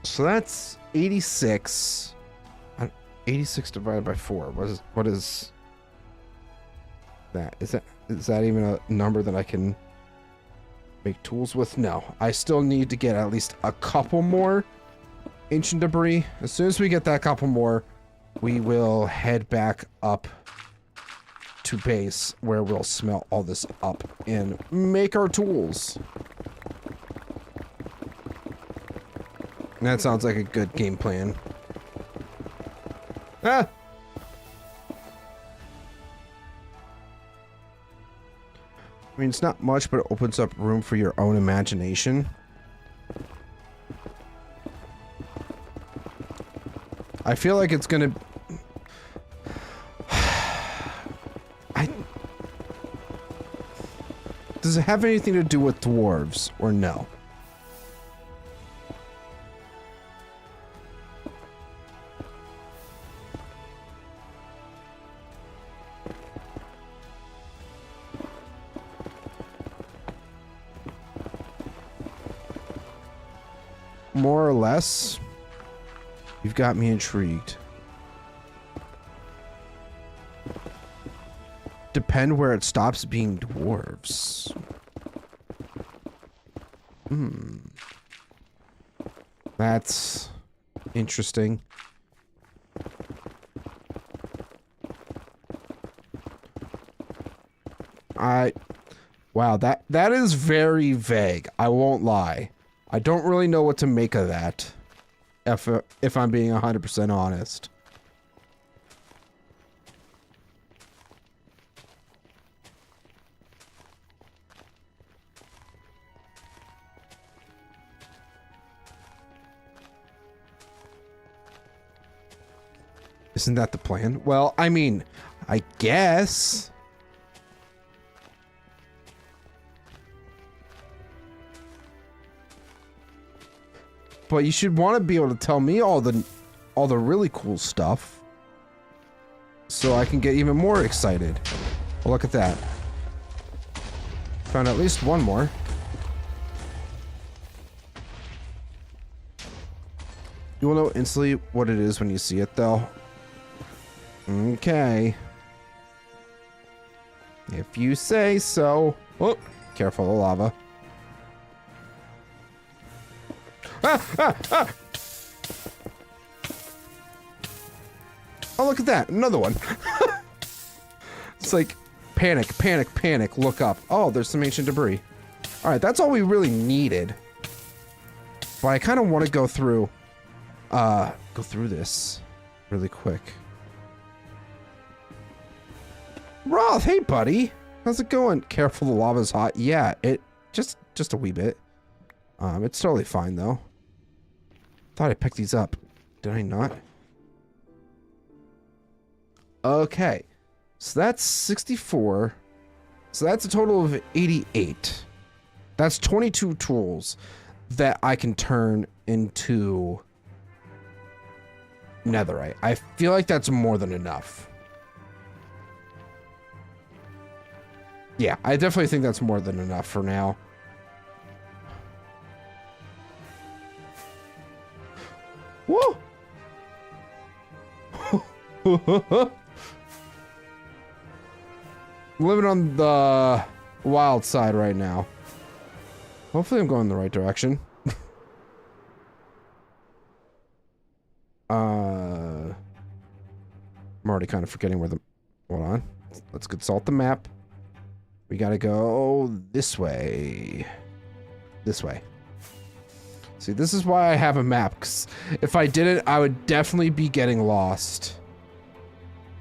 So that's 86. 86 divided by 4. What is that? Is that even a number that I can make tools with? No. I still need to get at least a couple more ancient debris. As soon as we get that couple more, we will head back up to base where we'll smelt all this up and make our tools. That sounds like a good game plan. Ah! I mean, it's not much, but it opens up room for your own imagination. I feel like it's gonna... Does it have anything to do with dwarves, or no? More or less. You've got me intrigued. Depend where it stops being dwarves. Hmm. That's interesting. Wow, that is very vague. I won't lie. I don't really know what to make of that. If I'm being 100% honest. Isn't that the plan? Well, I mean, I guess. But you should want to be able to tell me all the really cool stuff, so I can get even more excited. Well, look at that. Found at least one more. You will know instantly what it is when you see it, though. Okay. If you say so. Oh, careful of lava. Ah! Oh, look at that. Another one. It's like panic, panic, panic. Look up. Oh, there's some ancient debris. All right, that's all we really needed. But I kind of want to go through this really quick. Roth, hey buddy. How's it going? Careful, the lava's hot. Yeah, it just a wee bit. It's totally fine though. Thought I picked these up. Did I not? Okay. So that's 64. So that's a total of 88. That's 22 tools that I can turn into netherite. I feel like that's more than enough. Yeah, I definitely think that's more than enough for now. Whoa! Living on the wild side right now. Hopefully I'm going in the right direction. I'm already kind of forgetting where the... Hold on. Let's consult the map. We gotta go this way. This way. See, this is why I have a map, 'cause if I didn't, I would definitely be getting lost.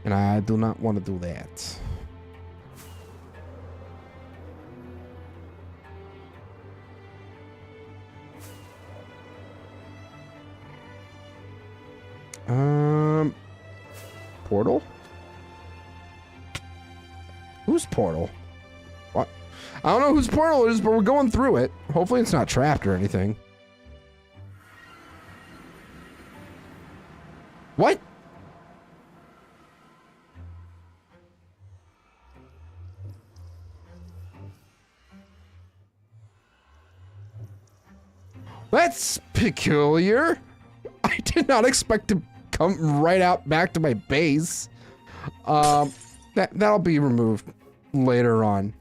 And I do not want to do that. Portal? Whose portal? What? I don't know whose portal it is, but we're going through it. Hopefully it's not trapped or anything. What? That's peculiar. I did not expect to come right out back to my base. That'll be removed later on.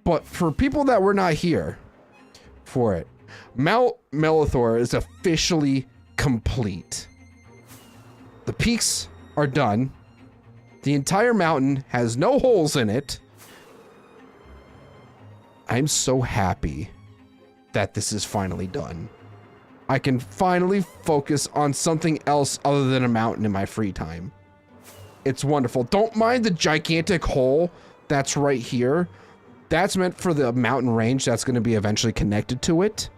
But for people that were not here for it, Mount Melethor is officially complete. The peaks are done. The entire mountain has no holes in it. I'm so happy that this is finally done. I can finally focus on something else other than a mountain in my free time. It's wonderful. Don't mind the gigantic hole that's right here. That's meant for the mountain range that's going to be eventually connected to it.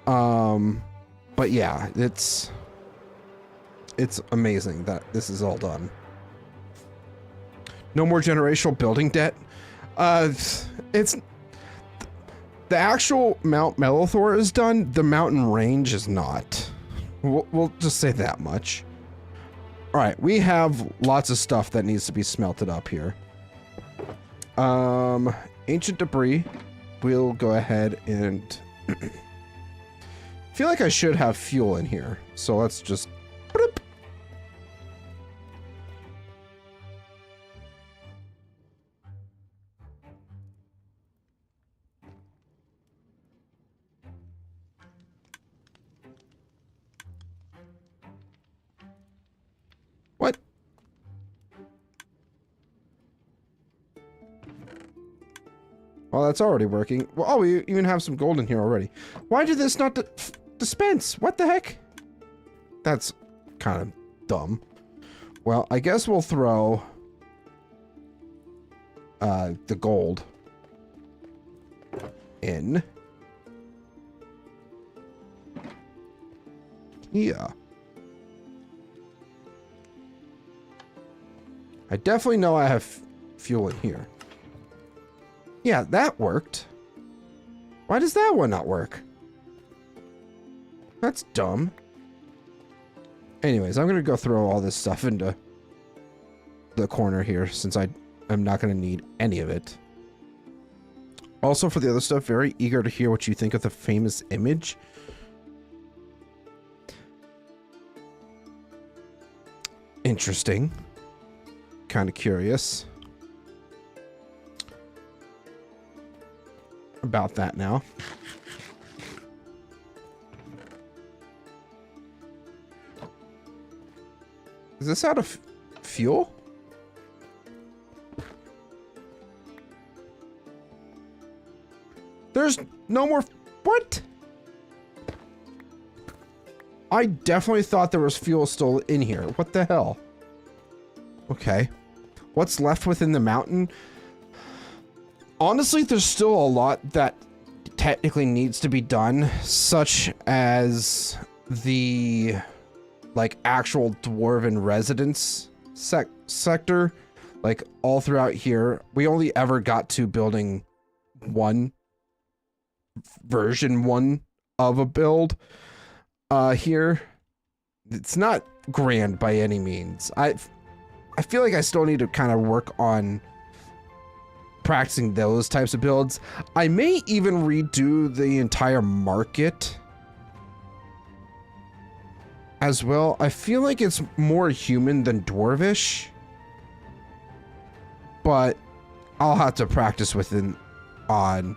But yeah, it's amazing that this is all done. No more generational building debt. It's the actual Mount Melethor is done. The mountain range is not. We'll just say that much. All right, we have lots of stuff that needs to be smelted up here. Ancient debris. We'll go ahead and I feel like I should have fuel in here. So let's just... Bloop. What? Well, that's already working. Well, oh, we even have some gold in here already. Why did this not dispense? What the heck? That's kind of dumb. Well, I guess we'll throw the gold in. Yeah. I definitely know I have fuel in here. Yeah, that worked. Why does that one not work? That's dumb. Anyways, I'm gonna go throw all this stuff into the corner here since I'm not gonna need any of it. Also, for the other stuff, very eager to hear what you think of the famous image. Interesting. Kind of curious about that now. Is this out of fuel? There's no more. What? I definitely thought there was fuel still in here. What the hell? Okay. What's left within the mountain? Honestly, there's still a lot that technically needs to be done, such as the like actual dwarven residence sector. Like all throughout here, we only ever got to building version 1 of a build here. It's not grand by any means. I feel like I still need to kind of work on practicing those types of builds. I may even redo the entire market as well. I feel like it's more human than dwarvish, but I'll have to practice on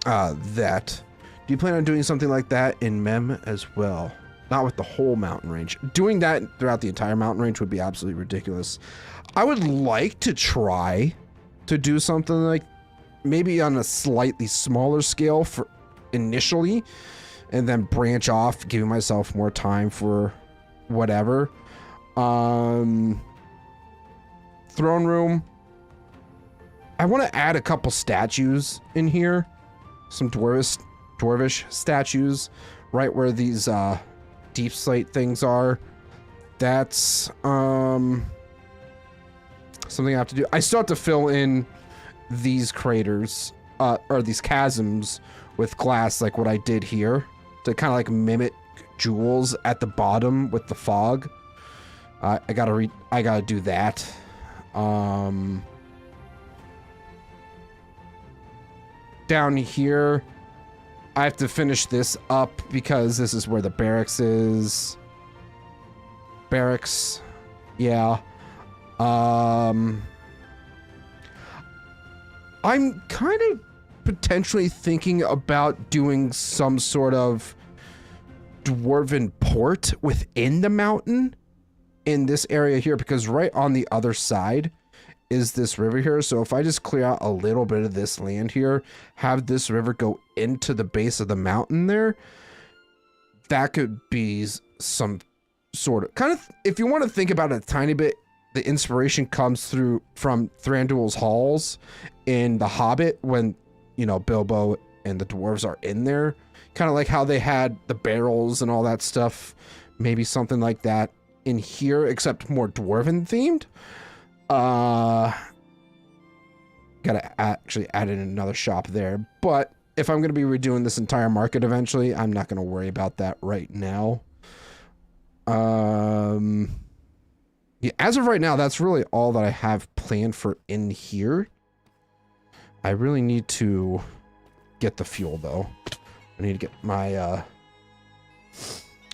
that. Do you plan on doing something like that in Mem as well? Not with the whole mountain range. Doing that throughout the entire mountain range would be absolutely ridiculous. I would like to try to do something like maybe on a slightly smaller scale for initially, and then branch off, giving myself more time for whatever. Throne room. I want to add a couple statues in here. Some dwarvish statues right where these deep slate things are. That's something I have to do. I still have to fill in these craters or these chasms with glass, like what I did here, to kind of like mimic jewels at the bottom with the fog. I gotta do that. Down here, I have to finish this up because this is where the barracks is. Barracks, yeah. I'm kind of potentially thinking about doing some sort of dwarven port within the mountain in this area here, because right on the other side is this river here. So if I just clear out a little bit of this land here, have this river go into the base of the mountain there, that could be some sort of kind of, if you want to think about it a tiny bit, the inspiration comes through from Thranduil's halls in The Hobbit when, you know, Bilbo and the dwarves are in there. Kind of like how they had the barrels and all that stuff. Maybe something like that in here, except more dwarven themed. Gotta actually add in another shop there. But if I'm going to be redoing this entire market eventually, I'm not going to worry about that right now. Yeah, as of right now, that's really all that I have planned for in here. I really need to get the fuel, though. I need to get my,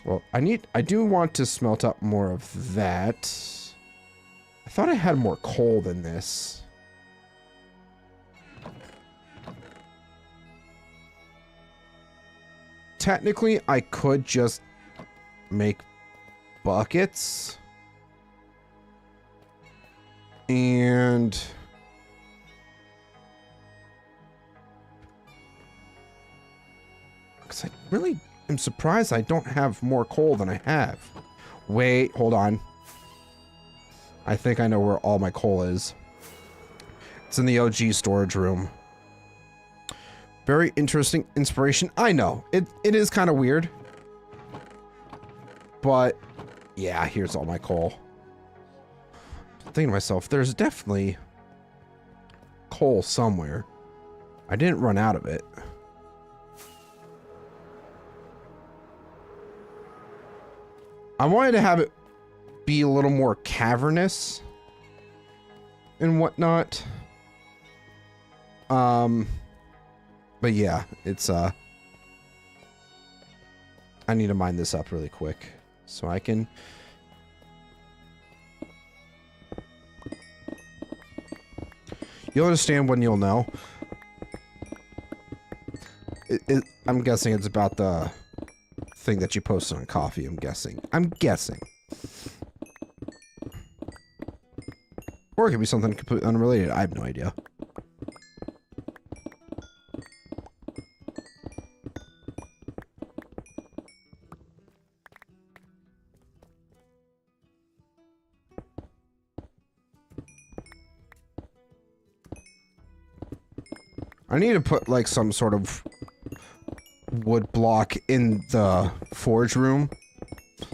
well, I do want to smelt up more of that. I thought I had more coal than this. Technically, I could just make buckets. And because I really am surprised I don't have more coal than I have. Wait, hold on. I think I know where all my coal is. It's in the OG storage room. Very interesting inspiration. I know. It is kind of weird. But, yeah, here's all my coal. I'm thinking to myself, there's definitely coal somewhere. I didn't run out of it. I wanted to have it be a little more cavernous and whatnot. But yeah, it's, I need to mine this up really quick so I can... You'll understand when you'll know. I'm guessing it's about the thing that you posted on coffee, I'm guessing. Or it could be something completely unrelated. I have no idea. I need to put, like, some sort of wood block in the forge room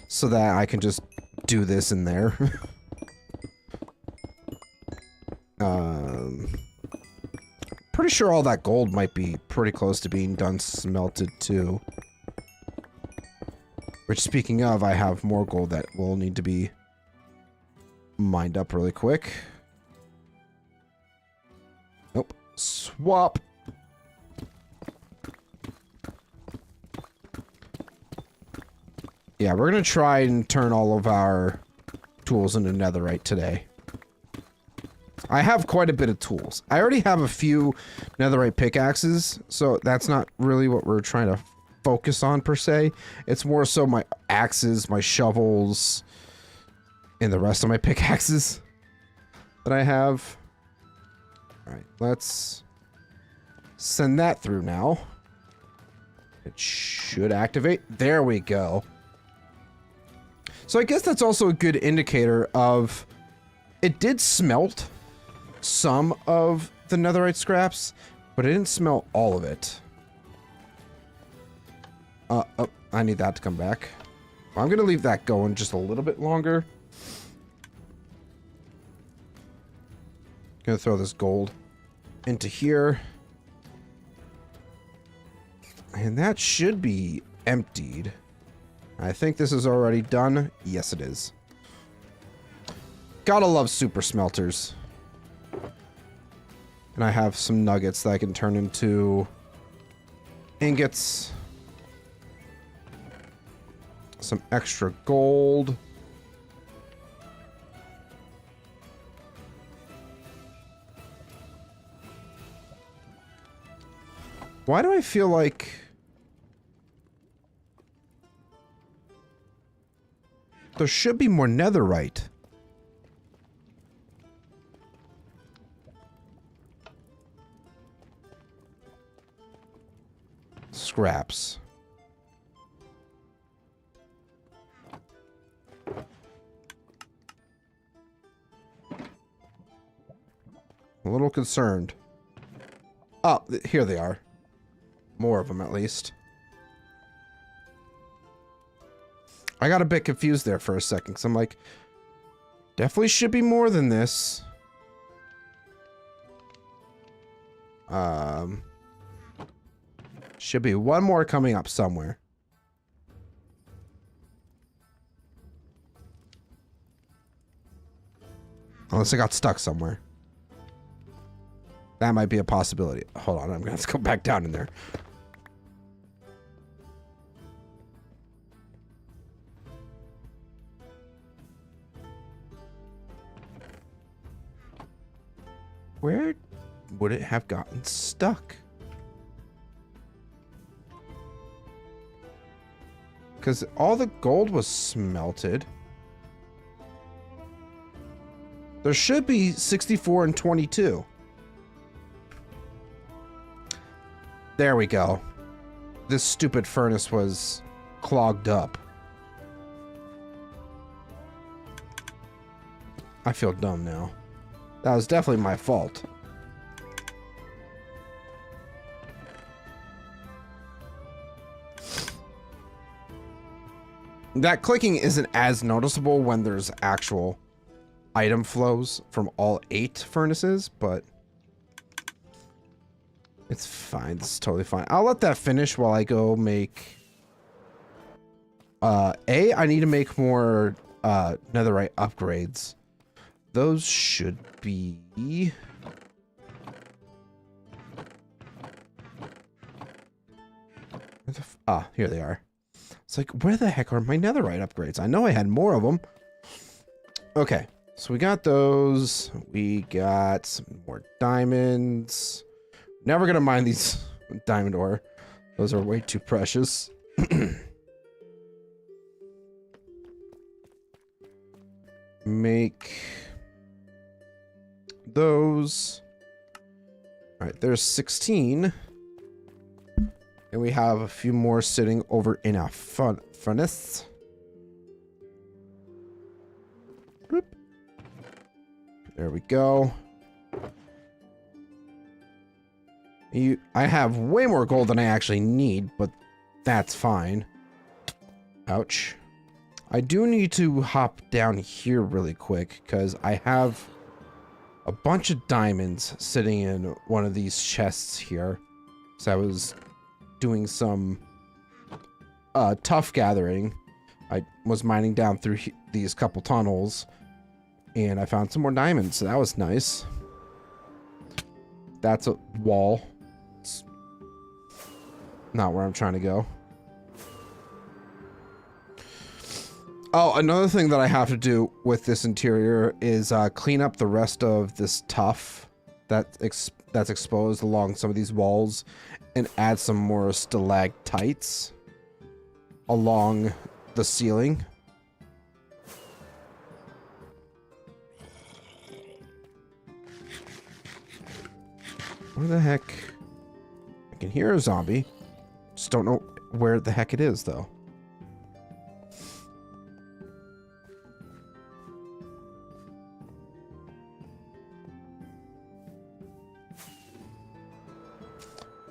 so that I can just do this in there. Pretty sure all that gold might be pretty close to being done smelted, too. Which, speaking of, I have more gold that will need to be mined up really quick. Nope. Swap. Yeah, we're gonna try and turn all of our tools into netherite today. I have quite a bit of tools. I already have a few netherite pickaxes, so that's not really what we're trying to focus on per se. It's more so my axes, my shovels, and the rest of my pickaxes that I have. Alright, let's send that through now. It should activate. There we go. So I guess that's also a good indicator of... It did smelt some of the netherite scraps, but it didn't smelt all of it. Oh, I need that to come back. I'm gonna leave that going just a little bit longer. Gonna throw this gold into here. And that should be emptied. I think this is already done. Yes, it is. Gotta love super smelters. And I have some nuggets that I can turn into ingots. Some extra gold. Why do I feel like... There should be more netherite. Scraps. A little concerned. Oh, here they are. More of them, at least. I got a bit confused there for a second, because I'm like, definitely should be more than this. Should be one more coming up somewhere. Unless it got stuck somewhere. That might be a possibility. Hold on, I'm gonna have to go back down in there. Where would it have gotten stuck? Because all the gold was smelted. There should be 64 and 22. There we go. This stupid furnace was clogged up. I feel dumb now. That was definitely my fault. That clicking isn't as noticeable when there's actual item flows from all 8 furnaces, but it's fine. This is totally fine. I'll let that finish while I go make... I need to make more netherite upgrades. Those should be... here they are. It's like, where the heck are my netherite upgrades? I know I had more of them. Okay, so we got those. We got some more diamonds. Never gonna mine these diamond ore. Those are way too precious. Make those. All right, there's 16. And we have a few more sitting over in our furnace. Boop. There we go. I have way more gold than I actually need, but that's fine. Ouch. I do need to hop down here really quick because I have a bunch of diamonds sitting in one of these chests here. So I was doing some tough gathering. I was mining down through these couple tunnels and I found some more diamonds, so that was nice. That's a wall. It's not where I'm trying to go. Oh, another thing that I have to do with this interior is clean up the rest of this tuff that's exposed along some of these walls and add some more stalactites along the ceiling. Where the heck? I can hear a zombie. Just don't know where the heck it is, though.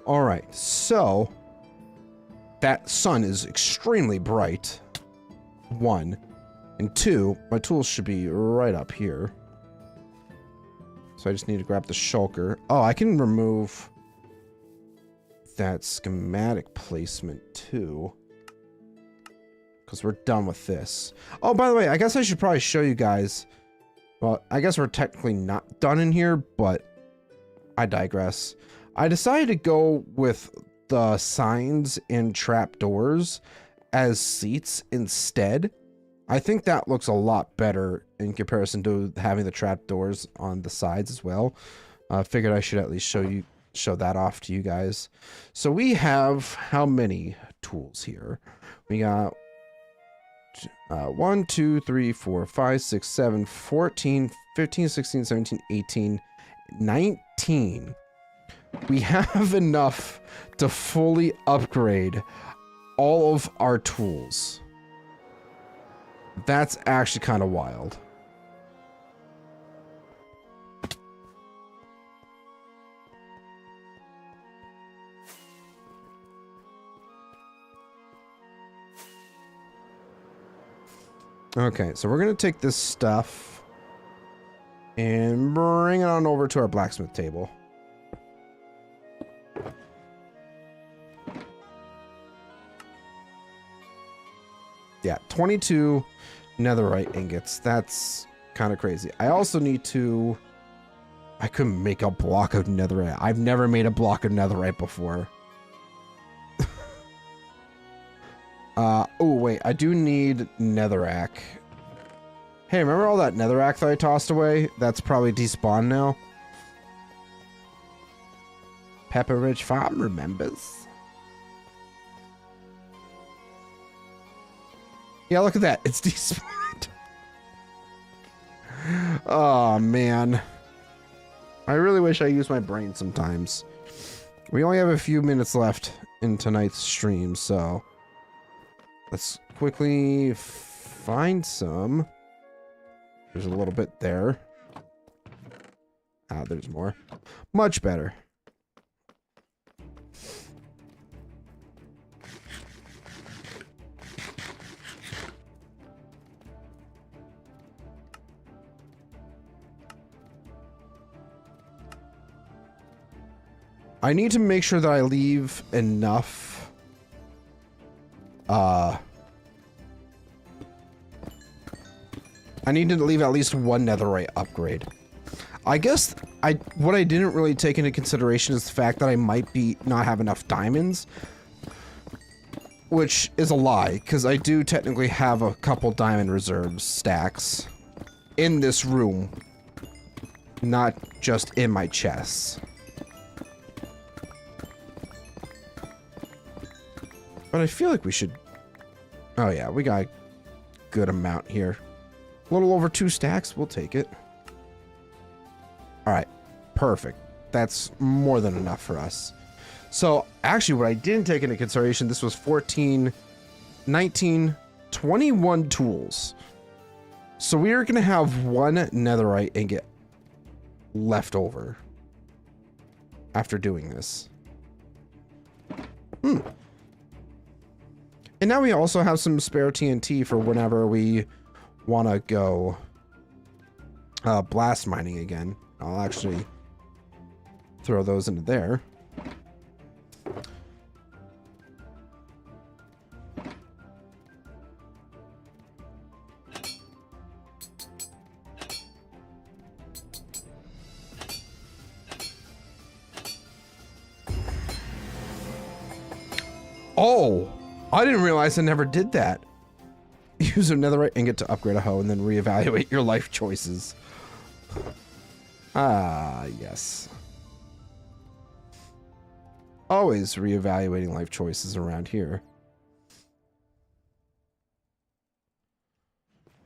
All right, so that sun is extremely bright. 1. And 2, my tools should be right up here. So I just need to grab the shulker. Oh, I can remove that schematic placement too, because we're done with this. Oh, by the way, I guess I should probably show you guys. Well, I guess we're technically not done in here, but I digress. I decided to go with the signs and trapdoors as seats instead. I think that looks a lot better in comparison to having the trapdoors on the sides as well. I figured I should at least show that off to you guys. So we have how many tools here? We got 1, 2, 3, 4, 5, 6, 7, 14, 15, 16, 17, 18, 19. We have enough to fully upgrade all of our tools. That's actually kind of wild. Okay, so we're going to take this stuff and bring it on over to our blacksmith table. Yeah, 22 netherite ingots. That's kind of crazy. I also need to... I couldn't make a block of netherite. I've never made a block of netherite before. Oh, wait. I do need netherrack. Hey, remember all that netherrack that I tossed away? That's probably despawned now. Pepper Ridge Farm remembers. Yeah, look at that. It's despawned. Oh, man. I really wish I used my brain sometimes. We only have a few minutes left in tonight's stream, so let's quickly find some. There's a little bit there. Ah, there's more. Much better. I need to make sure that I leave enough I need to leave at least one netherite upgrade. I guess what I didn't really take into consideration is the fact that I might not have enough diamonds, which is a lie, because I do technically have a couple diamond reserves stacks in this room, not just in my chests. But I feel like we should... Oh yeah, we got a good amount here. A little over 2 stacks, we'll take it. Alright, perfect. That's more than enough for us. So, actually, what I didn't take into consideration, this was 14, 19, 21 tools. So we are going to have 1 netherite ingot left over after doing this. And now we also have some spare TNT for whenever we want to go blast mining again. I'll actually throw those into there. Oh, I didn't realize I never did that. Use a netherite ingot to upgrade a hoe and then reevaluate your life choices. Ah, yes. Always reevaluating life choices around here.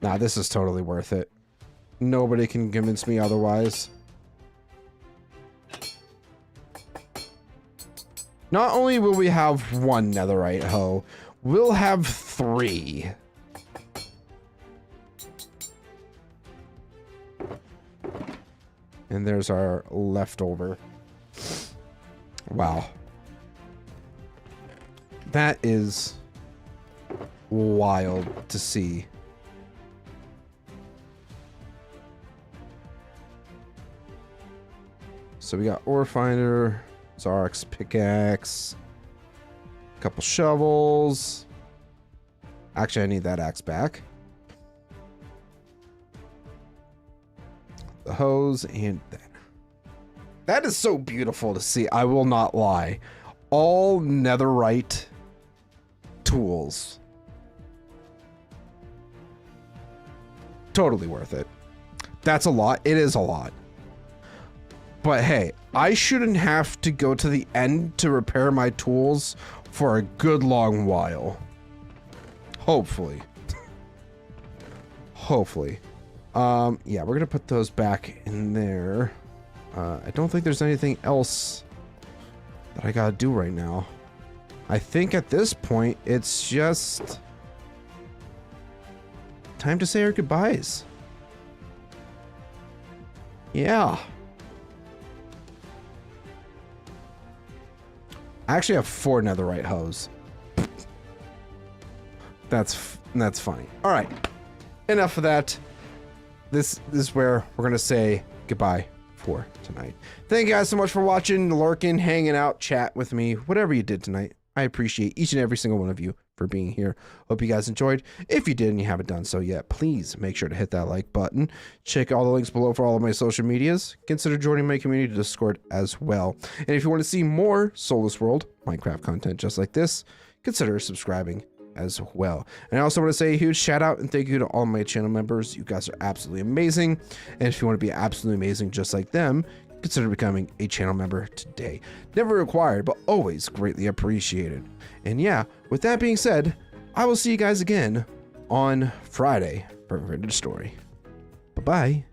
Nah, this is totally worth it. Nobody can convince me otherwise. Not only will we have 1 netherite hoe, we'll have 3. And there's our leftover. Wow. That is wild to see. So we got ore finder, Zark's pickaxe, a couple shovels. Actually, I need that axe back. The hose and that. That is so beautiful to see. I will not lie. All netherite tools. Totally worth it. That's a lot. It is a lot. But hey, I shouldn't have to go to the end to repair my tools for a good long while. Hopefully. Hopefully. Yeah, we're gonna put those back in there. I don't think there's anything else that I gotta do right now. I think at this point, it's just time to say our goodbyes. Yeah. I actually have 4 netherite hoes. That's funny. All right, enough of that. This is where we're gonna say goodbye for tonight. Thank you guys so much for watching, lurking, hanging out, chat with me, whatever you did tonight. I appreciate each and every single one of you for being here. Hope you guys enjoyed. If you did and you haven't done so yet, please make sure to hit that like button. Check all the links below for all of my social medias. Consider joining my community Discord as well. And if you want to see more Soulless World Minecraft content just like this, consider subscribing as well. And I also want to say a huge shout out and thank you to all my channel members. You guys are absolutely amazing. And if you want to be absolutely amazing just like them, consider becoming a channel member today. Never required, but always greatly appreciated. And yeah, with that being said, I will see you guys again on Friday for a vintage story. Bye-bye.